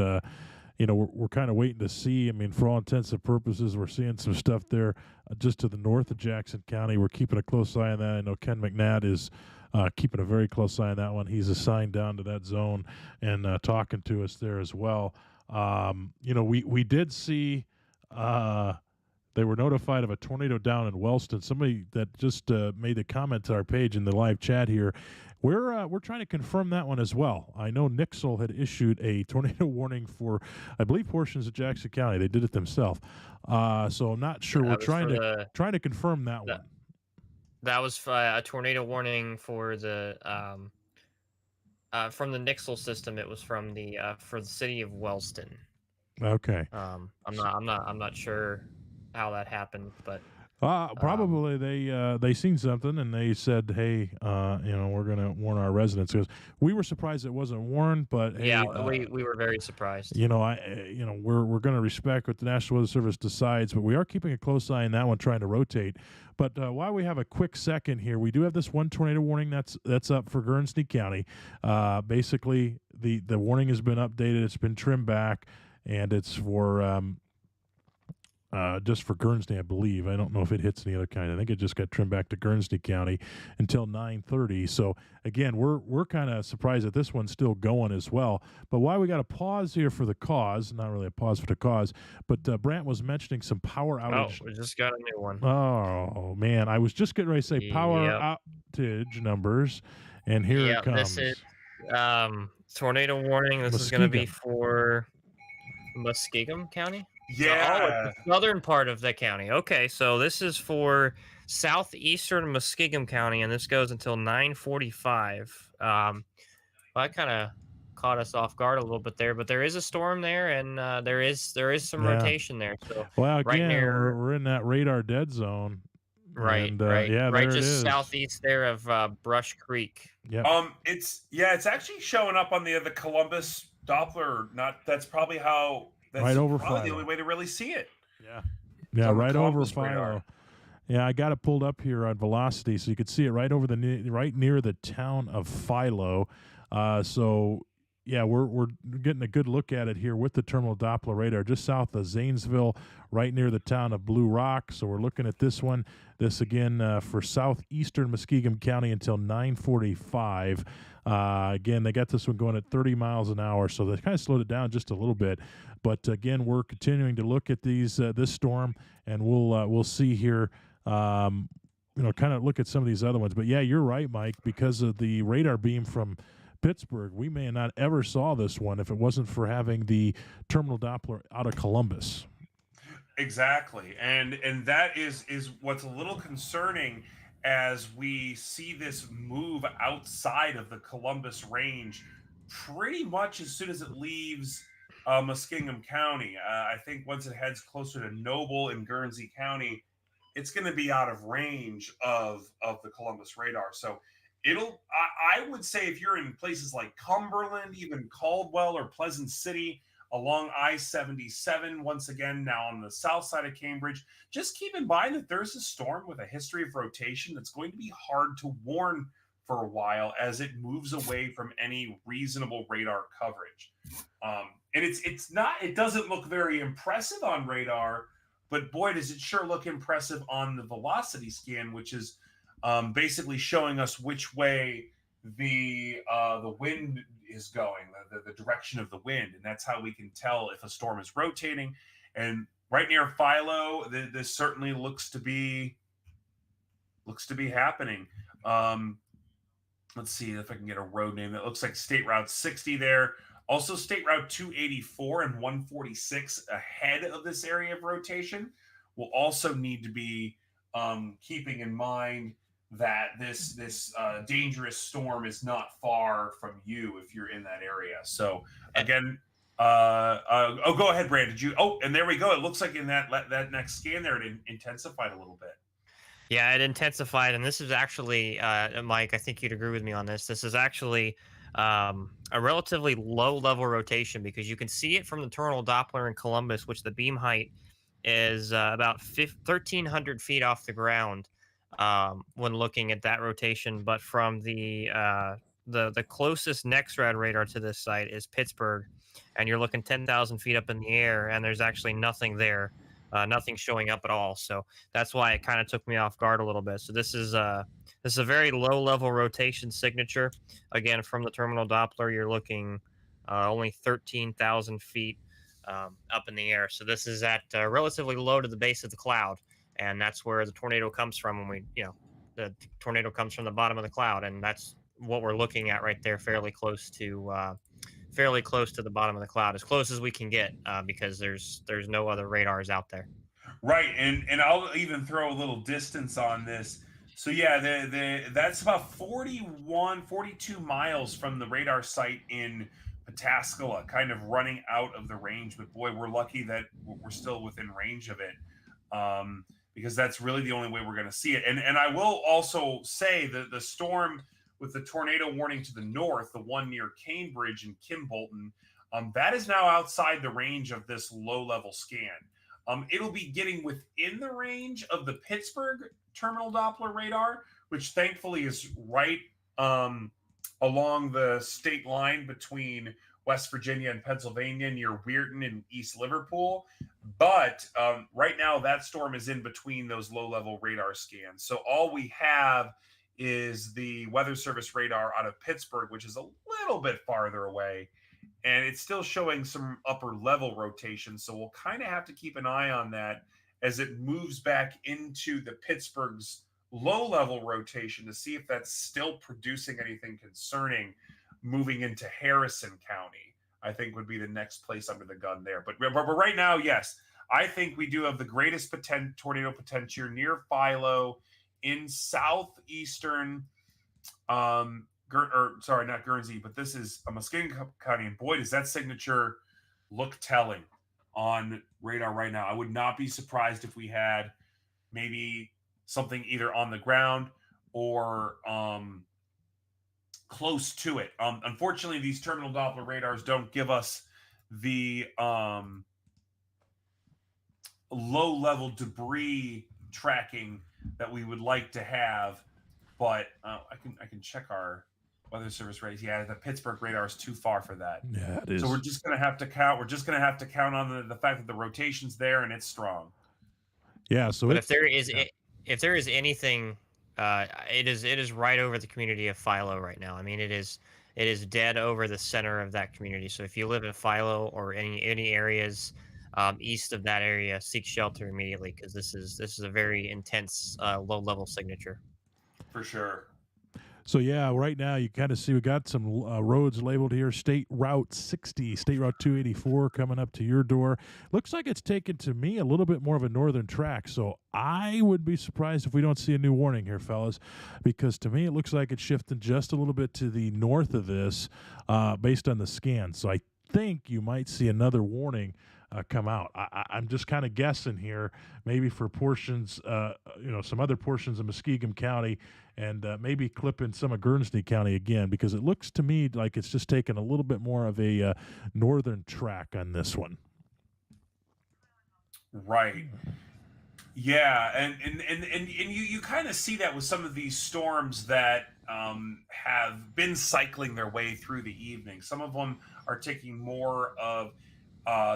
we're kind of waiting to see. I mean, for all intents and purposes, we're seeing some stuff there just to the north of Jackson County. We're keeping a close eye on that. I know Ken McNatt is keeping a very close eye on that one. He's assigned down to that zone and talking to us there as well. We did see. They were notified of a tornado down in Wellston. Somebody that just made the comment to our page in the live chat here. We're trying to confirm that one as well. I know Nixle had issued a tornado warning for, I believe, portions of Jackson County. They did it themselves, so I'm not sure. We're trying to confirm that one. That was a tornado warning for the from the Nixle system. It was from the for the city of Wellston. Okay. I'm not sure how that happened, but probably they seen something and they said, "Hey, we're gonna warn our residents." Because we were surprised it wasn't warned, but hey, yeah, we were very surprised. We're gonna respect what the National Weather Service decides, but we are keeping a close eye on that one, trying to rotate. But while we have a quick second here, we do have this one tornado warning that's up for Guernsey County. Basically, the warning has been updated; it's been trimmed back, and it's for just for Guernsey, I believe. I don't know if it hits any other county. I think it just got trimmed back to Guernsey County until 9:30. So again, we're kind of surprised that this one's still going as well. But why we got a pause here for the cause? Not really a pause for the cause, but Brant was mentioning some power outage. Oh, we just got a new one. Oh man, I was just getting ready to say power outage numbers, and here it comes. This is tornado warning. This is going to be for Muskingum County. Yeah. The southern part of the county. Okay, so this is for southeastern Muskingum County, and this goes until 9:45. That kind of caught us off guard a little bit there, but there is a storm there, and there is some rotation there. So again, right near, we're in that radar dead zone. Right, and, right, yeah, right, there just it is. southeast there of Brush Creek. Yeah. It's actually showing up on the Columbus Doppler. That's probably how. That's right over probably Philo. the only way to really see it. Yeah, right over Philo. Yeah, I got it pulled up here on velocity, so you could see it right over right near the town of Philo. So yeah, we're getting a good look at it here with the terminal Doppler radar just south of Zanesville, right near the town of Blue Rock. So we're looking at this one. This again for southeastern Muskingum County until 9:45. Again, they got this one going at 30 miles an hour, so they kind of slowed it down just a little bit. But again, we're continuing to look at this storm, and we'll see here. Kind of look at some of these other ones. But yeah, you're right, Mike. Because of the radar beam from Pittsburgh, we may not ever saw this one if it wasn't for having the terminal Doppler out of Columbus. Exactly, and that is what's a little concerning as we see this move outside of the Columbus range pretty much as soon as it leaves Muskingum County. I think once it heads closer to Noble and Guernsey County, it's going to be out of range of the Columbus radar. So I would say if you're in places like Cumberland, even Caldwell or Pleasant City, along I-77, once again, now on the south side of Cambridge, just keep in mind that there's a storm with a history of rotation that's going to be hard to warn for a while as it moves away from any reasonable radar coverage. And it doesn't look very impressive on radar, but boy, does it sure look impressive on the velocity scan, which is basically showing us which way the wind is going, the direction of the wind, and that's how we can tell if a storm is rotating. And right near Philo, this certainly looks to be happening. Let's see if I can get a road name. It looks like State Route 60 there. Also, State Route 284 and 146 ahead of this area of rotation will also need to be keeping in mind that this dangerous storm is not far from you if you're in that area. So again, go ahead, Brad. And there we go. It looks like in that next scan there, it intensified a little bit. Yeah, it intensified, and this is actually, Mike, I think you'd agree with me on this. This is actually a relatively low level rotation because you can see it from the terminal Doppler in Columbus, which the beam height is about 1,300 feet off the ground when looking at that rotation. But from the closest next rad radar to this site is Pittsburgh, and you're looking 10,000 feet up in the air, and there's actually nothing there, nothing showing up at all. So that's why it kind of took me off guard a little bit. So this is a very low level rotation signature. Again, from the terminal Doppler, you're looking only 13,000 feet up in the air. So this is at relatively low to the base of the cloud, and that's where the tornado comes from. When the tornado comes from the bottom of the cloud, and that's what we're looking at right there, fairly close to the bottom of the cloud, as close as we can get, because there's no other radars out there. Right, and I'll even throw a little distance on this. So yeah, that's about 42 miles from the radar site in Pataskala, kind of running out of the range. But boy, we're lucky that we're still within range of it, because that's really the only way we're going to see it. And I will also say that the storm with the tornado warning to the north, the one near Cambridge and Kimbolton, that is now outside the range of this low-level scan. It'll be getting within the range of the Pittsburgh terminal Doppler radar, which thankfully is right along the state line between West Virginia and Pennsylvania near Weirton and East Liverpool. But right now, that storm is in between those low-level radar scans. So all we have is the Weather Service radar out of Pittsburgh, which is a little bit farther away. And it's still showing some upper level rotation. So we'll kind of have to keep an eye on that as it moves back into the Pittsburgh's low level rotation to see if that's still producing anything concerning moving into Harrison County. I think would be the next place under the gun there. But right now, yes, I think we do have the greatest tornado potential near Philo in southeastern sorry, not Guernsey, but this is a Muskingum County. And boy, does that signature look telling on radar right now. I would not be surprised if we had maybe something either on the ground or close to it. Unfortunately, these terminal Doppler radars don't give us the low-level debris tracking that we would like to have. But I can check our Weather Service radars. Yeah, the Pittsburgh radar is too far for that. Yeah, it is. So we're just going to have to count. We're just going to have to count on the fact that the rotation's there and it's strong. Yeah. So, but if there is anything, it is right over the community of Philo right now. I mean, it is dead over the center of that community. So if you live in Philo or any areas east of that area, seek shelter immediately, because this is a very intense low level signature. For sure. So yeah, right now you kind of see we got some roads labeled here. State Route 60, State Route 284 coming up to your door. Looks like it's taken, to me, a little bit more of a northern track. So I would be surprised if we don't see a new warning here, fellas, because to me it looks like it's shifting just a little bit to the north of this based on the scan. So I think you might see another warning come out. I'm just kind of guessing here, maybe for portions, some other portions of Muskingum County, and maybe clip in some of Guernsey County again, because it looks to me like it's just taking a little bit more of a northern track on this one. Right. Yeah, and you kind of see that with some of these storms that have been cycling their way through the evening. Some of them are taking more of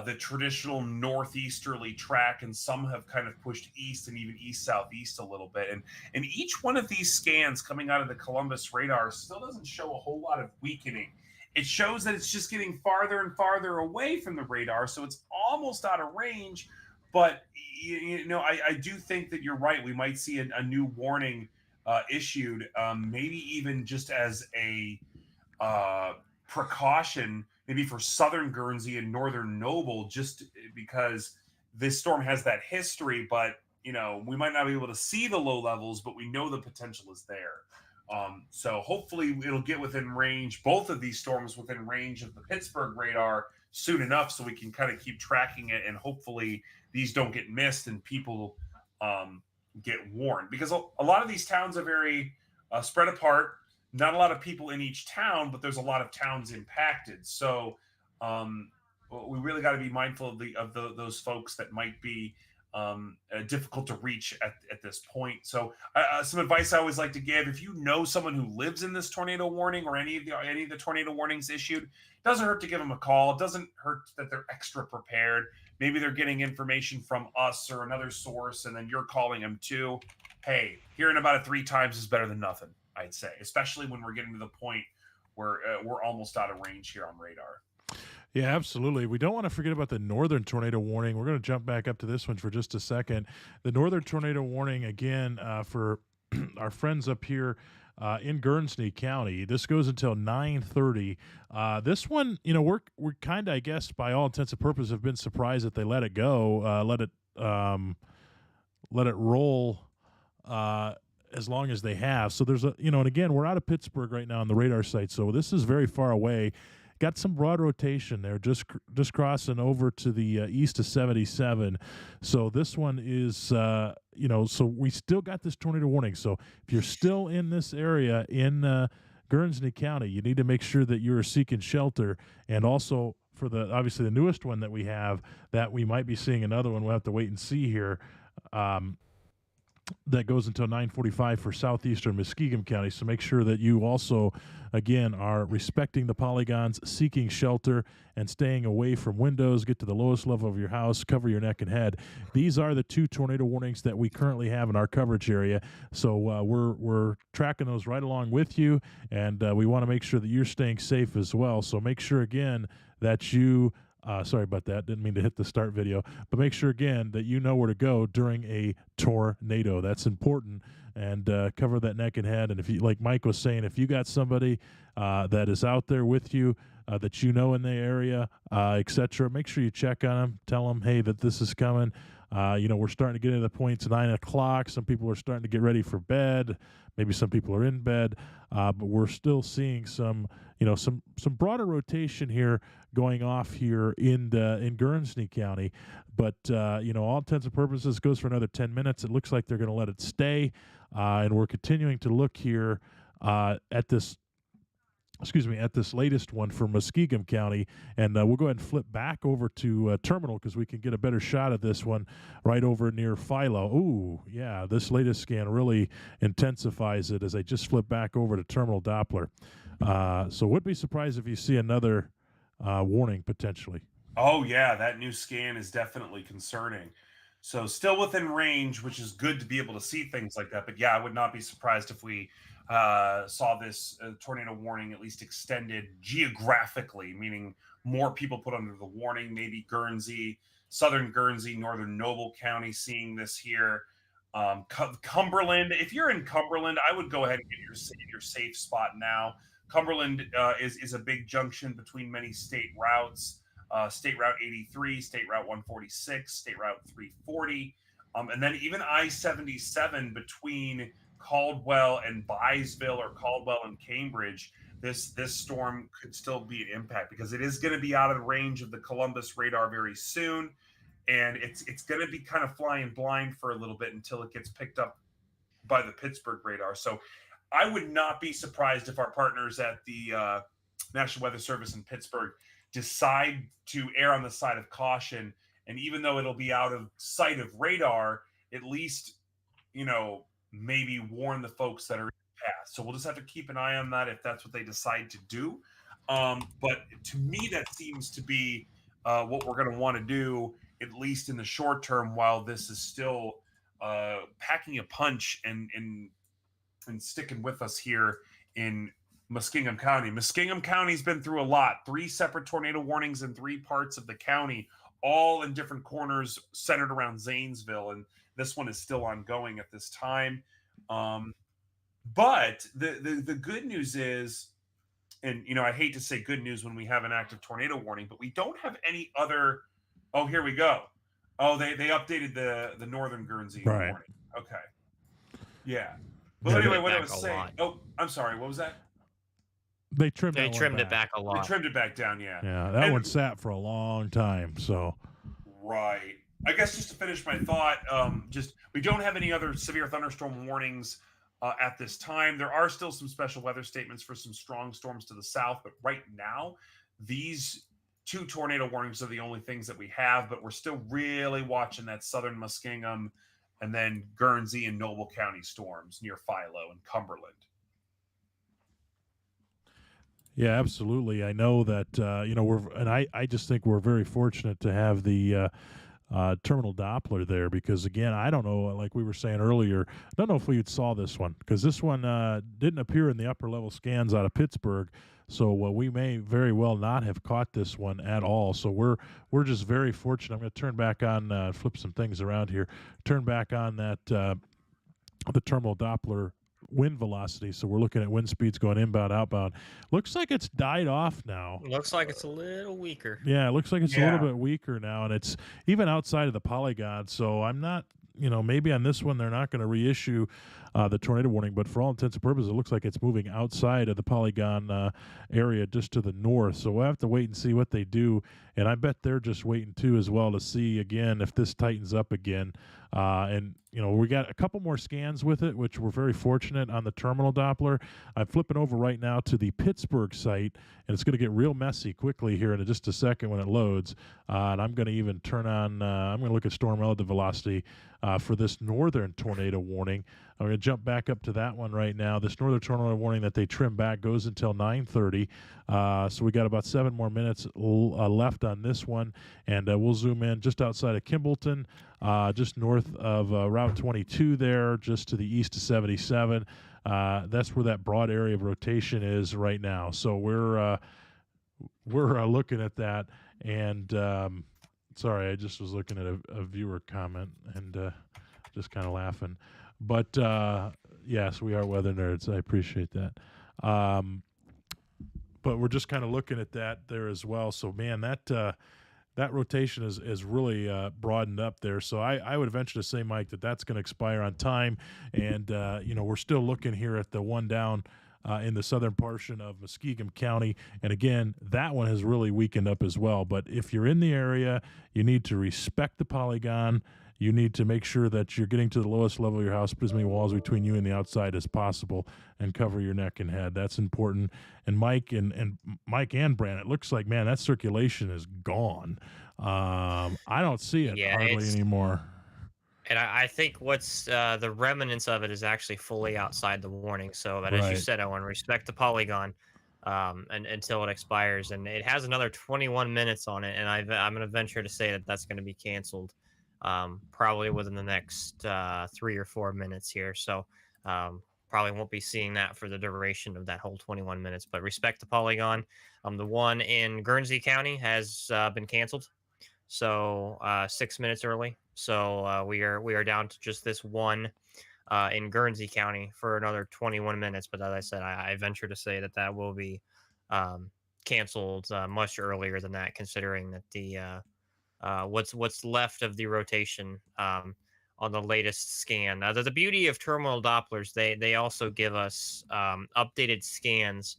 the traditional northeasterly track, and some have kind of pushed east and even east-southeast a little bit. And each one of these scans coming out of the Columbus radar still doesn't show a whole lot of weakening. It shows that it's just getting farther and farther away from the radar, so it's almost out of range. But I do think that you're right. We might see a new warning issued, maybe even just as a precaution, maybe for southern Guernsey and northern Noble, just because this storm has that history. But we might not be able to see the low levels, but we know the potential is there. So hopefully it'll get within range, both of these storms within range of the Pittsburgh radar soon enough, so we can kind of keep tracking it, and hopefully these don't get missed and people get warned, because a lot of these towns are very spread apart. not a lot of people in each town, but there's a lot of towns impacted. So we really got to be mindful of those folks that might be difficult to reach at this point. So some advice I always like to give: if you know someone who lives in this tornado warning or any of the tornado warnings issued, it doesn't hurt to give them a call. It doesn't hurt that they're extra prepared. Maybe they're getting information from us or another source, and then you're calling them too. Hey, hearing about it 3 times is better than nothing, I'd say, especially when we're getting to the point where we're almost out of range here on radar. Yeah, absolutely. We don't want to forget about the northern tornado warning. We're going to jump back up to this one for just a second. The northern tornado warning, again, for our friends up here in Guernsey County. This goes until 9:30. This one, we're kind of, I guess, by all intents and purposes, have been surprised that they let it go, let it roll as long as they have. So there's and again, we're out of Pittsburgh right now on the radar site, so this is very far away. Got some broad rotation there, just crossing over to the east of 77. So this one is, so we still got this tornado warning. So if you're still in this area in Guernsey County, you need to make sure that you're seeking shelter. And also for obviously the newest one that we have, that we might be seeing another one. We'll have to wait and see here. That goes until 9:45 for southeastern Muskingum County. So make sure that you also, again, are respecting the polygons, seeking shelter, and staying away from windows. Get to the lowest level of your house, cover your neck and head. These are the 2 tornado warnings that we currently have in our coverage area. So we're tracking those right along with you, and we want to make sure that you're staying safe as well. So make sure, again, that you sorry about that. Didn't mean to hit the start video. But make sure, again, that you know where to go during a tornado. That's important. And cover that neck and head. And if you, like Mike was saying, if you got somebody that is out there with you that you know in the area, etc., make sure you check on them. Tell them, hey, that this is coming. We're starting to get to the point. It's 9 o'clock. Some people are starting to get ready for bed. Maybe some people are in bed. But we're still seeing some broader rotation here going off here in Guernsey County. But, all intents and purposes, goes for another 10 minutes. It looks like they're going to let it stay. And we're continuing to look here at this latest one for Muskingum County. And we'll go ahead and flip back over to Terminal because we can get a better shot of this one right over near Philo. Ooh, yeah, this latest scan really intensifies it as I just flip back over to Terminal Doppler. So would be surprised if you see another warning potentially. Oh, yeah, that new scan is definitely concerning. So still within range, which is good to be able to see things like that. But yeah, I would not be surprised if we saw this tornado warning at least extended geographically, meaning more people put under the warning, maybe Guernsey, southern Guernsey, northern Noble County seeing this here. Cumberland, if you're in Cumberland, I would go ahead and get your safe spot now. Cumberland is a big junction between many state routes. State Route 83, State Route 146, State Route 340, and then even I-77 between Caldwell and Byesville or Caldwell and Cambridge. This storm could still be an impact because it is going to be out of range of the Columbus radar very soon, and it's going to be kind of flying blind for a little bit until it gets picked up by the Pittsburgh radar. So I would not be surprised if our partners at the National Weather Service in Pittsburgh decide to err on the side of caution. And even though it'll be out of sight of radar, at least, maybe warn the folks that are in the path. So we'll just have to keep an eye on that if that's what they decide to do. But to me, that seems to be what we're going to want to do, at least in the short term, while this is still packing a punch and sticking with us here in Muskingum County. Muskingum County's been through a lot. 3 separate tornado warnings in 3 parts of the county, all in different corners centered around Zanesville. And this one is still ongoing at this time. But the good news is, and, I hate to say good news when we have an active tornado warning, but we don't have any other. Oh, here we go. Oh, they updated the northern Guernsey warning. Okay. Yeah. Well, anyway, what I was saying. Oh, I'm sorry. What was that? They trimmed it back a lot. They trimmed it back down, yeah. Yeah, that one sat for a long time, so. Right. I guess just to finish my thought, we don't have any other severe thunderstorm warnings at this time. There are still some special weather statements for some strong storms to the south, but right now, these two tornado warnings are the only things that we have. But we're still really watching that southern Muskingum and then Guernsey and Noble County storms near Philo and Cumberland. Yeah, absolutely. I know that I just think we're very fortunate to have the terminal Doppler there because again, I don't know, like we were saying earlier, I don't know if we saw this one because this one didn't appear in the upper level scans out of Pittsburgh. So we may very well not have caught this one at all. So we're just very fortunate. I'm going to turn back on, flip some things around here, turn back on that the terminal Doppler wind velocity. So we're looking at wind speeds going inbound, outbound. Looks like it's died off now. Looks like it's a little weaker. Yeah, it looks like it's a little bit weaker now, and it's even outside of the polygon. So I'm not, maybe on this one they're not going to reissue the tornado warning, but for all intents and purposes, it looks like it's moving outside of the polygon area just to the north. So we'll have to wait and see what they do, and I bet they're just waiting too as well to see again if this tightens up again. And we got a couple more scans with it, which we're very fortunate on the terminal Doppler. I'm flipping over right now to the Pittsburgh site, and it's going to get real messy quickly here in just a second when it loads. And I'm going to even turn on, I'm going to look at storm relative velocity for this northern tornado warning. I'm going to jump back up to that one right now. This northern tornado warning that they trim back goes until 9:30. So we got about 7 more minutes left on this one, and we'll zoom in just outside of Kimballton, just north of Route 22 there, just to the east of 77. That's where that broad area of rotation is right now. So we're looking at that, and sorry, I just was looking at a viewer comment and just kind of laughing. But yes, we are weather nerds. I appreciate that. But we're just kind of looking at that there as well. So man, that rotation is really broadened up there. So I would venture to say, Mike, that's going to expire on time. And, we're still looking here at the one down in the southern portion of Muskingum County. And again, that one has really weakened up as well. But if you're in the area, you need to respect the polygon. You need to make sure that you're getting to the lowest level of your house, put as many walls between you and the outside as possible, and cover your neck and head. That's important. And Mike and Brand, it looks like, man, that circulation is gone. I don't see it hardly anymore. And I think what's the remnants of it is actually fully outside the warning. So, but as you said, I want to respect the polygon and until it expires. And it has another 21 minutes on it. And I'm going to venture to say that that's going to be canceled. Probably within the next 3 or 4 minutes here. So probably won't be seeing that for the duration of that whole 21 minutes. But respect the polygon. The one in Guernsey County has been canceled. So 6 minutes early. So we are down to just this one in Guernsey County for another 21 minutes. But as I said, I venture to say that will be canceled much earlier than that, considering that the what's left of the rotation on the latest scan. The beauty of terminal Dopplers, they also give us updated scans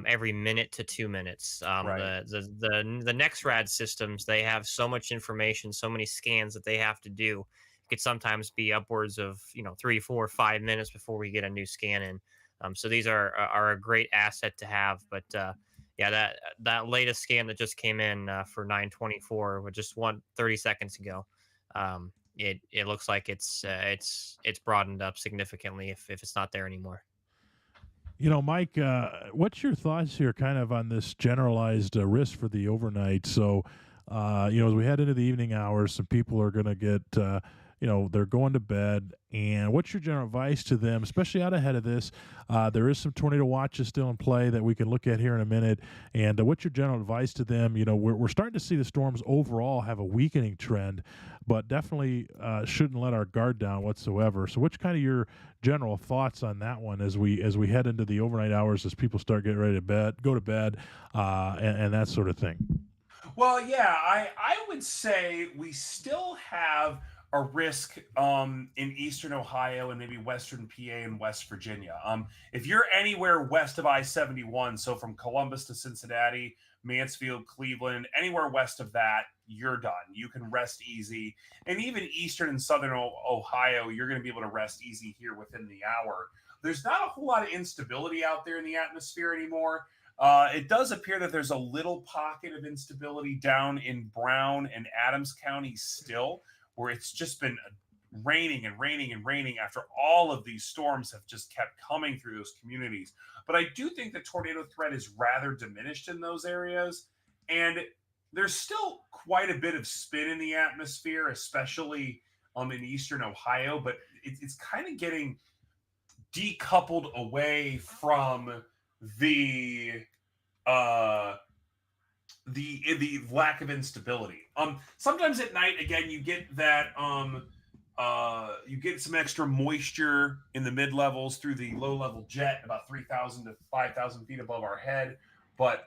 every minute to 2 minutes. The NextRad systems, they have so much information, so many scans that they have to do. It could sometimes be upwards of 3, 4, 5 minutes before we get a new scan in. So these are a great asset to have, but. Yeah, that latest scan that just came in for 9:24, with just 30 seconds ago, it looks like it's broadened up significantly if it's not there anymore. Mike, what's your thoughts here, kind of on this generalized risk for the overnight? So, as we head into the evening hours, some people are going to get. They're going to bed. And what's your general advice to them, especially out ahead of this? There is some tornado watches still in play that we can look at here in a minute. And what's your general advice to them? We're starting to see the storms overall have a weakening trend, but definitely shouldn't let our guard down whatsoever. So what's kind of your general thoughts on that one as we head into the overnight hours, as people start getting ready to go to bed, and that sort of thing? Well, yeah, I would say we still have a risk in eastern Ohio and maybe western PA and West Virginia. If you're anywhere west of I-71, so from Columbus to Cincinnati, Mansfield, Cleveland, anywhere west of that, you're done. You can rest easy. And even eastern and southern Ohio, you're going to be able to rest easy here within the hour. There's not a whole lot of instability out there in the atmosphere anymore. It does appear that there's a little pocket of instability down in Brown and Adams County still, where it's just been raining and raining and raining after all of these storms have just kept coming through those communities. But I do think the tornado threat is rather diminished in those areas. And there's still quite a bit of spin in the atmosphere, especially in eastern Ohio, but it's kind of getting decoupled away from the lack of instability. Sometimes at night, again, you get that you get some extra moisture in the mid levels through the low level jet, about 3,000 to 5,000 feet above our head. But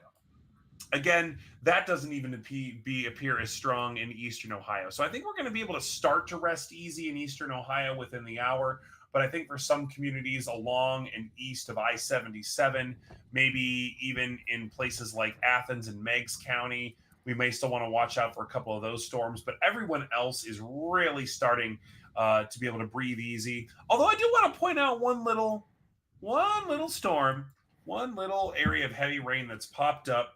again, that doesn't even appear as strong in eastern Ohio. So I think we're going to be able to start to rest easy in eastern Ohio within the hour. But I think for some communities along and east of I-77, maybe even in places like Athens and Meigs County, we may still want to watch out for a couple of those storms. But everyone else is really starting to be able to breathe easy. Although I do want to point out one little storm, one little area of heavy rain that's popped up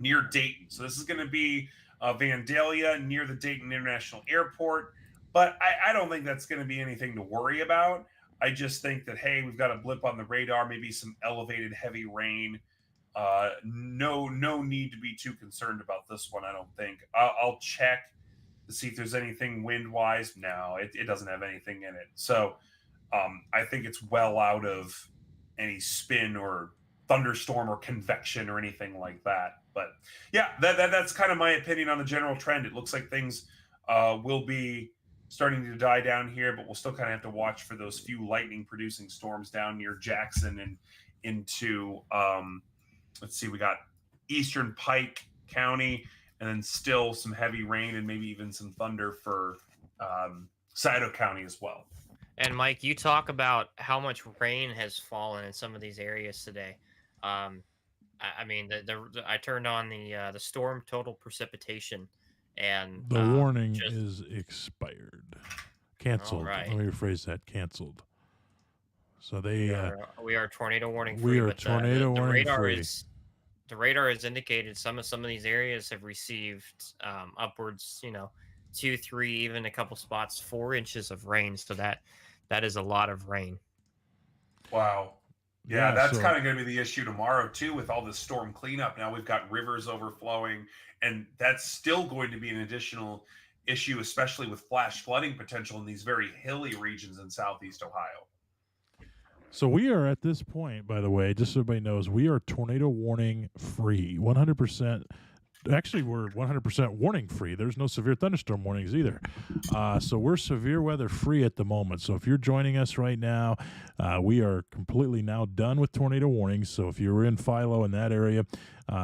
near Dayton. So this is going to be Vandalia near the Dayton International Airport. But I don't think that's going to be anything to worry about. I just think that, hey, we've got a blip on the radar, maybe some elevated heavy rain. No need to be too concerned about this one, I don't think. I'll check to see if there's anything wind-wise. No, it doesn't have anything in it. So I think it's well out of any spin or thunderstorm or convection or anything like that. But yeah, that's kind of my opinion on the general trend. It looks like things will be starting to die down here, but we'll still kind of have to watch for those few lightning producing storms down near Jackson and into let's see, we got eastern Pike County, and then still some heavy rain and maybe even some thunder for Scioto County as well. And Mike, you talk about how much rain has fallen in some of these areas today. I mean, I turned on the storm total precipitation, and the warning is expired, canceled. Right. Let me rephrase that: canceled. So we are tornado warning We free. are tornado warning free. The radar has indicated some of these areas have received upwards, 2, 3, even a couple spots 4 inches of rain. So that is a lot of rain. Wow. Yeah, that's kind of going to be the issue tomorrow too, with all this storm cleanup. Now we've got rivers overflowing, and that's still going to be an additional issue, especially with flash flooding potential in these very hilly regions in southeast Ohio. So we are at this point, by the way, just so everybody knows, we are tornado warning free, 100%. Actually, we're 100% warning free. There's no severe thunderstorm warnings either. So we're severe weather free at the moment. So if you're joining us right now, we are completely now done with tornado warnings. So if you're in Philo in that area,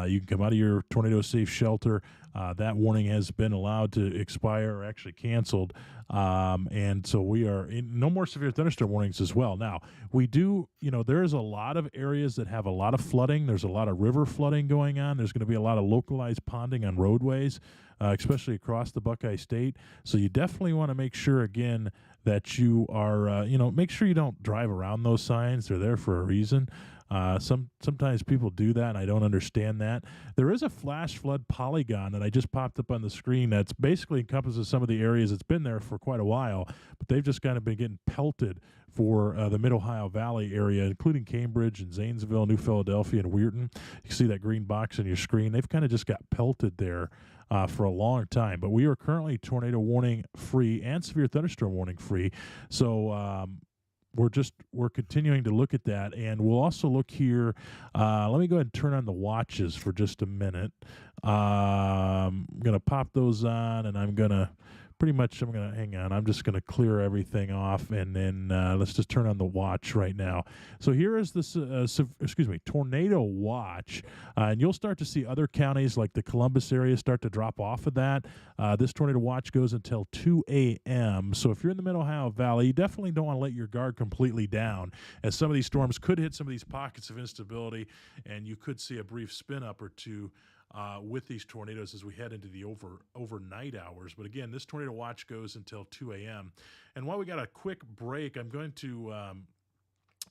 you can come out of your tornado safe shelter. That warning has been allowed to expire or actually canceled. And so we are in no more severe thunderstorm warnings as well. Now, we do, there is a lot of areas that have a lot of flooding. There's a lot of river flooding going on. There's going to be a lot of localized ponding on roadways, especially across the Buckeye State. So you definitely want to make sure, again, that you are, make sure you don't drive around those signs. They're there for a reason. Sometimes people do that, and I don't understand that. There is a flash flood polygon that I just popped up on the screen that's basically encompasses some of the areas that's been there for quite a while, but they've just kind of been getting pelted for the Mid-Ohio Valley area, including Cambridge and Zanesville, New Philadelphia, and Weirton. You see that green box on your screen. They've kind of just got pelted there for a long time, but we are currently tornado warning free and severe thunderstorm warning free. So we're continuing to look at that, and we'll also look here. Let me go ahead and turn on the watches for just a minute. I'm gonna pop those on, and I'm gonna pretty much I'm going to hang on. I'm just going to clear everything off, and then let's just turn on the watch right now. So here is this, tornado watch, and you'll start to see other counties like the Columbus area start to drop off of that. This tornado watch goes until 2 a.m. So if you're in the Mid Ohio Valley, you definitely don't want to let your guard completely down, as some of these storms could hit some of these pockets of instability, and you could see a brief spin up or two with these tornadoes as we head into the overnight hours. But again, this tornado watch goes until 2 a.m. And while we got a quick break, I'm going to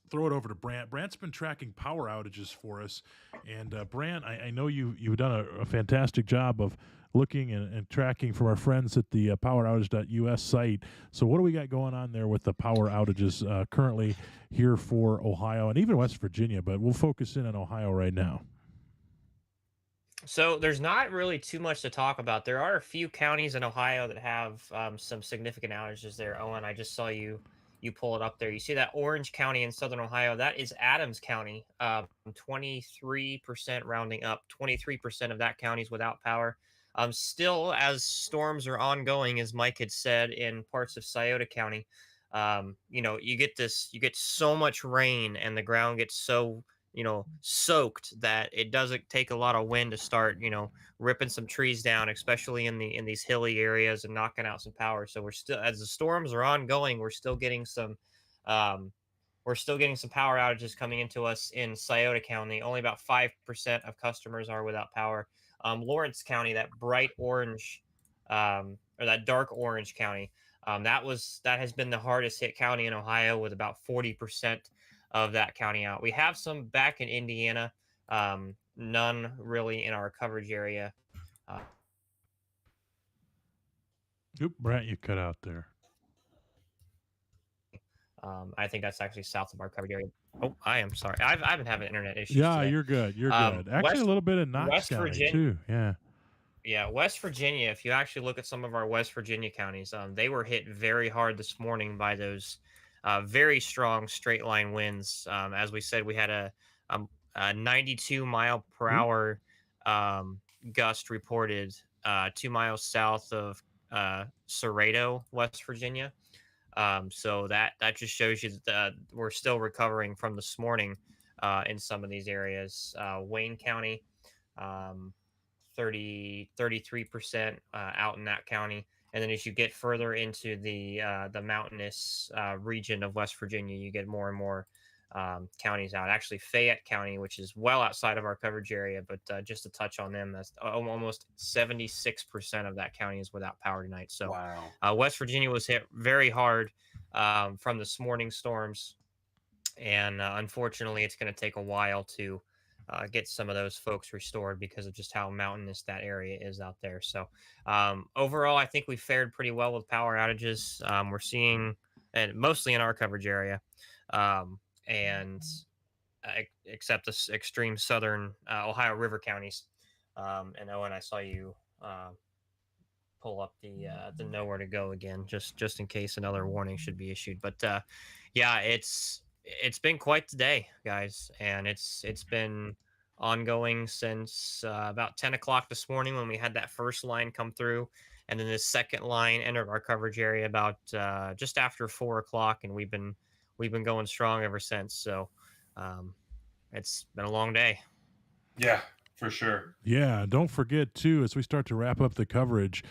throw it over to Brant. Brant's been tracking power outages for us. And Brant, I know you've done a fantastic job of looking and tracking from our friends at the poweroutage.us site. So what do we got going on there with the power outages currently here for Ohio and even West Virginia? But we'll focus in on Ohio right now. So there's not really too much to talk about. There are a few counties in Ohio that have some significant outages there. Owen, I just saw you pull it up there. You see that Orange County in Southern Ohio? That is Adams County. 23% rounding up. 23% of that county is without power. Still, as storms are ongoing, as Mike had said, in parts of Scioto County, you get so much rain and the ground gets so soaked that it doesn't take a lot of wind to start, ripping some trees down, especially in these hilly areas, and knocking out some power. So we're still, as the storms are ongoing, um, we're still getting some power outages coming into us in Scioto County. Only about 5% of customers are without power. Lawrence County, that bright orange, or that dark orange county, that has been the hardest hit county in Ohio, with about 40% of that county out. We have some back in Indiana, none really in our coverage area. Oop, Brant, you cut out there. I think that's actually south of our coverage area. Oh, I am sorry. I've been having internet issues. Yeah, today. you're good. You're good. Actually, a little bit in Knox County Virginia, too. Yeah. Yeah, West Virginia. If you actually look at some of our West Virginia counties, they were hit very hard this morning by those very strong straight line winds. As we said, we had a 92 mile per hour gust reported 2 miles south of Cerrado, West Virginia. So that just shows you that we're still recovering from this morning in some of these areas. Wayne County, 33% out in that county. And then as you get further into the mountainous region of West Virginia, you get more and more counties out. Actually, Fayette County, which is well outside of our coverage area, but just to touch on them, that's almost 76% of that county is without power tonight. So wow. West Virginia was hit very hard from this morning's storms. And unfortunately, it's going to take a while to get some of those folks restored because of just how mountainous that area is out there. So overall, I think we fared pretty well with power outages. We're seeing, and mostly in our coverage area, and except the extreme southern Ohio River counties. And Owen, I saw you pull up the nowhere to go again, just in case another warning should be issued. But yeah, it's been quite the day, guys, and it's been ongoing since about 10 o'clock this morning when we had that first line come through, and then the second line entered our coverage area about just after 4 o'clock, and we've been going strong ever since. So it's been a long day. Yeah, for sure. Yeah, don't forget too, as we start to wrap up the coverage,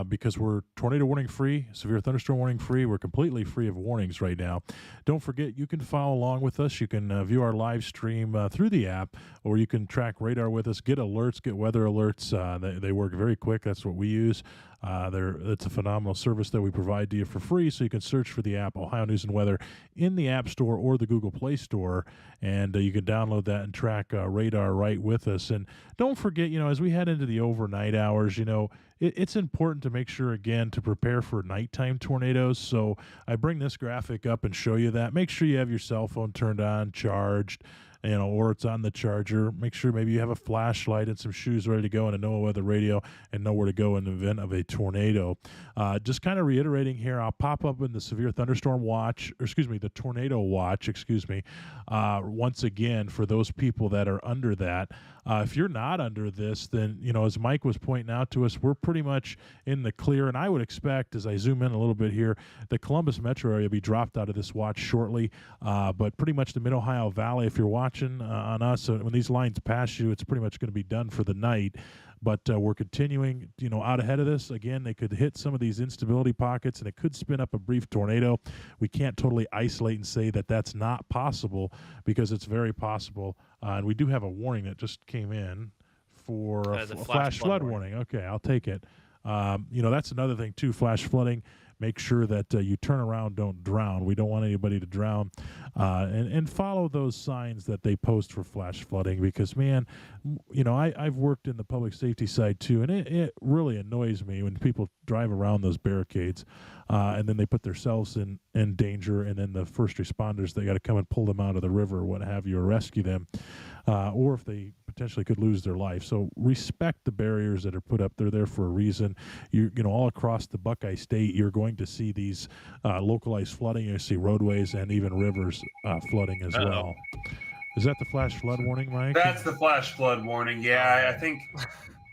because we're tornado warning free, severe thunderstorm warning free, we're completely free of warnings right now. Don't forget, you can follow along with us. You can view our live stream through the app, or you can track radar with us, get alerts, get weather alerts. They work very quick. That's what we use. It's a phenomenal service that we provide to you for free, so you can search for the app Ohio News and Weather in the App Store or the Google Play Store, and you can download that and track radar right with us. And don't forget, as we head into the overnight hours, it's important to make sure, again, to prepare for nighttime tornadoes. So I bring this graphic up and show you that. Make sure you have your cell phone turned on, charged, or it's on the charger. Make sure maybe you have a flashlight and some shoes ready to go and a NOAA weather radio and know where to go in the event of a tornado. Just kind of reiterating here, I'll pop up in the severe thunderstorm watch, the tornado watch, once again, for those people that are under that. If you're not under this, then, as Mike was pointing out to us, we're pretty much in the clear. And I would expect, as I zoom in a little bit here, the Columbus metro area will be dropped out of this watch shortly. But pretty much the Mid Ohio Valley, if you're watching on us, when these lines pass you, it's pretty much going to be done for the night. But we're continuing, out ahead of this. Again, they could hit some of these instability pockets, and it could spin up a brief tornado. We can't totally isolate and say that that's not possible, because it's very possible. And we do have a warning that just came in for a flash flood warning. Okay, I'll take it. That's another thing too. Flash flooding. Make sure that you turn around, don't drown. We don't want anybody to drown, and follow those signs that they post for flash flooding, because, man, I've worked in the public safety side too, and it really annoys me when people drive around those barricades, and then they put themselves in danger, and then the first responders, they got to come and pull them out of the river or what have you, or rescue them, or if they potentially could lose their life. So respect the barriers that are put up. They're there for a reason. All across the Buckeye State, you're going to see these localized flooding. You see roadways and even rivers flooding as well. Is that the flash flood warning, Mike? That's the flash flood warning. Yeah, I think.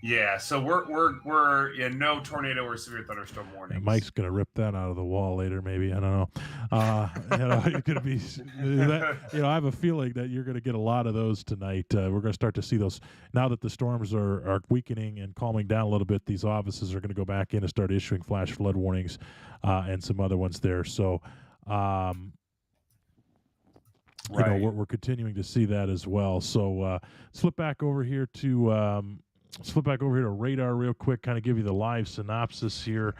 Yeah, so we're in no tornado or severe thunderstorm warnings. And Mike's gonna rip that out of the wall later, maybe. I don't know. It's gonna be. I have a feeling that you're gonna get a lot of those tonight. We're gonna start to see those now that the storms are weakening and calming down a little bit. These offices are gonna go back in and start issuing flash flood warnings, and some other ones there. So. Right. We're continuing to see that as well. So flip back over here to radar real quick, kind of give you the live synopsis here,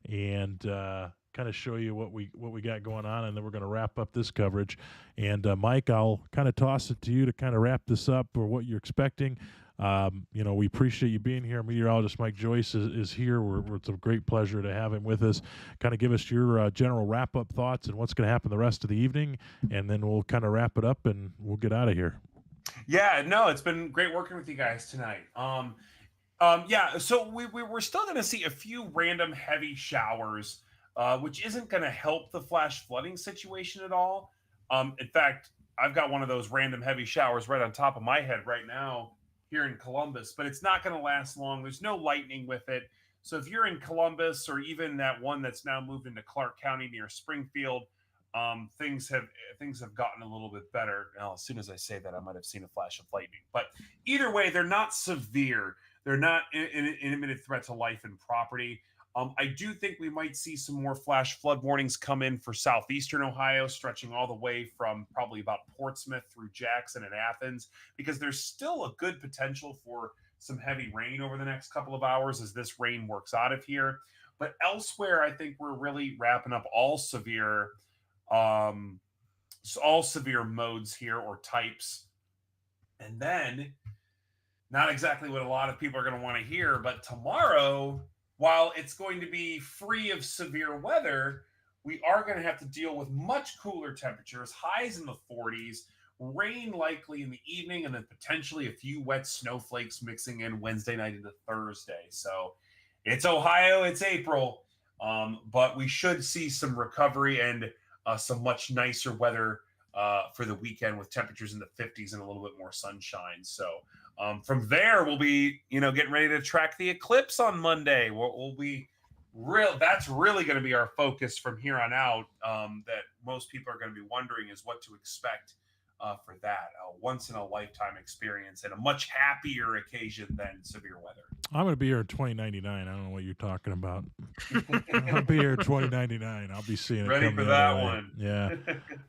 and kind of show you what we got going on, and then we're going to wrap up this coverage. And Mike, I'll kind of toss it to you to kind of wrap this up, or what you're expecting. We appreciate you being here. Meteorologist Mike Joyce is here. It's a great pleasure to have him with us. Kind of give us your general wrap-up thoughts and what's going to happen the rest of the evening, and then we'll kind of wrap it up and we'll get out of here. Yeah, no, it's been great working with you guys tonight. So we're still going to see a few random heavy showers, which isn't going to help the flash flooding situation at all. In fact, I've got one of those random heavy showers right on top of my head right now here in Columbus, but it's not going to last long. There's no lightning with it. So if you're in Columbus, or even that one that's now moved into Clark County near Springfield, things have gotten a little bit better. Now, as soon as I say that, I might have seen a flash of lightning. But either way, they're not severe. They're not an imminent threat to life and property. I do think we might see some more flash flood warnings come in for southeastern Ohio, stretching all the way from probably about Portsmouth through Jackson and Athens, because there's still a good potential for some heavy rain over the next couple of hours as this rain works out of here. But elsewhere, I think we're really wrapping up all severe modes here, or types. And then, not exactly what a lot of people are going to want to hear, but tomorrow, while it's going to be free of severe weather, we are going to have to deal with much cooler temperatures, highs in the 40s, rain likely in the evening, and then potentially a few wet snowflakes mixing in Wednesday night into Thursday. So it's Ohio, it's April, but we should see some recovery and some much nicer weather for the weekend, with temperatures in the 50s and a little bit more sunshine. So from there, we'll be, getting ready to track the eclipse on Monday. We'll be real. That's really going to be our focus from here on out. That most people are going to be wondering is what to expect for that. A once in a lifetime experience, and a much happier occasion than severe weather. I'm going to be here in 2099. I don't know what you're talking about. I'll be here in 2099. I'll be seeing it. Ready for that one? Yeah,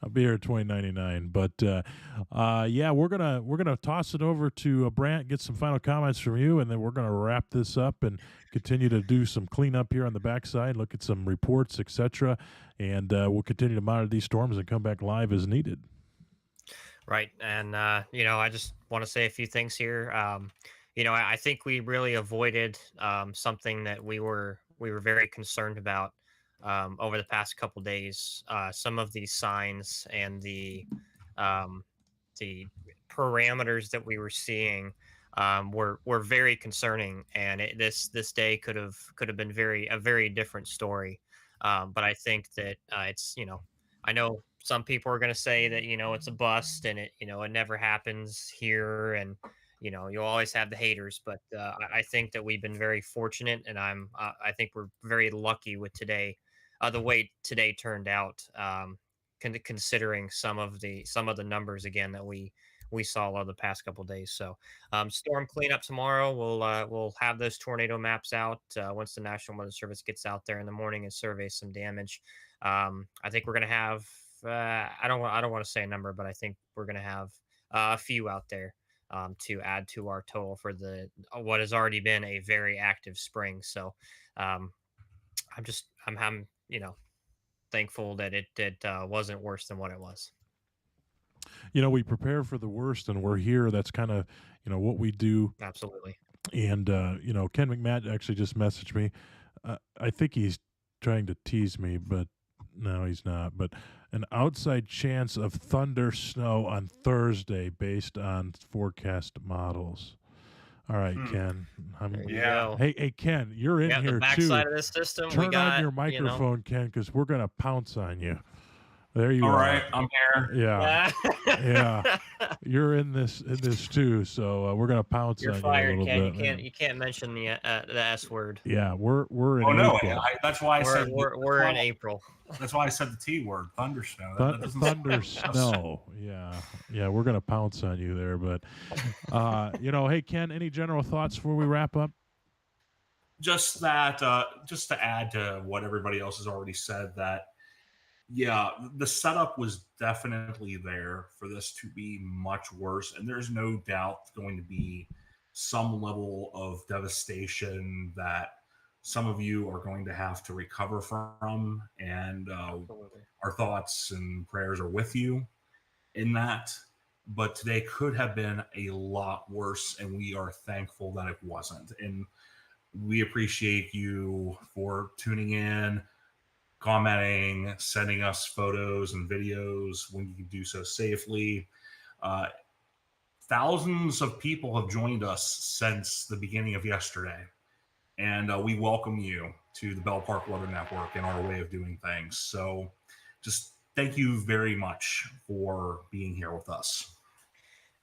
I'll be here in 2099. But we're gonna toss it over to Brant, get some final comments from you, and then we're gonna wrap this up and continue to do some cleanup here on the backside, look at some reports, etc. And we'll continue to monitor these storms and come back live as needed. Right, and I just want to say a few things here. I think we really avoided something that we were very concerned about over the past couple days. Some of these signs and the parameters that we were seeing were very concerning, and this day could have been a very different story. But I think that it's I know some people are going to say that it's a bust, and it never happens here, and you'll always have the haters, but I think that we've been very fortunate, and I think we're very lucky with today, the way today turned out. Considering some of the numbers again that we saw over the past couple days. So storm cleanup tomorrow. We'll have those tornado maps out once the National Weather Service gets out there in the morning and surveys some damage. I think we're gonna have. I don't want to say a number, but I think we're gonna have a few out there to add to our total for the what has already been a very active spring. So um, I'm thankful that it wasn't worse than what it was. We prepare for the worst, and we're here. That's kind of what we do. Absolutely. And Ken McMatt actually just messaged me. I think he's trying to tease me, but no, he's not. But an outside chance of thunder snow on Thursday based on forecast models. All right, Ken. There you Yeah. go. Hey, Ken, you're in Yeah, the here backside too. of this system, we Turn got on your microphone, Ken, because we're gonna pounce on you. There you All are. right, I'm here. Yeah, yeah. Yeah. You're in this too, so we're gonna pounce You're on fired, you a Ken. little You bit. can't you can't mention the S word. Yeah, we're in Oh no, April. that's why I We're said we're in April. that's why I said the T word, thunder snow. That doesn't sound Thunder good. snow. Yeah, we're gonna pounce on you there. But hey Ken, any general thoughts before we wrap up? Just that, just to add to what everybody else has already said, that yeah, the setup was definitely there for this to be much worse, and there's no doubt going to be some level of devastation that some of you are going to have to recover from, and Absolutely. our thoughts and prayers are with you in that. But today could have been a lot worse, and we are thankful that it wasn't. And we appreciate you for tuning in, commenting, sending us photos and videos when you can do so safely. Uh, Thousands of people have joined us since the beginning of yesterday, and we welcome you to the Belpark Weather Network and our way of doing things. So just thank you very much for being here with us.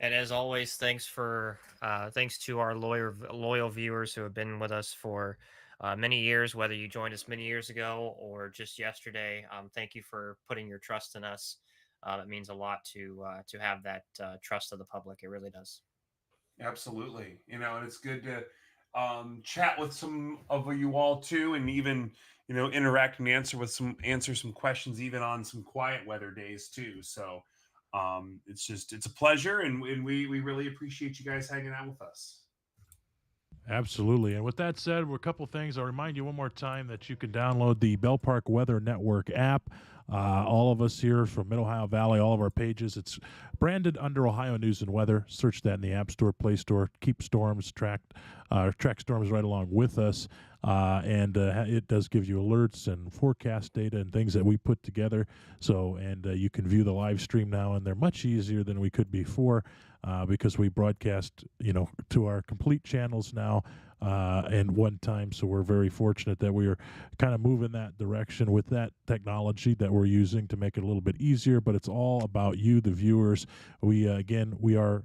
And as always, thanks to our loyal viewers who have been with us for many years, whether you joined us many years ago or just yesterday. Thank you for putting your trust in us. It means a lot to have that trust of the public. It really does. Absolutely. And it's good to chat with some of you all too, and even interact and answer some questions even on some quiet weather days too. So it's a pleasure, and we really appreciate you guys hanging out with us. Absolutely. And with that said, a couple things. I'll remind you one more time that you can download the Belpark Weather Network app. All of us here from Mid-Ohio Valley, all of our pages, it's branded under Ohio News and Weather. Search that in the App Store, Play Store. Keep storms track storms right along with us. And it does give you alerts and forecast data and things that we put together. So, and you can view the live stream now, and they're much easier than we could before because we broadcast, to our complete channels now and one time. So we're very fortunate that we are kind of moving that direction with that technology that we're using to make it a little bit easier. But it's all about you, the viewers. We are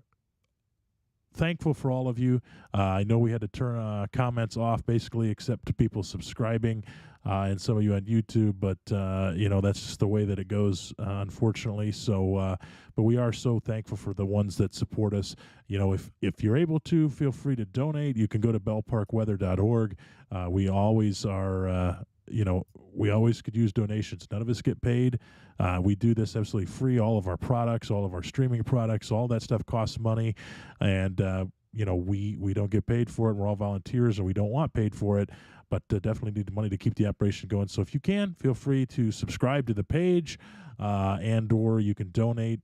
thankful for all of you. I know we had to turn comments off basically, except to people subscribing and some of you on YouTube, but that's just the way that it goes, unfortunately. So, but we are so thankful for the ones that support us. If you're able to, feel free to donate. You can go to belparkweather.org. We always are. We always could use donations. None of us get paid. We do this absolutely free. All of our products, all of our streaming products, all that stuff costs money. And, we don't get paid for it. We're all volunteers and we don't want paid for it, but definitely need the money to keep the operation going. So if you can, feel free to subscribe to the page and or you can donate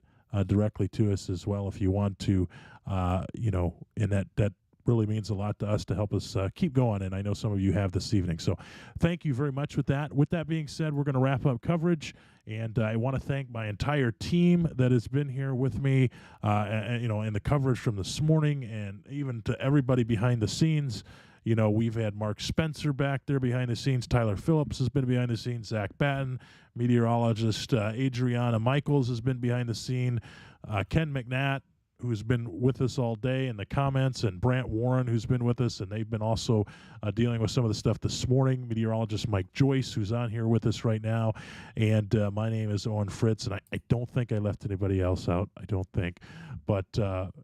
directly to us as well if you want to, and that really means a lot to us to help us keep going, and I know some of you have this evening. So thank you very much with that. With that being said, we're going to wrap up coverage, and I want to thank my entire team that has been here with me, in the coverage from this morning, and even to everybody behind the scenes. We've had Mark Spencer back there behind the scenes. Tyler Phillips has been behind the scenes. Zach Batten, meteorologist Adriana Michaels has been behind the scene. Ken McNatt, who's been with us all day in the comments, and Brant Warren, who's been with us, and they've been also dealing with some of the stuff this morning. Meteorologist Mike Joyce, who's on here with us right now. And my name is Owen Fritz, and I don't think I left anybody else out. I don't think. But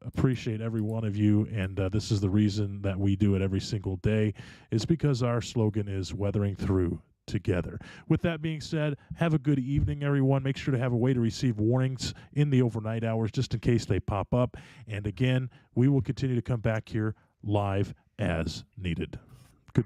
appreciate every one of you, and this is the reason that we do it every single day, is because our slogan is weathering through together. With that being said, have a good evening, everyone. Make sure to have a way to receive warnings in the overnight hours just in case they pop up. And again, we will continue to come back here live as needed.